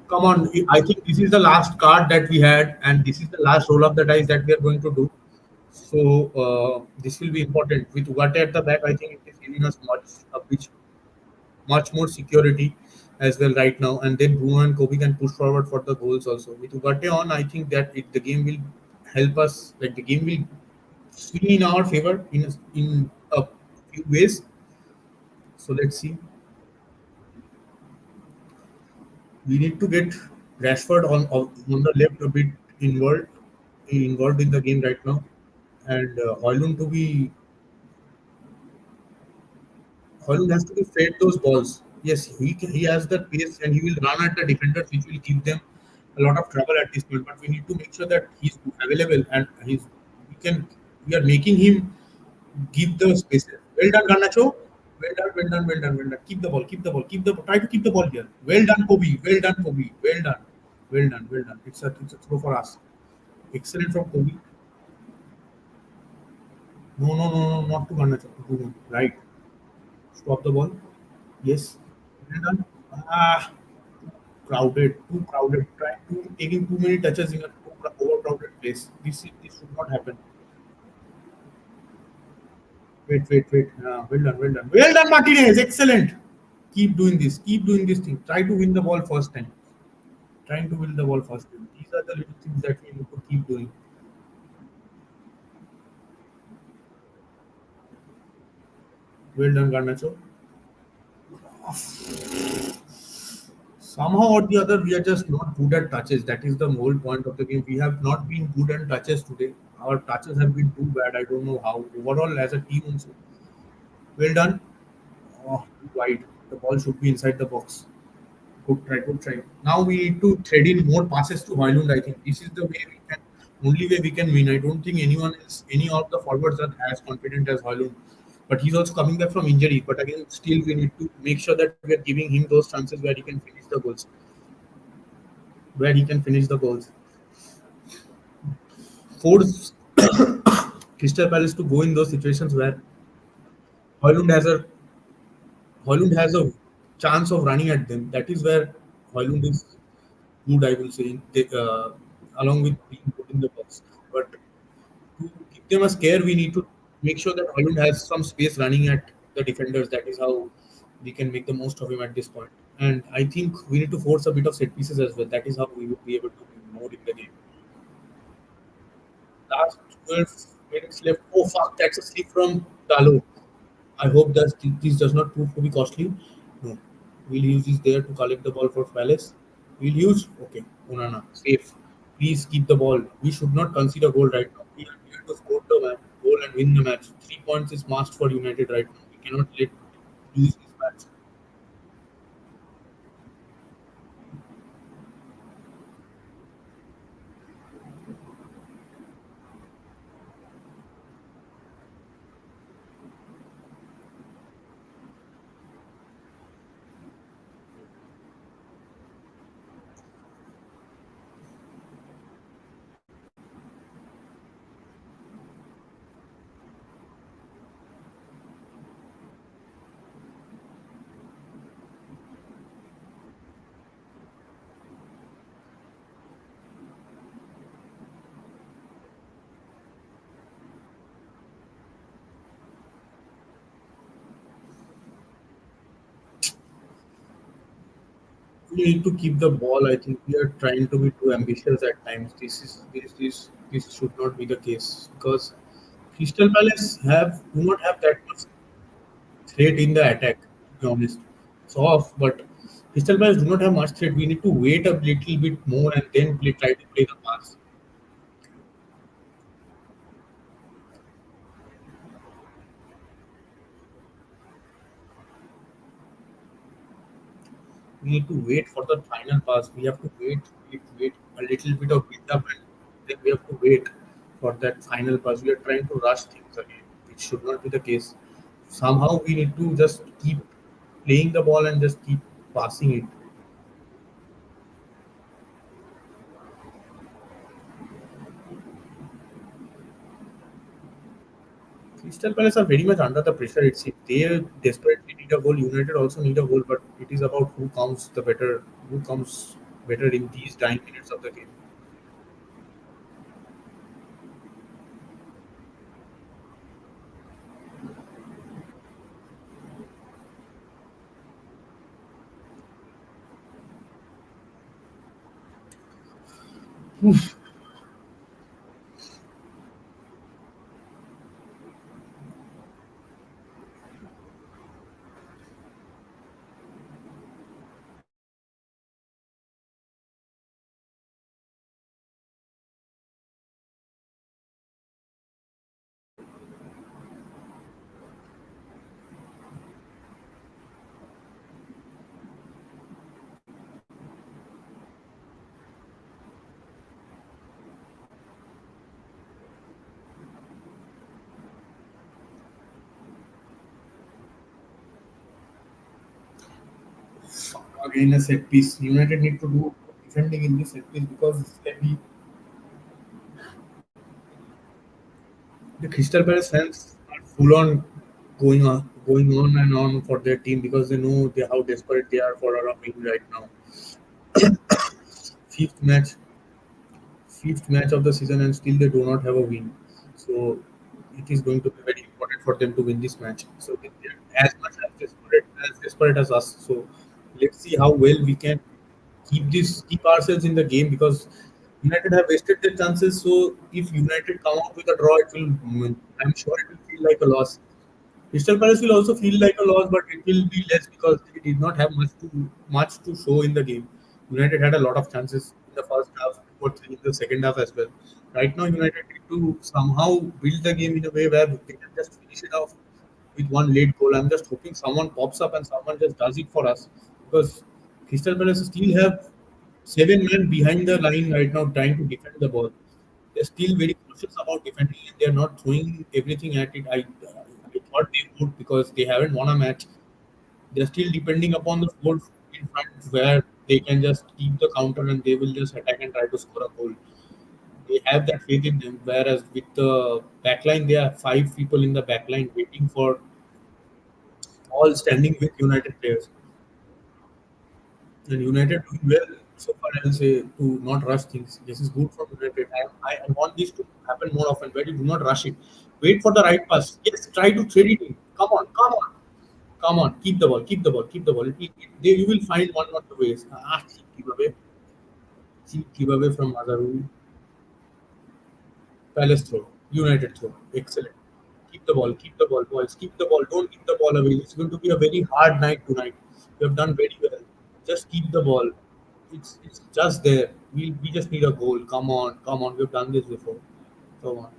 come on, I think this is the last card that we had, and this is the last roll of the dice that we are going to do. So this will be important. With Ugarte at the back, I think it is giving us much more security as well right now. And then Bruno and Kobe can push forward for the goals also. With Ugarte on, I think that the game will help us. Like the game will swing in our favor in a few ways. So let's see. We need to get Rashford on the left a bit involved involved in the game right now, and Højlund has to be fed those balls. Yes, he has that pace and he will run at the defenders, which will give them a lot of trouble at this point. But we need to make sure that he's available and we are making him give the spaces. Well done, Garnacho. Well done. Keep the try to keep the ball here. Well done, Kobe. Well done, Kobe. Well done. It's a throw for us. Excellent from Kobe. No, not to Garnacho. Right. Stop the ball. Yes. Well done. Ah, too crowded. Taking too many touches in a overcrowded place. This should not happen. Wait. Well done, Martinez. Excellent. Keep doing this. Keep doing this thing. Try to win the ball first time. Trying to win the ball first time. These are the little things that we need to keep doing. Well done, Garnacho. Somehow or the other, we are just not good at touches. That is the whole point of the game. We have not been good at touches today. Our touches have been too bad. I don't know how. Overall, as a team, also. Well done. Oh, too wide. The ball should be inside the box. Good try. Now we need to thread in more passes to Hoylund. I think this is the way we can, only way we can win. I don't think any of the forwards are as confident as Hoylund. But he's also coming back from injury. But again, still we need to make sure that we are giving him those chances where he can finish the goals. Where he can finish the goals. Force Crystal Palace to go in those situations where Hoylund has a Hoylund has a chance of running at them. That is where Hoylund is good, I will say, along with being put in the box. But to give them a scare, we need to make sure that Holland has some space running at the defenders. That is how we can make the most of him at this point. And I think we need to force a bit of set pieces as well. That is how we will be able to be more in the game. Last 12 minutes left. Oh, fuck, that's a slip from Dalo. I hope that this does not prove to be costly. No. We'll use this there to collect the ball for Palace. We'll use, okay, Onana, safe. Please keep the ball. We should not concede a goal right now. We are here to score the goal and win the match. 3 points is must for United right now. We cannot lose this match. We need to keep the ball. I think we are trying to be too ambitious at times. This should not be the case because Crystal Palace do not have that much threat in the attack. To be honest, it's off, but Crystal Palace do not have much threat. We need to wait a little bit more and then try to play the pass. We need to wait for the final pass. We have to wait a little bit of build up, and then we have to wait for that final pass. We are trying to rush things again, which should not be the case. Somehow we need to just keep playing the ball and just keep passing it. Crystal Palace are very much under the pressure. It's they desperately need a goal. United also need a goal, but it is about who comes better in these dying minutes of the game. Again, a set piece. United need to do defending in this set piece because the Crystal Palace fans are full on going on and on for their team because they know how desperate they are for a win right now. Fifth match, fifth match of the season, and still they do not have a win. So it is going to be very important for them to win this match. So they are as much as desperate as us. So let's see how well we can keep ourselves in the game because United have wasted their chances. So if United come out with a draw, it will I'm sure it will feel like a loss. Crystal Palace will also feel like a loss, but it will be less because they did not have much to show in the game. United had a lot of chances in the first half, or three in the second half as well. Right now, United need to somehow build the game in a way where they can just finish it off with one late goal. I'm just hoping someone pops up and someone just does it for us because Crystal Palace still have seven men behind the line right now trying to defend the ball. They're still very cautious about defending and they're not throwing everything at it. I thought they would because they haven't won a match. They're still depending upon the four in front where they can just keep the counter and they will just attack and try to score a goal. They have that faith in them. Whereas with the backline, there are five people in the backline waiting for all standing with United players. And United doing well so far, I'll say, to not rush things. This is good for United. I want this to happen more often, where you do not rush it. Wait for the right pass. Yes, try to thread it in. Come on. Keep the ball. You will find one or two ways. Cheap giveaway from Mazaru. Palace throw. United throw. Excellent. Keep the ball, boys. Keep the ball. Don't give the ball away. It's going to be a very hard night tonight. You have done very well. Just keep the ball. It's just there. We just need a goal. Come on. We've done this before. Come on.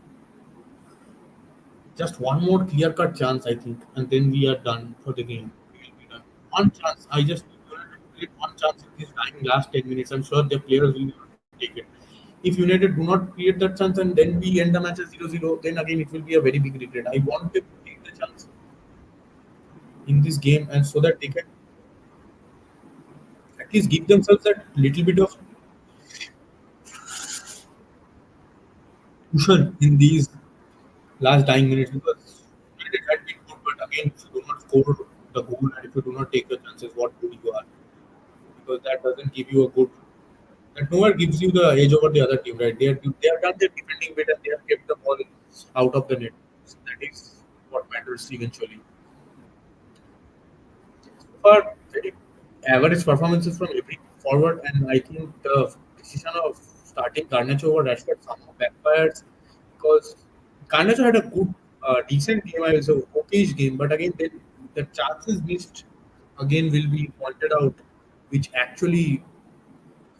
Just one more clear cut chance, I think, and then we are done for the game. We will be done. One chance. I just need United to create one chance in this dying last 10 minutes. I'm sure the players will not take it. If United do not create that chance and then we end the match as 0-0, then again it will be a very big regret. I want them to take the chance in this game and so that they can at least give themselves that little bit of cushion in these last dying minutes because United had been good, but again, if you do not score the goal and if you do not take the chances, what good you are? Because that doesn't give you a good. That nowhere gives you the edge over the other team, right? They have done their defending bit and they have kept the ball out of the net. So that is what matters eventually. For very average performances from every forward, and I think the decision of starting Garnacho over Rashford somehow backfires because Garnacho had a decent game. I will say okayish game, but again, then the chances missed again will be pointed out, which actually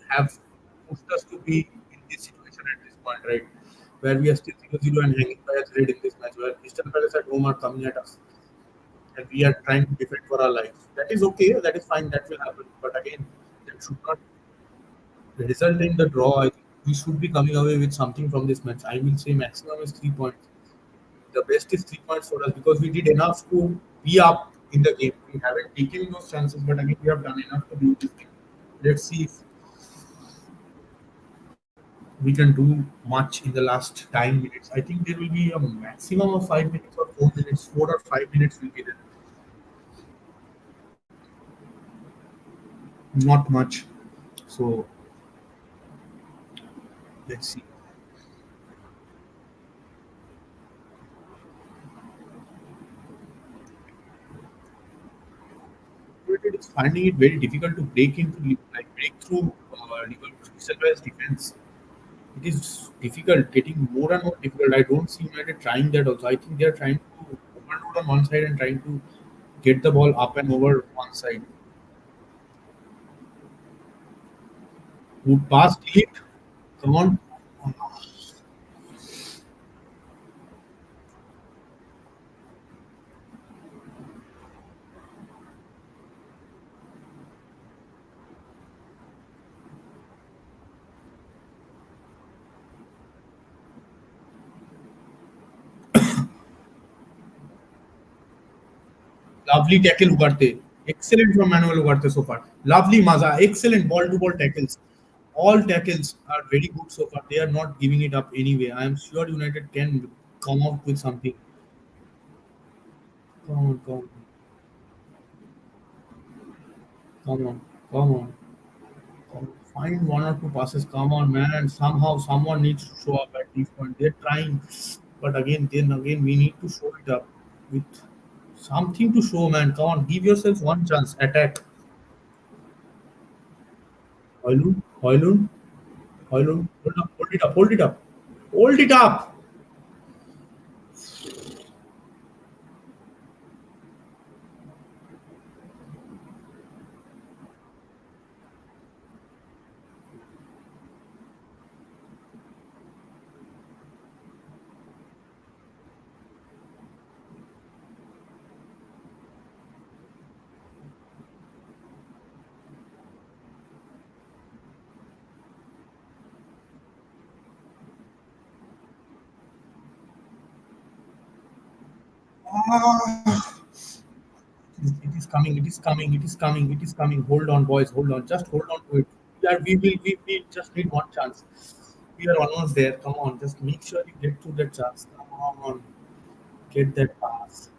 have pushed us to be in this situation at this point, right? Where we are still 0-0 and hanging by a thread in this match, where Crystal Palace at home are coming at us and we are trying to defend for our lives. That is okay. That is fine. That will happen. But again, that should not result in the draw. I think we should be coming away with something from this match. I will say maximum is 3 points. The best is 3 points for us because we did enough to be up in the game. We haven't taken those chances, but again, we have done enough to do this game. Let's see if we can do much in the last 10 minutes. I think there will be a maximum of 5 minutes or 4 minutes. 4 or 5 minutes will be there. Not much. So let's see. United is finding it very difficult to break into like break through Liverpool's defense. It is difficult, getting more and more difficult. I don't see United trying that also. I think they are trying to overload on one side and trying to get the ball up and over one side. Would pass deep. Come on. Lovely tackle Ugarte. Excellent from Manuel Ugarte so far. Lovely Maza. Excellent ball to ball tackles. All tackles are very good so far. They are not giving it up anyway. I am sure United can come out with something. Come on, come on, come on, come on. Find one or two passes. Come on, man. And somehow someone needs to show up at this point. They're trying. But again, then again, we need to show it up with something to show, man. Come on, give yourself one chance. Attack. Hoylund, Hoylund, Hoylund. Hold up, hold it up, hold it up. Hold it up. Ah, it is coming, it is coming, it is coming, it is coming. Hold on, boys, hold on. Just hold on to it. We just need one chance. We are almost there. Come on, just make sure you get to that chance. Come on, get that pass.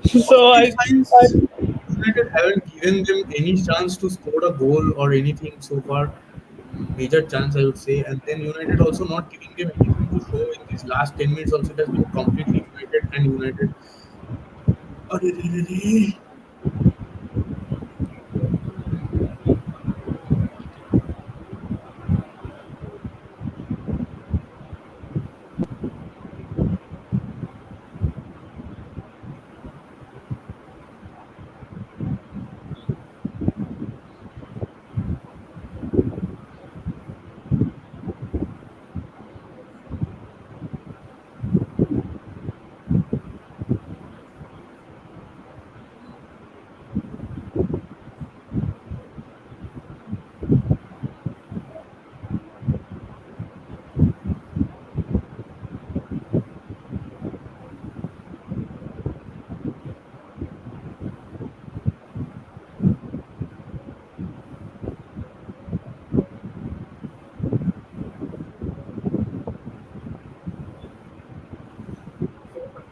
So Positive I signs. United haven't given them any chance to score a goal or anything so far. Major chance, I would say. And then United also not giving them anything to show in these last 10 minutes. Also, it has been completely United and United. Arre, re, re, re.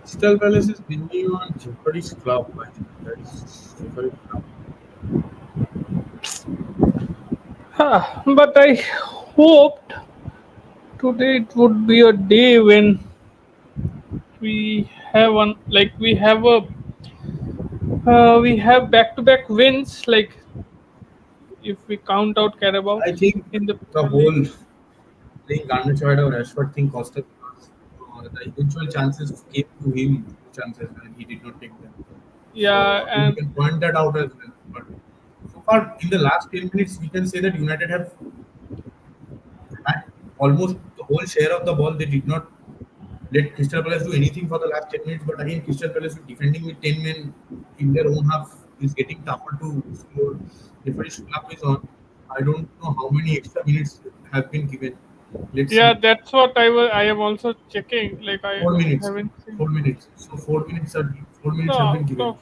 Crystal Palace is winning on Jeopardy's club. I think that is Jeopardy's club. but I hoped today it would be a day when we have back to back wins, like if we count out Carabao I think in the the Premier League. whole playing Garnachoid or Rashford thing cost us because the eventual chances came to him, chances, and he did not take them. Yeah, We and can point that out as well. But so far, in the last 10 minutes, we can say that United have had almost the whole share of the ball. They did not let Crystal Palace do anything for the last 10 minutes. But again, Crystal Palace with defending with 10 men in their own half is getting tougher to score. Referee Shuklap is on. I don't know how many extra minutes have been given. Let's yeah, see. that's what I am also checking. Like I 4 minutes. haven't seen. 4 minutes. So 4 minutes are 4 minutes No, have been given.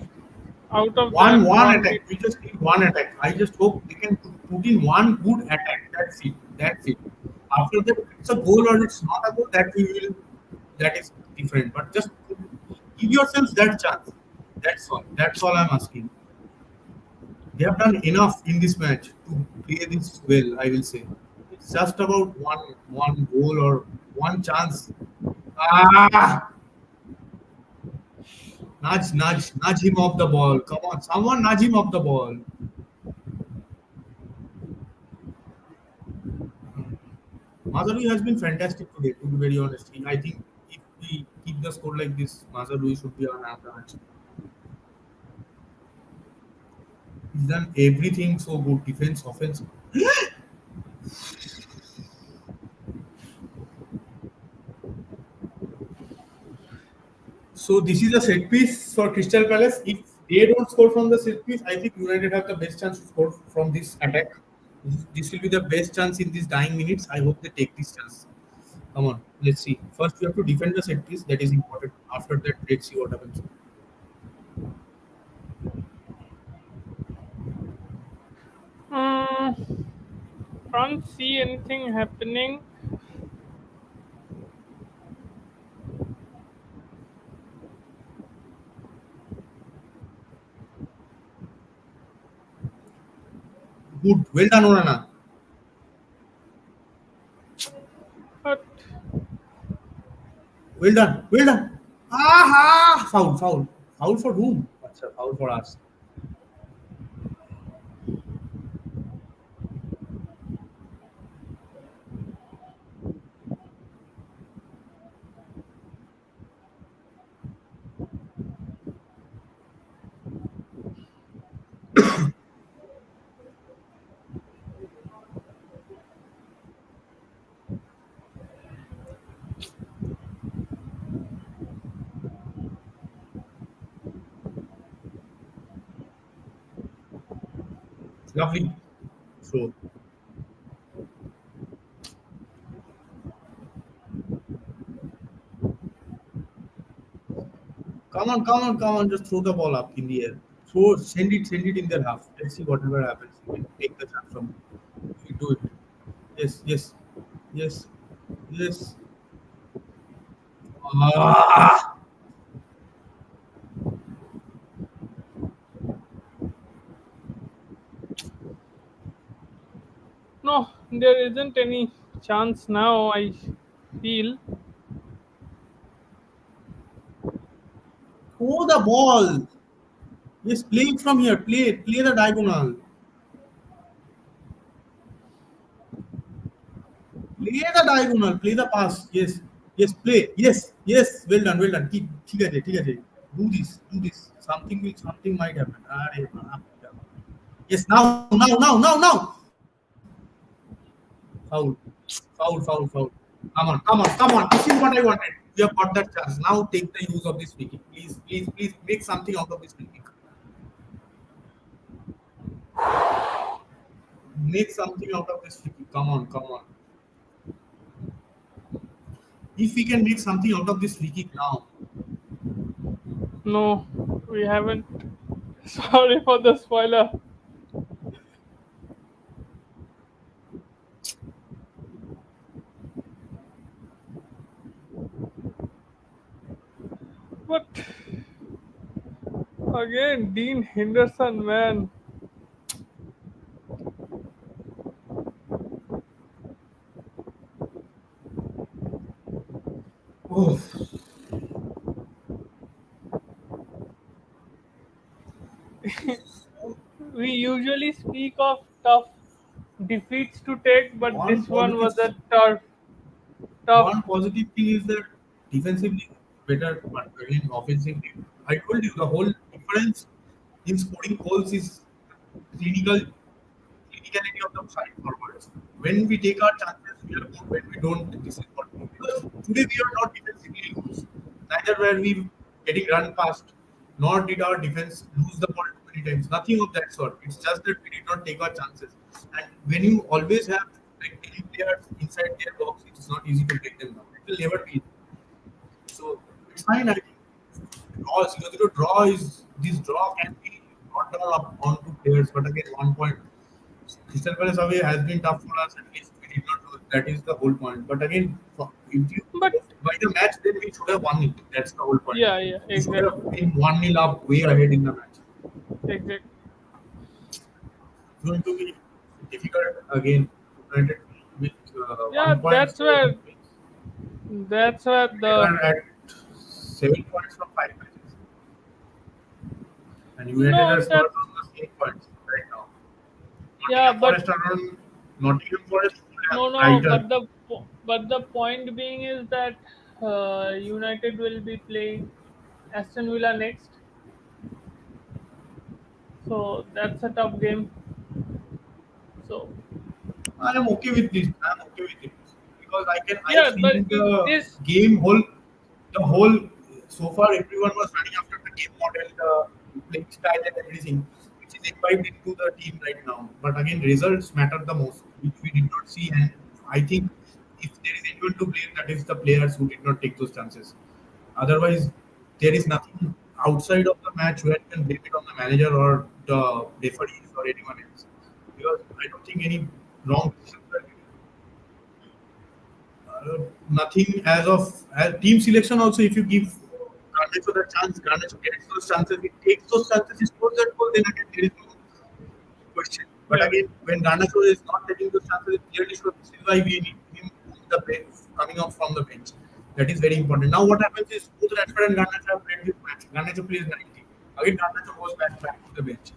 out of One that one one we attack. We just need one attack. I just hope they can put in one good attack. That's it. That's it. After that, if it's a goal or it's not a goal, that we will. That is different. But just give yourselves that chance. That's all. That's all I'm asking. They have done enough in this match to play this well. I will say. It's just about one goal or one chance. Ah! Nudge him off the ball. Come on, someone nudge him off the ball. Mazarui has been fantastic today, to be very honest. I think if we keep the score like this, Mazarui should be our man of the match. He's done everything so good, defense, offense. So this is a set piece for Crystal Palace. If they don't score from the set piece, I think United have the best chance to score from this attack. This will be the best chance in these dying minutes. I hope they take this chance. Come on, let's see. First, we have to defend the set piece. That is important. After that, let's see what happens. mm, can't see anything happening. Good. Well done, Onana. But Well done. Well done. Aha! Foul. Foul. Foul for whom? Acha, foul for us. Lovely. So, come on. Just throw the ball up in the air. Send it in their half. Let's see whatever happens. You can take the chance from. You do it. Yes, yes, yes, yes. Ah! no, there isn't any chance now. I feel. Throw the ball. Yes, play it from here. Play the diagonal. Play the diagonal. Play the pass. Yes, yes. Play. Yes, yes. Well done. Well done. Keep. ठीक है. Do this. Do this. Something might happen. अरे बाप रे. Yes. Now. Foul. Foul. Come on. This is what I wanted. You have got that chance. Now take the use of this free kick. Please make something out of this free kick. Make something out of this free kick. Come on. If we can make something out of this free kick now, No, we haven't. Sorry for the spoiler. But again, Dean Henderson, man. oh, We usually speak of tough defeats to take, but one this one positive was a tough. one positive thing is that defensively better, but again offensively, I told you the whole difference in scoring goals is clinical criticality of the side forwards. When we take our chances, we are good. When we don't, this is what we do. Because today we are not defensively loose. Neither were we getting run past, nor did our defense lose the ball too many times. Nothing of that sort. It's just that we did not take our chances. And when you always have like 10 players inside their box, it's not easy to take them down. It will never be easy. So it's fine. I think draw 0-0 draw is this draw can be brought down up onto players, but again 1 point. Crystal Palace away has been tough for us. At least we did not lose. That is the whole point. But again, if you But by the match, then we should have won it. That's the whole point. yeah, yeah, We should have exactly, been 1-0 up, way ahead in the match. exactly. It's going to be difficult again. United with Yeah, 1 point still in place. that's where They the are at 7 points from 5 matches, and United no, are still that's on the same points right now. yeah, Nottingham but Forest are on Nottingham Forest, no, Fulham, no, Brighton. but the point being is that United will be playing Aston Villa next, so that's a tough game. So I am okay with this. I am okay with it because I have yeah, but seen the this game whole, the whole. So far, everyone was running after the game model, the playing style, and everything, which is imbibed into the team right now. But again, results matter the most, which we did not see. And I think if there is anyone to blame, that is the players who did not take those chances. Otherwise, there is nothing outside of the match where you can blame it on the manager or the referees or anyone else. Because I don't think any wrong decisions were given. Nothing as team selection also. If you give Garnacho the chance, Garnacho gets those chances. He takes those chances. He scores that goal. Then again, there is no question. But yeah. again, when Garnacho is not taking those chances, it clearly shows this is why we need him on the bench, coming off from the bench. That is very important. Now, what happens is both Rashford and Garnacho have played this match. Garnacho plays 90. Again, Garnacho goes back to the bench.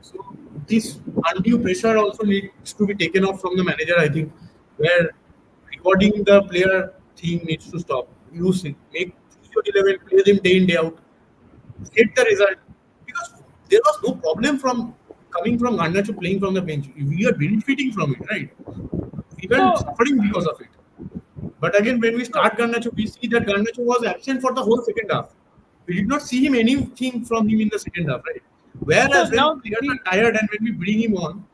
So this undue pressure also needs to be taken off from the manager, I think, where rewarding the player thing needs to stop. Use it. Choose your 11, play them day in, day out, get the result. Because there was no problem from coming from Garnacho playing from the bench. We are benefiting from it, right? We weren't So suffering because of it. But again, when we so start Garnacho, we see that Garnacho was absent for the whole second half. We did not see him anything from him in the second half, right? so Whereas when now players the are tired and when we bring him on,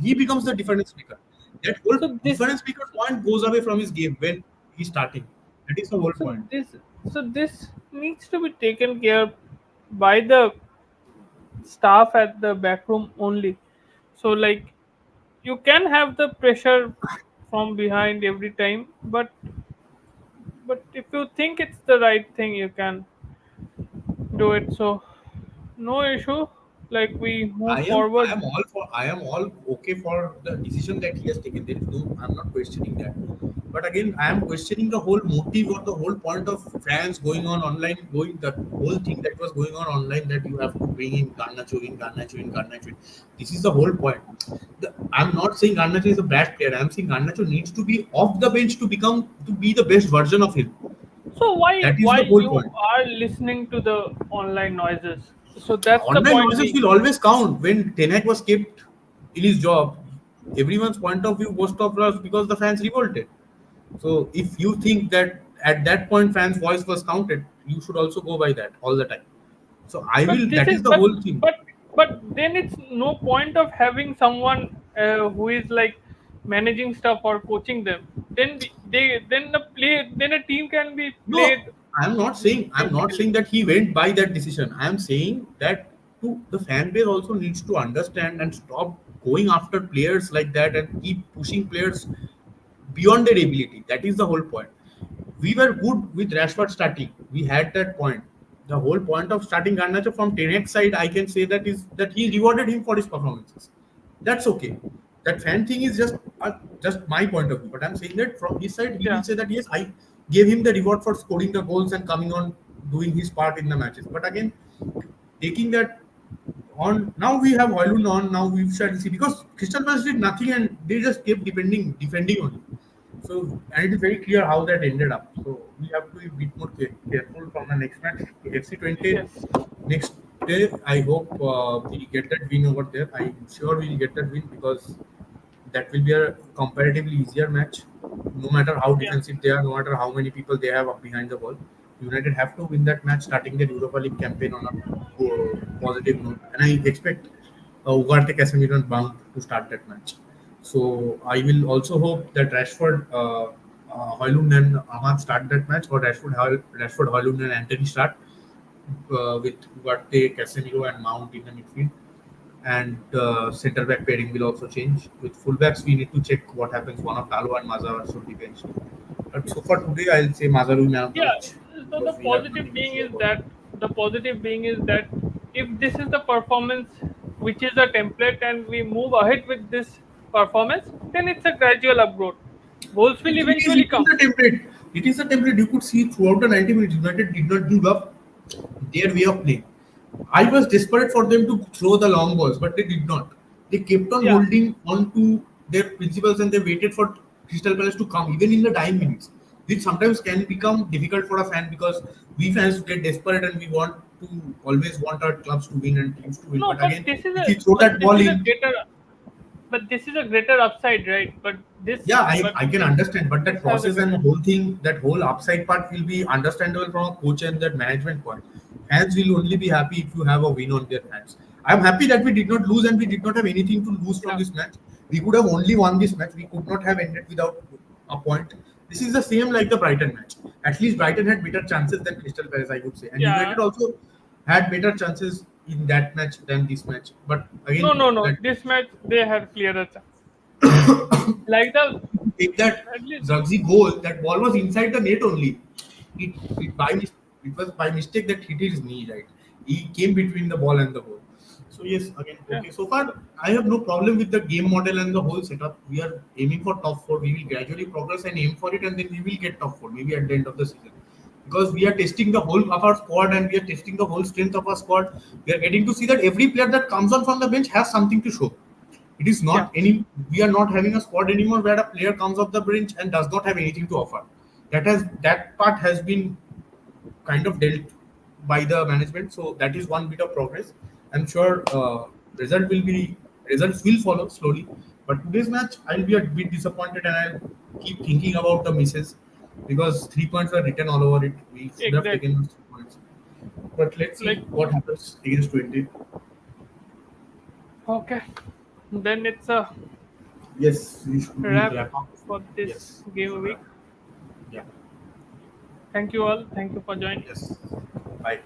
he becomes the difference maker. That whole so this difference maker point goes away from his game when he's starting. That is the whole so point. this so this needs to be taken care by the staff at the back room only. So like you can have the pressure from behind every time, but if you think it's the right thing, you can do it. So no issue. Like we move I forward. am all for I am all okay for the decision that he has taken. There is no I'm not questioning that. But again, I am questioning the whole motive or the whole point of fans going on online, going the whole thing that was going on online that you have to bring in Garnacho in, Garnacho in, Garnacho in. This is the whole point. I'm not saying Garnacho is a bad player. I'm saying Garnacho needs to be off the bench to be the best version of him. So That is why the whole you point. are listening to the online noises? So that's the Online point noises being. will always count. When Tenek was kept in his job, everyone's point of view was stopped us because the fans revolted. So if you think that at that point fans' voice was counted, you should also go by that all the time. So I But will. this That is is the whole thing. but then it's no point of having someone who is like managing stuff or coaching them. Then then a team can be No, played I'm not basically. saying that he went by that decision. I'm saying that the fan base also needs to understand and stop going after players like that and keep pushing players beyond their ability. That is the whole point. We were good with Rashford starting. We had that point. The whole point of starting Garnacho from Tenek's side, I can say that is that he rewarded him for his performances. That's okay. That fan thing is just my point of view. But I'm saying that from his side, he will Yeah. say that yes, I gave him the reward for scoring the goals and coming on doing his part in the matches. But again, taking that on now we have Hoylund on now we shall see because Crystal Palace did nothing and they just kept defending on him. So and it is very clear how that ended up. So we have to be a bit more careful from the next match. FC 20 Yes. next today. I hope we get that win over there. I'm sure we'll get that win because that will be a comparatively easier match. No matter how Yeah, defensive they are, no matter how many people they have up behind the ball, United have to win that match, starting their Europa League campaign on a positive note. And I expect Ugarte Casemiro and bound to start that match. So I will also hope that Rashford, Højlund and Ahmad start that match, or Rashford, Højlund and Anthony start with Ugarte, Casemiro and Mount in the midfield, and centre back pairing will also change. With fullbacks, we need to check what happens. One of Talo and Maza should be benched. But so far today, I'll say Maza will man of the yeah. match So the because we have positive nothing to being say is about it. that if this is the performance which is a template and we move ahead with this performance, then it's a gradual upgrowth. Goals will It eventually is come. a template. It is a template. You could see throughout the 90 minutes, United did not give up their way of playing. I was desperate for them to throw the long balls, but they did not. They kept on Yeah. holding on to their principles and they waited for Crystal Palace to come, even in the dying minutes. Which sometimes can become difficult for a fan because we fans get desperate and we want to always want our clubs to win and teams to win. No, But but again, if we throw that ball in, this is a greater upside, right? yeah, I can understand, but This that has a process and greater. whole thing, that whole upside part will be understandable from a coach and that management point. Fans will only be happy if you have a win on their hands. I'm happy that we did not lose and we did not have anything to lose from Yeah, this match. We could have only won this match. We could not have ended without a point. This is the same like the Brighton match. At least Brighton had better chances than Crystal Palace, I would say. And yeah. United also had better chances in that match than this match. But No, again, no, no. that This match they had clearer chances. Like the take that at least Zagzi goal, that ball was inside the net only. It was by mistake that hit his knee, right? He came between the ball and the goal. So yes, again, yeah, okay. So far, I have no problem with the game model and the whole setup. We are aiming for top four. We will gradually progress and aim for it, and then we will get top four maybe at the end of the season. Because we are testing the whole of our squad and we are testing the whole strength of our squad. We are getting to see that every player that comes on from the bench has something to show. It is yeah, not any. We are not having a squad anymore where a player comes off the bench and does not have anything to offer. That part has been kind of dealt by the management. So that is one bit of progress. I'm sure result will be results will follow slowly. But today's match, I'll be a bit disappointed and I'll keep thinking about the misses because 3 points were written all over it. We should have taken exactly. those 3 points. But let's see Like what happens against 20. okay, then it's a Yes, we'll wrap wrap up. for this Yes, we game should week. wrap. Yeah. Thank you all. Thank you for joining. Yes. Bye.